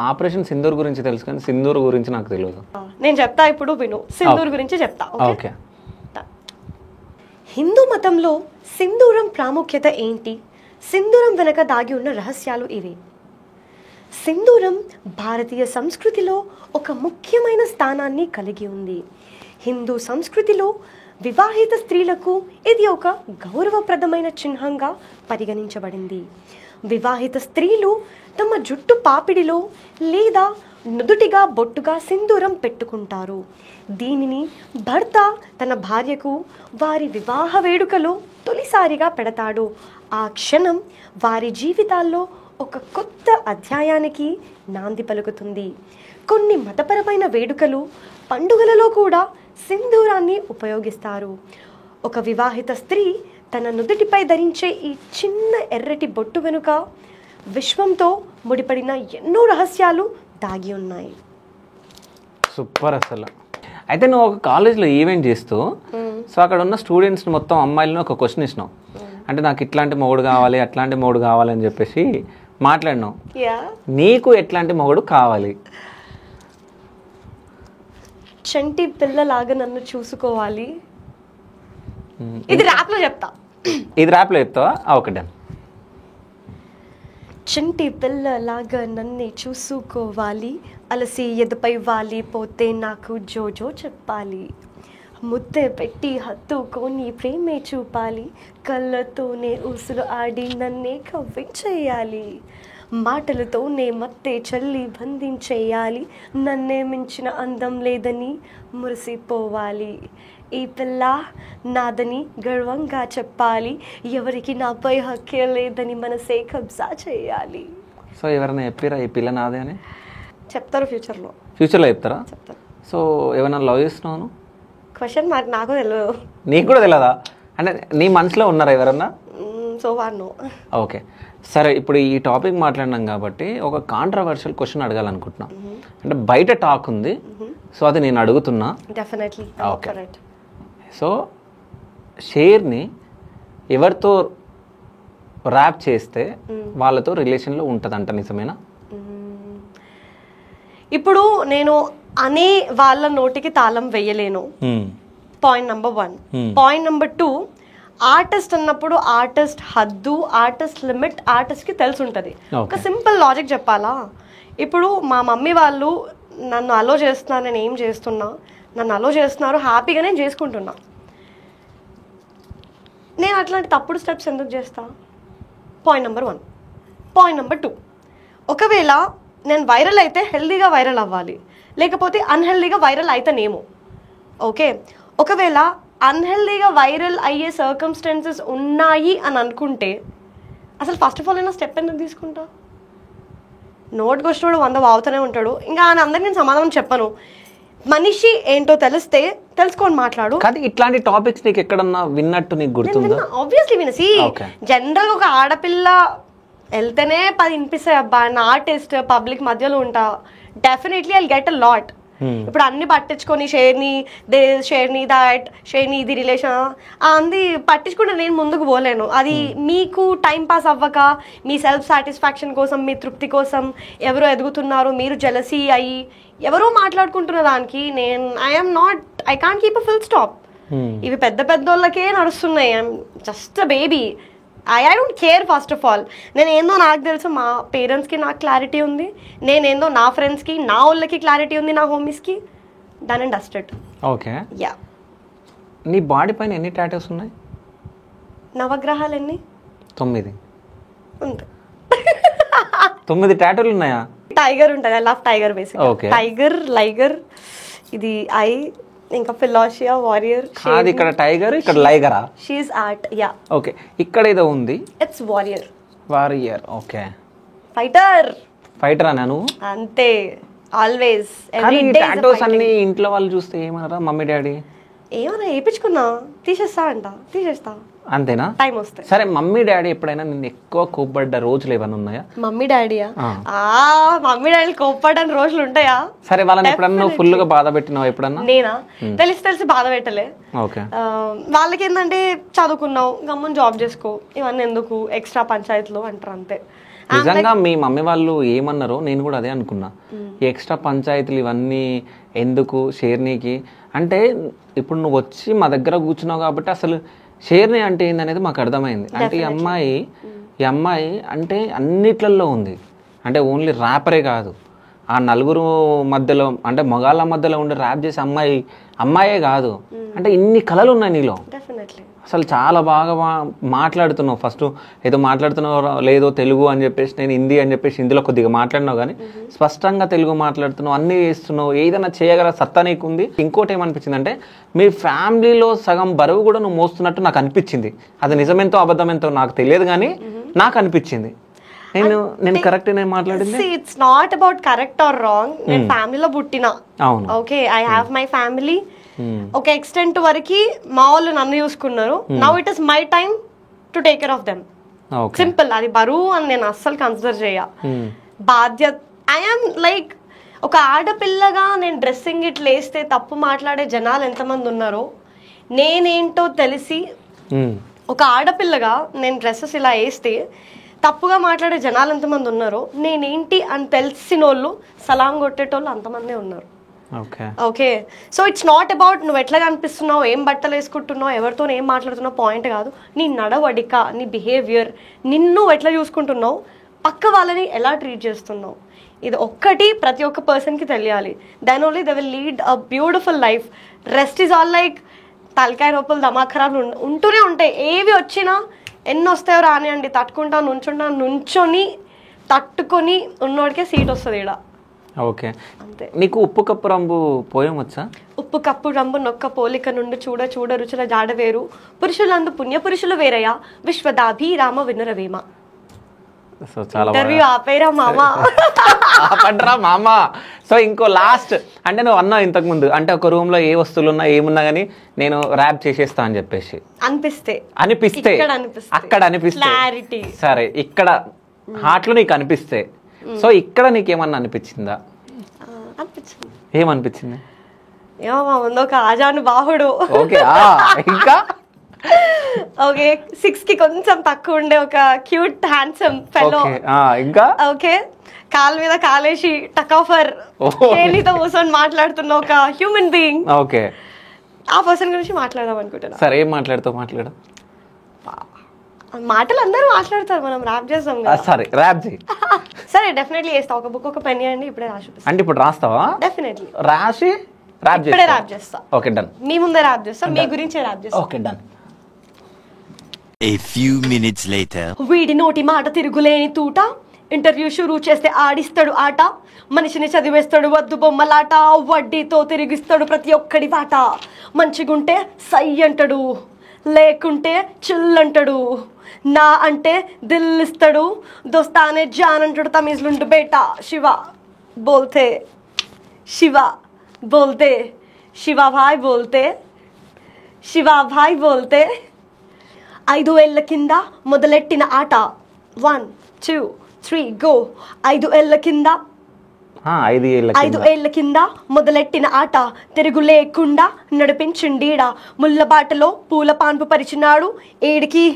B: ఆపరేషన్ సింధూర్ గురించి తెలుసు, కానీ సింధూర్ గురించి నాకు తెలియదు.
A: నేను చెప్తా, ఇప్పుడు విను. సింధూర్ గురించి చెప్తా. ఓకే. హిందూ మతంలో సింధూరం ప్రాముఖ్యత ఏంటి? సింధూరం వెనక దాగి ఉన్న రహస్యాలు ఇవి. సింధూరం భారతీయ సంస్కృతిలో ఒక ముఖ్యమైన స్థానాన్ని కలిగి ఉంది. హిందూ సంస్కృతిలో వివాహిత స్త్రీలకు ఇది ఒక గౌరవప్రదమైన చిహ్నంగా పరిగణించబడింది. వివాహిత స్త్రీలు తమ జుట్టు పాపిడిలో లేదా నుదుటిగా బొట్టుగా సింధూరం పెట్టుకుంటారు. దీనిని భర్త తన భార్యకు వారి వివాహ వేడుకలో తొలిసారిగా పెడతాడు. ఆ క్షణం వారి జీవితాల్లో ఒక కొత్త అధ్యాయానికి నాంది పలుకుతుంది. కొన్ని మతపరమైన వేడుకలు, పండుగలలో కూడా సింధూరాన్ని ఉపయోగిస్తారు. ఒక వివాహిత స్త్రీ తన నుదుటిపై ధరించే ఈ చిన్న ఎర్రటి బొట్టు వెనుక విశ్వంతో ముడిపడిన ఎన్నో రహస్యాలు దాగి ఉన్నాయి.
B: సూపర్ అసలు. అయితే నువ్వు ఒక కాలేజ్లో ఈవెంట్ చేస్తూ సో అక్కడ ఉన్న స్టూడెంట్స్ మొత్తం అమ్మాయిలను ఒక క్వశ్చన్ ఇచ్చినావు. అంటే నాకు ఇట్లాంటి మొగుడు కావాలి, అట్లాంటి మొగుడు కావాలని చెప్పేసి మాట్లాడినావు. నీకు ఎట్లాంటి మొగుడు కావాలి?
A: చంటి పిల్లలాగా నన్ను చూసుకోవాలి. ఇది ర్యాప్ లో చెప్తా.
B: ఇది ర్యాప్ లో చెప్తావా? ఓకే.
A: చంటి పిల్లలాగా నన్నే చూసుకోవాలి, అలసి ఎదుపై వాలిపోతే నాకు జోజో చెప్పాలి, ముద్దే పెట్టి హత్తుకొని ప్రేమే చూపాలి, కళ్ళతోనే ఊసులు ఆడి నన్నే కవ్వించేయాలి, మాటలతోనే మత్తే చల్లి బంధించేయాలి, నన్నే మించిన అందం లేదని మురిసిపోవాలి, ఈ పిల్ల నాదని గర్వంగా చెప్పాలి, ఎవరికి నాపై హక్కే లేదని మనసే కబ్జా చేయాలి.
B: సో ఎవరైనా చెప్పారా ఈ పిల్ల నాదే అని?
A: చెప్తారు ఫ్యూచర్లో.
B: ఫ్యూచర్లో చెప్తారా?
A: చెప్తారు.
B: సో ఏమైనా లవ్ చేస్తున్నావు?
A: Question mark. నాకు తెలియదు.
B: నీకు కూడా తెలియదా? అంటే నీ మనసులో ఉన్నారా ఎవరన్నా?
A: So no.
B: ఓకే సరే, ఇప్పుడు ఈ టాపిక్ మాట్లాడినాం కాబట్టి ఒక కాంట్రవర్షియల్ క్వశ్చన్ అడగాలనుకుంటున్నా. అంటే బయట టాక్ ఉంది, సో అది నేను అడుగుతున్నా.
A: డెఫినెట్లీ.
B: ఓకే. సో షేర్ని ఎవరితో ర్యాప్ చేస్తే వాళ్ళతో రిలేషన్లో ఉంటుందంట, నిజమేనా?
A: ఇప్పుడు నేను అనే వాళ్ళ నోటికి తాళం వేయలేను. Point number 1. Point number 2, artist అన్నప్పుడు ఆర్టిస్ట్ హద్దు, ఆర్టిస్ట్ లిమిట్ ఆర్టిస్ట్కి తెలిసి ఉంటుంది. ఒక సింపుల్ లాజిక్ చెప్పాలా, ఇప్పుడు మా మమ్మీ వాళ్ళు నన్ను అలో చేస్తున్నారు, నేను ఏం చేస్తున్నా, నన్ను అలో చేస్తున్నారు, హ్యాపీగా నేను చేసుకుంటున్నా. నేను అట్లాంటి తప్పుడు స్టెప్స్ ఎందుకు చేస్తా? Point number 1. పాయింట్ నెంబర్ 2, ఒకవేళ నేను వైరల్ అయితే హెల్దీగా వైరల్ అవ్వాలి, లేకపోతే అన్హెల్దీగా వైరల్ అయితేనేమో. ఓకే, ఒకవేళ అన్హెల్దీగా వైరల్ అయ్యే సర్కమ్స్టాన్సెస్ ఉన్నాయి అని అనుకుంటే అసలు ఫస్ట్ ఆఫ్ ఆల్ నేను స్టెప్ ఎందుకు తీసుకుంటా? నోట్కి వచ్చినోడు 100 వాగుతూనే ఉంటాడు. ఇంకా ఆయన అందరికి నేను సమాధానం చెప్పను. మనిషి ఏంటో తెలిస్తే తెలుసుకొని మాట్లాడు.
B: కానీ ఇట్లాంటి టాపిక్స్ నీకు ఎక్కడన్నా విన్నట్టు నీకు గుర్తుందా?
A: ఆబ్వియస్లీ వినసి. జనరల్గా ఒక ఆడపిల్ల వెళ్తేనే 10 వినిపిస్తాయి. అబ్బా నా ఆర్టిస్ట్ పబ్లిక్ మధ్యలో ఉంటా, definitely I get a lot. ఇప్పుడు అన్ని పట్టించుకొని షేర్ని దాట్, షేర్ని ఇది రిలేషన్ అంది పట్టించుకుంటే నేను ముందుకు పోలేను. అది మీకు టైం పాస్ అవ్వక, మీ సెల్ఫ్ సాటిస్ఫాక్షన్ కోసం, మీ తృప్తి కోసం ఎవరో ఎదుగుతున్నారు, మీరు జెలసీ అయ్యి ఎవరో మాట్లాడుకుంటున్న దానికి I can't keep a full stop. ఇవి పెద్ద పెద్దోళ్ళకే నడుస్తున్నాయి. I'm just a baby. I don't care. First of all నేనేందో నాకు తెలుసు, మా పేరెంట్స్కి నాకు క్లారిటీ ఉంది, నేనేందో నా ఫ్రెండ్స్కి, నా వాళ్ళకి క్లారిటీ ఉంది, నా హోమీస్కి. Done and dusted.
B: Okay.
A: Yeah.
B: నీ బాడీ పైన ఎన్ని టాటూస్ ఉన్నాయి?
A: నవగ్రహాలు ఎన్ని?
B: 9
A: ఉంది.
B: 9 టాటూలు ఉన్నాయా?
A: టైగర్ ఉంటుంది. I love tiger basic. Tiger, liger, ఇది ఐ, ఇంకా ఫిలాషియా, వారియర్.
B: అది ఇక్కడ టైగర్, ఇక్కడ లైగరా?
A: She's art. యా.
B: ఓకే, ఇక్కడ ఏదో ఉంది.
A: It's warrior.
B: Warrior. Okay.
A: Fighter
B: అనా నువ్వు?
A: అంతే, ఆల్వేస్.
B: టాటూస్ అన్ని ఇంట్లో వాళ్ళు చూస్తే ఏమన్నారా మమ్మీ డాడీ?
A: ఏమన్నా వేయించుకున్నా తీసేస్తా అంట, తీసేస్తా.
B: అంతేనా?
A: టైం వస్తే.
B: సరే, మమ్మీ డాడీ ఎప్పుడైనా నిన్ను ఎక్కువ కోప్పడ్డ రోజులు ఏమైనా ఉన్నాయా?
A: మమ్మీ డాడీయా? మమ్మీ డాడీ కోప్పడని రోజులు ఉంటాయా?
B: సరే, వాళ్ళని ఎప్పుడన్నా నువ్వు ఫుల్ గా బాధ పెట్టినావు ఎప్పుడన్నా?
A: నేనా? తెలిసి బాధ పెట్టలే.
B: ఓకే.
A: వాళ్ళకి ఏంటంటే చదువుకున్నావు, గమ్మున జాబ్ చేసుకో, ఇవన్నీ ఎందుకు ఎక్స్ట్రా పంచాయతీలు అంటారు, అంతే.
B: నిజంగా మీ మమ్మీ వాళ్ళు ఏమన్నారో నేను కూడా అదే అనుకున్నా. ఈ ఎక్స్ట్రా పంచాయతీలు ఇవన్నీ ఎందుకు షేర్నీకి అంటే, ఇప్పుడు నువ్వు వచ్చి మా దగ్గర కూర్చున్నావు కాబట్టి అసలు షేర్ని అంటే ఏందనేది మాకు అర్థమైంది. అంటే ఈ అమ్మాయి అంటే అన్నిట్లలో ఉంది. అంటే ఓన్లీ ర్యాపరే కాదు, ఆ నలుగురు మధ్యలో అంటే మగాళ్ళ మధ్యలో ఉండే ర్యాప్ చేసే అమ్మాయే కాదు. అంటే ఇన్ని కళలు ఉన్నాయి నీలో. అసలు చాలా బాగా మాట్లాడుతున్నావు. ఫస్ట్ ఏదో మాట్లాడుతున్నావు లేదో తెలుగు అని చెప్పేసి, నేను హిందీ అని చెప్పేసి హిందీలో కొద్దిగా మాట్లాడినావు, కానీ స్పష్టంగా తెలుగు మాట్లాడుతున్నావు, అన్నీ చేస్తున్నావు, ఏదైనా చేయగల సత్తా నీకుంది. ఇంకోటి ఏమనిపించింది అంటే, మీ ఫ్యామిలీలో సగం బరువు కూడా నువ్వు మోస్తున్నట్టు నాకు అనిపించింది. అది నిజమెంతో అబద్ధమెంతో నాకు తెలియదు, కానీ నాకు అనిపించింది. నేను కరెక్ట్ నేను మాట్లాడింది.
A: It's not about correct or wrong. నేను ఫ్యామిలీలో పుట్టినా, okay, I have my family. ఒక ఎక్స్టెంట్ వరకు మా వాళ్ళు నన్ను చూసుకున్నారు. Now it is my time to take care of them. Simple. అది బరువు అని నేను అస్సలు కన్సిడర్ చేయ. బాధ్యత. ఐఎమ్ లైక్ ఒక ఆడపిల్లగా నేను డ్రెస్సింగ్ ఇట్లా వేస్తే తప్పు మాట్లాడే జనాలు ఎంతమంది ఉన్నారో నేనేంటో తెలిసి, ఒక ఆడపిల్లగా నేను డ్రెస్సెస్ ఇలా వేస్తే తప్పుగా మాట్లాడే జనాలు ఎంతమంది ఉన్నారో నేనేంటి అని తెలిసిన వాళ్ళు సలాం కొట్టేటోళ్ళు అంతమందే ఉన్నారు. Okay, so it's not about నువ్వు ఎట్లా కనిపిస్తున్నావు, ఏం బట్టలు వేసుకుంటున్నావు, ఎవరితో ఏం మాట్లాడుతున్నావు పాయింట్ కాదు. నీ నడవడిక, నీ బిహేవియర్, నిన్ను ఎట్లా చూసుకుంటున్నావు, పక్క వాళ్ళని ఎలా ట్రీట్ చేస్తున్నావు, ఇది ఒక్కటి ప్రతి ఒక్క పర్సన్కి తెలియాలి. Then only they will lead a beautiful life. Rest is all like తలకాయ నొప్పులు, దమాక్ ఖరాబులు ఉంటూనే ఉంటాయి. ఏవి వచ్చినా ఎన్ని వస్తాయో రానియండి, తట్టుకుంటా నుంచొని తట్టుకొని ఉన్నోడికే సీట్ వస్తుంది ఇక్కడ.
B: ఓకే, అంతే. నీకు ఉప్పు కప్పు రంబు పోయం వచ్చా?
A: ఉప్పు కప్పు రంబు నొక్క పోలిక నుండి చూడ చూడ రుచుల జాడ వేరు, పురుషులందు పుణ్య పురుషులు వేరయ్యా, విశ్వదాభిరామ వినురవేమ.
B: సో చాలా
A: ఇంటర్వ్యూ ఆపేరా మామా.
B: ఆపండ్రా మామా. సో ఇంకో లాస్ట్, అంటే నువ్వు అన్నావు ఇంతకు ముందు, అంటే ఒక రూమ్ లో ఏ వస్తువులు ఉన్నా ఏమున్నా గానీ నేను ర్యాప్ చేసేస్తా అని చెప్పేసి అనిపిస్తే అక్కడ అనిపిస్తే
A: క్లారిటీ.
B: సరే, ఇక్కడ హార్ట్ లో నీకు అనిపిస్తే, సో ఇక్కడ నీకేమన్నా అనిపించిందా?
A: అనిపించింది.
B: ఏమనిపించింది?
A: ఏమో మా ముందు ఒక ఆజాను బాహుడు.
B: ఓకే, ఇంకా
A: ఓకే 6 కి కొంచెం తక్కువ ఉండే ఒక క్యూట్ హ్యాండ్సమ్ ఫెలో.
B: ఇంకా
A: ఓకే, కాల్ మీద కాలేసి టకాఫర్ నీతో కూర్చొని మాట్లాడుతున్న ఒక హ్యూమన్ బీయింగ్.
B: ఓకే,
A: ఆ పర్సన్ గురించి మాట్లాడదాం అనుకుంటున్నా.
B: సరే, ఏం మాట్లాడు.
A: మాటలు అందరూ మాట్లాడతారు, మనం ర్యాప్ చేస్తాం కదా.
B: సరే, ర్యాప్ చేయి.
A: సరే, డెఫినెట్లీ చేస్తా. ఒక బుక్ ఒక పెన్ అండి, ఇప్పుడే రాసి.
B: అంటే ఇప్పుడు రాస్తావా?
A: డెఫినెట్లీ
B: రాసి ర్యాప్
A: ఇప్పుడే ర్యాప్ చేస్తా.
B: Okay, done.
A: మీ ముందే ర్యాప్ చేస్తా, మీ గురించే ర్యాప్ చేస్తా.
B: Okay, done.
C: A few minutes later.
A: వీడి నోటి మాట తిరుగులేని తూట, ఇంటర్వ్యూ షురూ చేస్తే ఆడిస్తాడు ఆట, మనిషిని చదివేస్తాడు వద్దు బొమ్మలాట, వడ్డీతో తిరిగిస్తాడు ప్రతి ఒక్కడి వాట, మంచిగుంటే సై అంటాడు, లేకుంటే చిల్లంటాడు, నా అంటే దిల్లిస్తాడు, దోస్తానే జాన్ అంటాడు, తమీజ్లుండు బేటా, శివ బోల్తే శివ భాయ్ బోల్తే 5 ఏళ్ల కింద మొదలెట్టిన ఆట, 1 2 3 గో. 5 ఏళ్ల కింద 5 ఏళ్ల కింద మొదలెట్టిన ఆట, తిరుగు లేకుండా నడిపించిండీడ, ముళ్ళ బాటలో పూల పాన్పు పరిచినాడు, ఏడికి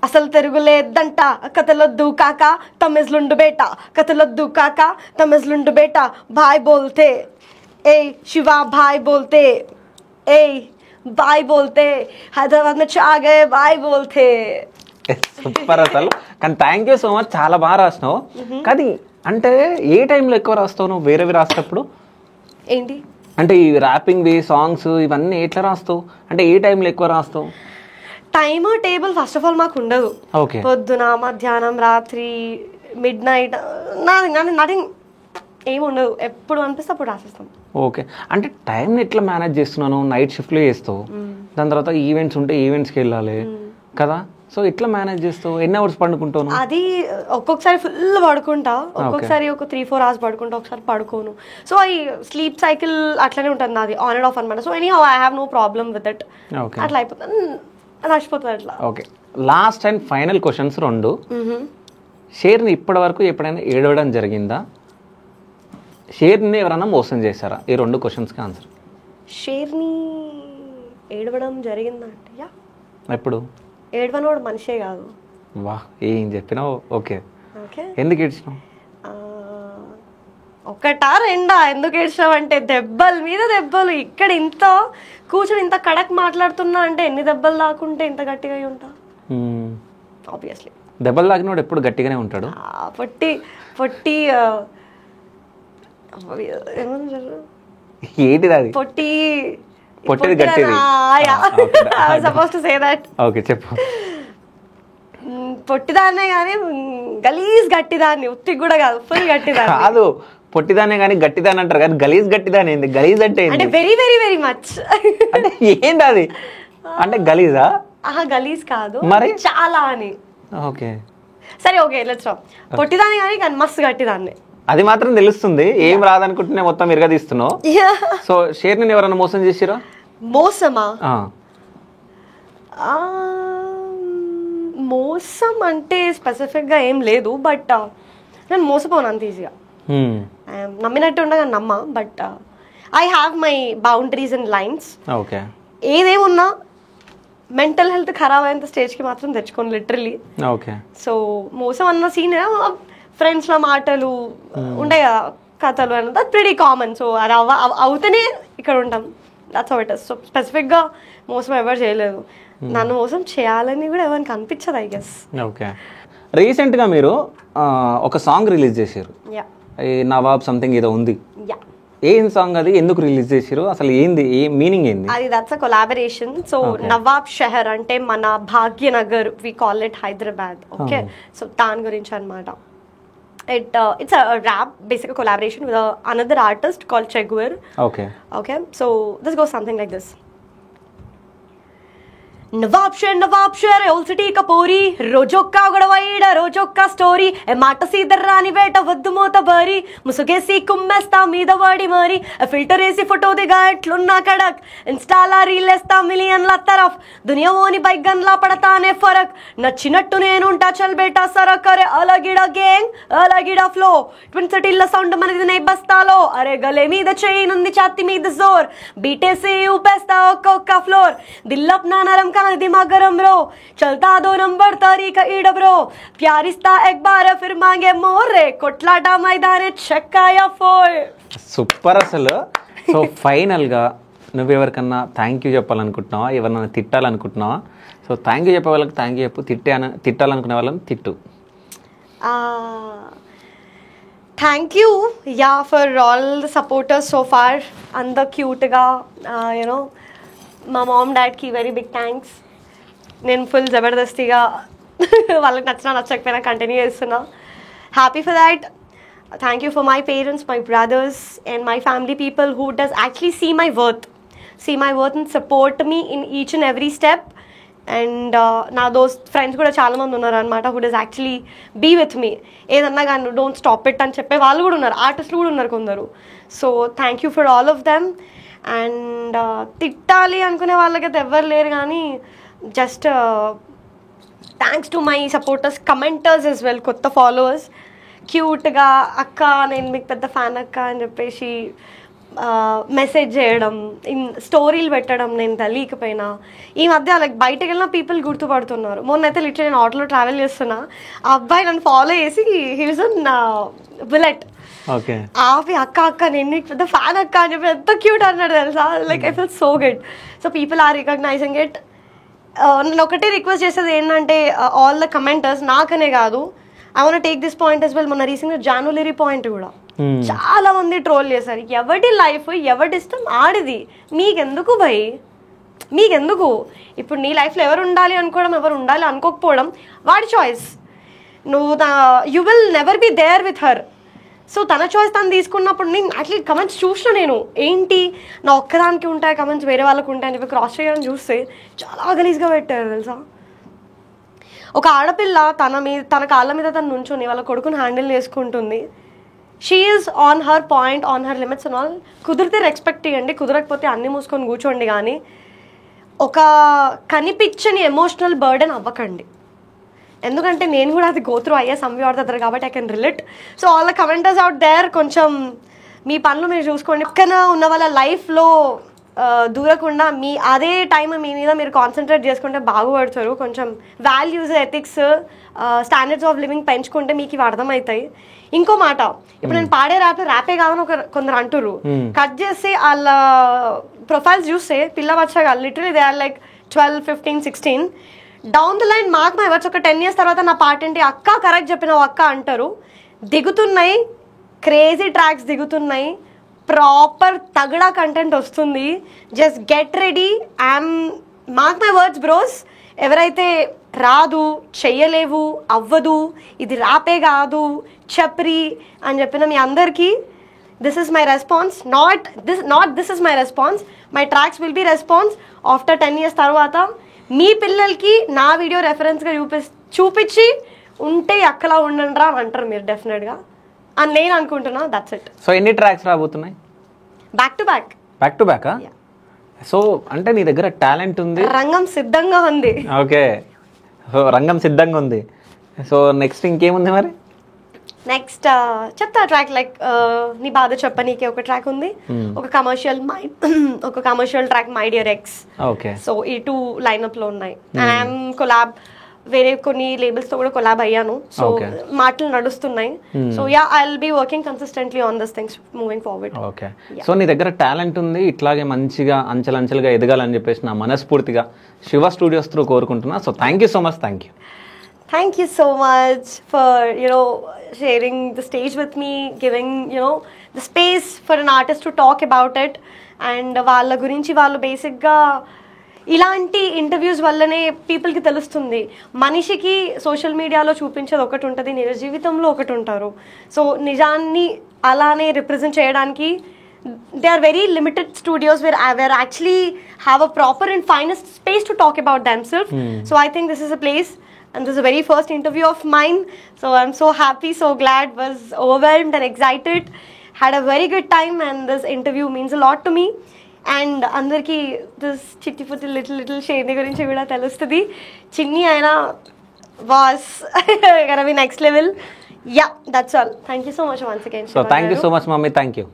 A: అసలు తిరుగులేదంట, కథలొద్దు కాక తమిజ్లుండు బేట, భాయ్ బోల్తే ఏయ్ శివ, భాయ్ బోల్తే ఏయ్ బాయ్ బోల్తే, హైదరాబాద్ నుంచి ఆగే బాయ్ బోల్తే.
B: సూపర్ అసలు. కానీ థ్యాంక్ యూ సో మచ్, చాలా బాగా రాసినావు. కానీ అంటే ఏ టైంలో ఎక్కువ రాస్తావు నువ్వు వేరేవి రాసేటప్పుడు?
A: ఏంటి
B: అంటే ఈ ర్యాపింగ్ సాంగ్స్ ఇవన్నీ ఎట్లా రాస్తావు? అంటే ఏ టైంలో ఎక్కువ రాస్తావు?
A: Time table first of all మాకు ఉండదు.
B: ఓకే,
A: పొద్దున, మధ్యాహ్నం, రాత్రి, మిడ్ నైట్, నథింగ్ ఏమి ఉండదు. ఎప్పుడు అనిపిస్తే అప్పుడు రాసేస్తాం.
B: ఓకే, అంటే టైంని ఎట్లా మేనేజ్ చేస్తున్నాను? నైట్ షిఫ్ట్లో చేస్తావు, దాని తర్వాత ఈవెంట్స్ ఉంటే ఈవెంట్స్కి వెళ్ళాలి కదా, సో ఎట్లా మేనేజ్ చేస్తావు? ఎన్ని అవర్స్ పడుకుంటాను?
A: అది ఒక్కొక్కసారి ఫుల్ పడుకుంటా, ఒక్కొక్కసారి ఒక 3-4 hours పడుకుంటా, ఒకసారి పడుకోను. సో ఈ స్లీప్ సైకిల్ అట్లనే ఉంటుంది నాది, ఆన్ అండ్ ఆఫ్ అనమాట. So anyhow I have no problem with it. అట్లా అయిపోతుంది, నచ్చిపోతుంది అట్లా.
B: Okay, last and final questions 2. షేర్ని ఇప్పటి వరకు ఎప్పుడైనా ఏడవడం జరిగిందా? షేర్ని ఎవరైనా మోసం చేశారా? ఈ 2 క్వశ్చన్స్కి ఆన్సర్.
A: షేర్ని ఏడవడం జరిగిందంటే
B: ఎప్పుడు?
A: ఏడవనోడు మనిషే కాదు.
B: వా, ఏం చెప్పినావు. ఓకే,
A: ఓకే,
B: ఎందుకు ఏడ్చినావు?
A: ఒకటా రెండా? ఎందుకు ఏడ్చినావు అంటే దెబ్బల మీద దెబ్బలు. ఇక్కడ ఇంత కూర్చొని ఇంత కడక్ మాట్లాడుతున్నా అంటే ఎన్ని దెబ్బలు దాకుంటే ఇంత గట్టిగా ఉంటా? ఆబ్వియస్లీ
B: దెబ్బలు తాకినోడు ఎప్పుడు గట్టిగానే ఉంటాడు.
A: పొట్టి
B: ఏంటిది అది? పొట్టిది గట్టిది.
A: Suppose to say that.
B: Okay, చెప్పు.
A: పొట్టిదాన్నే కానీ గలీజ్ గట్టిదాన్ని, ఉత్తి కూడా కాదు, ఫుల్ గట్టిదాన్ని
B: కాదు. పొట్టిదానే కానీ గట్టిదాని అంటారు కానీ గలీజ్ గట్టిదాని ఏంది? గలీజ్ అంటే
A: వెరీ వెరీ వెరీ మచ్
B: అంటే ఏంటి అది? అంటే గలీజా?
A: గలీజ్ కాదు
B: మరి
A: చాలా అని.
B: ఓకే,
A: సరే ఓకే లెట్స్ పొట్టిదాన్ని కానీ మస్తు గట్టిదాన్ని.
B: అది మాత్రం తెలుస్తుంది, ఏం రాదనుకుంటున్నా మొత్తం ఇరగదీస్తున్నావు. సో షేర్ని ఎవరైనా మోసం చేసిరా?
A: మోసమా? మోసం అంటే స్పెసిఫిక్గా ఏం లేదు, బట్ నేను మోసపోను అంత ఈజీగా. నమ్మినట్టు ఉండగా నమ్మ, but I have my boundaries and lines.
B: Okay.
A: ఏదేమున్నా మెంటల్ హెల్త్ ఖరాబ్ అయ్యేంత స్టేజ్కి మాత్రం తెచ్చుకోను లిటరలీ.
B: ఓకే.
A: సో మోసం అన్న సీన్ ఫ్రెండ్స్ల మాటలు ఉంటాయి కదా, కథలు అన్న దట్ ప్రిటీ కామన్. సో అది అవుతేనే ఇక్కడ ఉంటాం, that's how it is. So స్పెసిఫిక్గా మోసం ఎవరు చేయలేదు, నన్ను మోసం చేయాలని కూడా ఎవరికి అనిపించదు ఐ గెస్.
B: ఓకే. రీసెంట్గా మీరు ఒక సాంగ్ రిలీజ్ చేశారు, ఈ నవాబ్ సంథింగ్ ఏదో ఉంది. ఏం సాంగ్ అది, ఎందుకు రిలీజ్ చేసారు, అసలు ఏంది, ఏ మీనింగ్ ఏంది?
A: అది దట్స్ అ కొలాబరేషన్. సో నవాబ్ షహర్ అంటే మన Bhagyanagar, we call it Hyderabad. Okay. So దాని గురించి అనమాట. It's a rap, basically a collaboration with another artist called Cheguar. Okay. So this goes something like this. नवाब शेर ओल सिटी का पोरी रोजोक्का गड़वाईड रोजोक्का स्टोरी ए माट सीदर रानी बेटा वद्दु मोत बरी मुसुगेसी कुम्मेस्ता मीद वाडी मारी ए फिल्टर एसी फोटो दिगा एट्लुन्ना कड़क इंस्टाला रीलेस्ता मिलियन ला तरफ दुनिया वोनी बाइक गनला पड़ताने फरक नच्चिनट्टु नेनुंटा चल बेटा सरक अरे अलगिड़ा गैंग अलगिड़ा फ्लो ट्विन सिटीला सौंड मनदी नहीं बस्तालो अरे गले मीद चैन उंदी छाती मीद जोर बीटेसी ऊपेस्ता ఒక్కొక్క ఫ్లోర్ దిల్లప్నా నరం दिमाग गरम ब्रो चलता 2 नंबर तरीका ईड ब्रो प्यारिस्ता एक बार फिर मांगे मोरे कोట్లాట మైదానే చెక్కాయ ఫోర్.
B: సూపర్ అసలు. సో ఫైనల్గా నువ్వు ఎవరికన్నా థ్యాంక్ యూ చెప్పాలనుకుంటున్నావా, ఎవరినైనా తిట్టాలనుకుంటున్నావా? సో థ్యాంక్ యూ చెప్పే వాళ్ళకి థ్యాంక్ యూ చెప్పు, తిట్టాలనుకునే వాళ్ళని తిట్టు.
A: Thank you for all the supporters so far. అంత క్యూట్గా యూనో మా మామ్ డాడ్కి వెరీ బిగ్ థ్యాంక్స్. నేను ఫుల్ జబర్దస్తిగా వాళ్ళకి నచ్చినా నచ్చకపోయినా కంటిన్యూ చేస్తున్నా. Happy for that. Thank you for my parents, my brothers and my family people who does actually see my worth and support me in each and every step. And నా friends కూడా చాలామంది ఉన్నారు అనమాట who does actually be with మీ. ఏదన్నా కానీ don't stop it అని చెప్పే వాళ్ళు కూడా ఉన్నారు, ఆర్టిస్టులు కూడా ఉన్నారు కొందరు. So thank you for all of them. And తిట్టాలి అనుకునే వాళ్ళకైతే ఎవ్వరు లేరు, కానీ just thanks to my supporters, commenters as well, కొత్త ఫాలోవర్స్ క్యూట్గా అక్క నేను మీకు పెద్ద ఫ్యాన్ అక్క అని చెప్పేసి మెసేజ్ చేయడం, స్టోరీలు పెట్టడం నేను తెలియకపోయినా. ఈ మధ్య లైక్ బయటకు వెళ్ళిన పీపుల్ గుర్తుపడుతున్నారు. మొన్నైతే లిటరల్లీ నేను ఆటోలో ట్రావెల్ చేస్తున్నా, ఆ అబ్బాయి నన్ను ఫాలో చేసి హీ వాజ్ ఆన్ బుల్లెట్ ఆపి అక్క అక్క నేను నీకు పెద్ద ఫ్యాన్ అక్క అని చెప్పి ఎంత క్యూట్ అన్నాడు తెలుసా. Like I feel so good. So people are recognising it. నేను ఒకటే రిక్వెస్ట్ చేసేది ఏంటంటే ఆల్ ద కమెంటర్స్, నాకనే కాదు, I want take this point as well. మొన్న రీసెంట్గా జాన్యులరీ పాయింట్ కూడా చాలా మంది ట్రోల్ చేశారు. ఎవరి లైఫ్ ఎవరి ఇష్టం ఆడిది, మీకెందుకు భయ్, మీకెందుకు? ఇప్పుడు నీ లైఫ్లో ఎవరు ఉండాలి అనుకోవడం, ఎవరు ఉండాలి అనుకోకపోవడం వాడి చాయిస్. నువ్వు you will never be there with her. So తన చాయిస్ తను తీసుకున్నప్పుడు నేను అట్లీస్ట్ కమెంట్స్ చూసిన, నేను ఏంటి నా ఒక్కదానికి ఉంటాయి కమెంట్స్ వేరే వాళ్ళకు ఉంటాయని చెప్పి క్రాస్ చేయడం చూస్తే చాలా గలీజ్గా పెట్టారు తెలుసా. ఒక ఆడపిల్ల తన కాళ్ళ మీద తను నుంచొని వాళ్ళ కొడుకుని హ్యాండిల్ చేసుకుంటుంది. She is on her point, on her limits and all. కుదిరితే రెస్పెక్ట్ ఇవ్వండి, కుదరకపోతే అన్నీ మూసుకొని కూర్చోండి, కానీ ఒక కనిపించని ఎమోషనల్ బర్డెన్ అవ్వకండి. ఎందుకంటే నేను కూడా అది గోత్రూ అయ్యే సంవ్యూ అవుతారు కాబట్టి I can relate. So all the commenters out there, కొంచెం మీ పనులు మీరు చూసుకోండి. పక్కన ఉన్న వాళ్ళ లైఫ్లో దూరకుండా మీ అదే టైం మీ మీద మీరు కాన్సన్ట్రేట్ చేసుకుంటే బాగుపడతారు. కొంచెం values, ethics, standards of living పెంచుకుంటే మీకు ఇవి అర్థమవుతాయి. ఇంకో మాట, ఇప్పుడు నేను పాడే ర్యాపే కాదని కొందరు అంటుర్రు. కట్ చేసి వాళ్ళ ప్రొఫైల్స్ చూస్తే పిల్ల వచ్చాగా literally they are like 12, 15, 16. Down the line mark my words, ఒక 10 years తర్వాత నా పాట ఏంటి అక్క కరెక్ట్ చెప్పినావు అక్క అంటారు. దిగుతున్నాయి క్రేజీ ట్రాక్స్, దిగుతున్నాయి ప్రాపర్ తగడా కంటెంట్ వస్తుంది. Just get ready. I'm mark my words bros, ఎవరైతే రాదు, చెయ్యలేవు, అవ్వదు, ఇది రాపే కాదు, చప్రి అని చెప్పిన మీ అందరికీ this is my response. Not this is my response, my tracks will be response after 10 years తర్వాత. మీ పిల్లలకి నా వీడియో రెఫరెన్స్గా చూపించి ఉంటే అక్కలా ఉండండి రా అని అంటారు మీరు డెఫినెట్గా అని నేను అనుకుంటున్నా. That's it.
B: సో ఎన్ని ట్రాక్స్ రాబోతున్నాయి?
A: Back to back.
B: Back to బ్యాకా? సో అంటే నీ దగ్గర టాలెంట్ ఉంది,
A: రంగం సిద్ధంగా ఉంది.
B: ఓకే, సో రంగం సిద్ధంగా ఉంది. సో నెక్స్ట్ ఇంకేముంది మరి?
A: నెక్స్ట్ చెప్తా ట్రాక్ లైక్ నీ బాధ చెప్పనీకే ఒక ట్రాక్ ఉంది, ఒక commercial track my dear X.
B: Okay.
A: So ఈ 2 లైనప్ లో ఉన్నాయి. అండ్ కొలాబ్ వేరే కొన్ని లేబుల్స్ తో కూడా కొలాబ్ అయ్యాను. సో మాటలు నడుస్తున్నాయి. So yeah I will be working consistently on this things moving forward.
B: Okay. So నీ దగ్గర టాలెంట్ ఉంది, ఇట్లాగే మంచిగా అంచెలంచెలుగా ఎదగాలని చెప్పేసి నా మనస్ఫూర్తిగా శివ స్టూడియోస్ త్రూ కోరుకుంటున్నా. So thank you so much.
A: Thank you so much for, sharing the stage with me, giving, the space for an artist to talk about it. And వాళ్ళ గురించి వాళ్ళు బేసిక్గా ఇలాంటి ఇంటర్వ్యూస్ వల్లనే పీపుల్కి తెలుస్తుంది. మనిషికి సోషల్ మీడియాలో చూపించేది ఒకటి ఉంటుంది, నిజ జీవితంలో ఒకటి ఉంటారు. సో నిజాన్ని అలానే రిప్రజెంట్ చేయడానికి they are very limited studios where actually have a proper and finest space to talk about themselves. So I think this is a place. And this is the very first interview of mine. So I'm so happy, so glad, was overwhelmed and excited. Had a very good time and this interview means a lot to me. And andarki this chitti putti little shade gurinchi kuda telustadi. Chinni aina was gonna be next level. Yeah, that's all. Thank you so much once again.
B: So thank you so much, mommy. Thank you.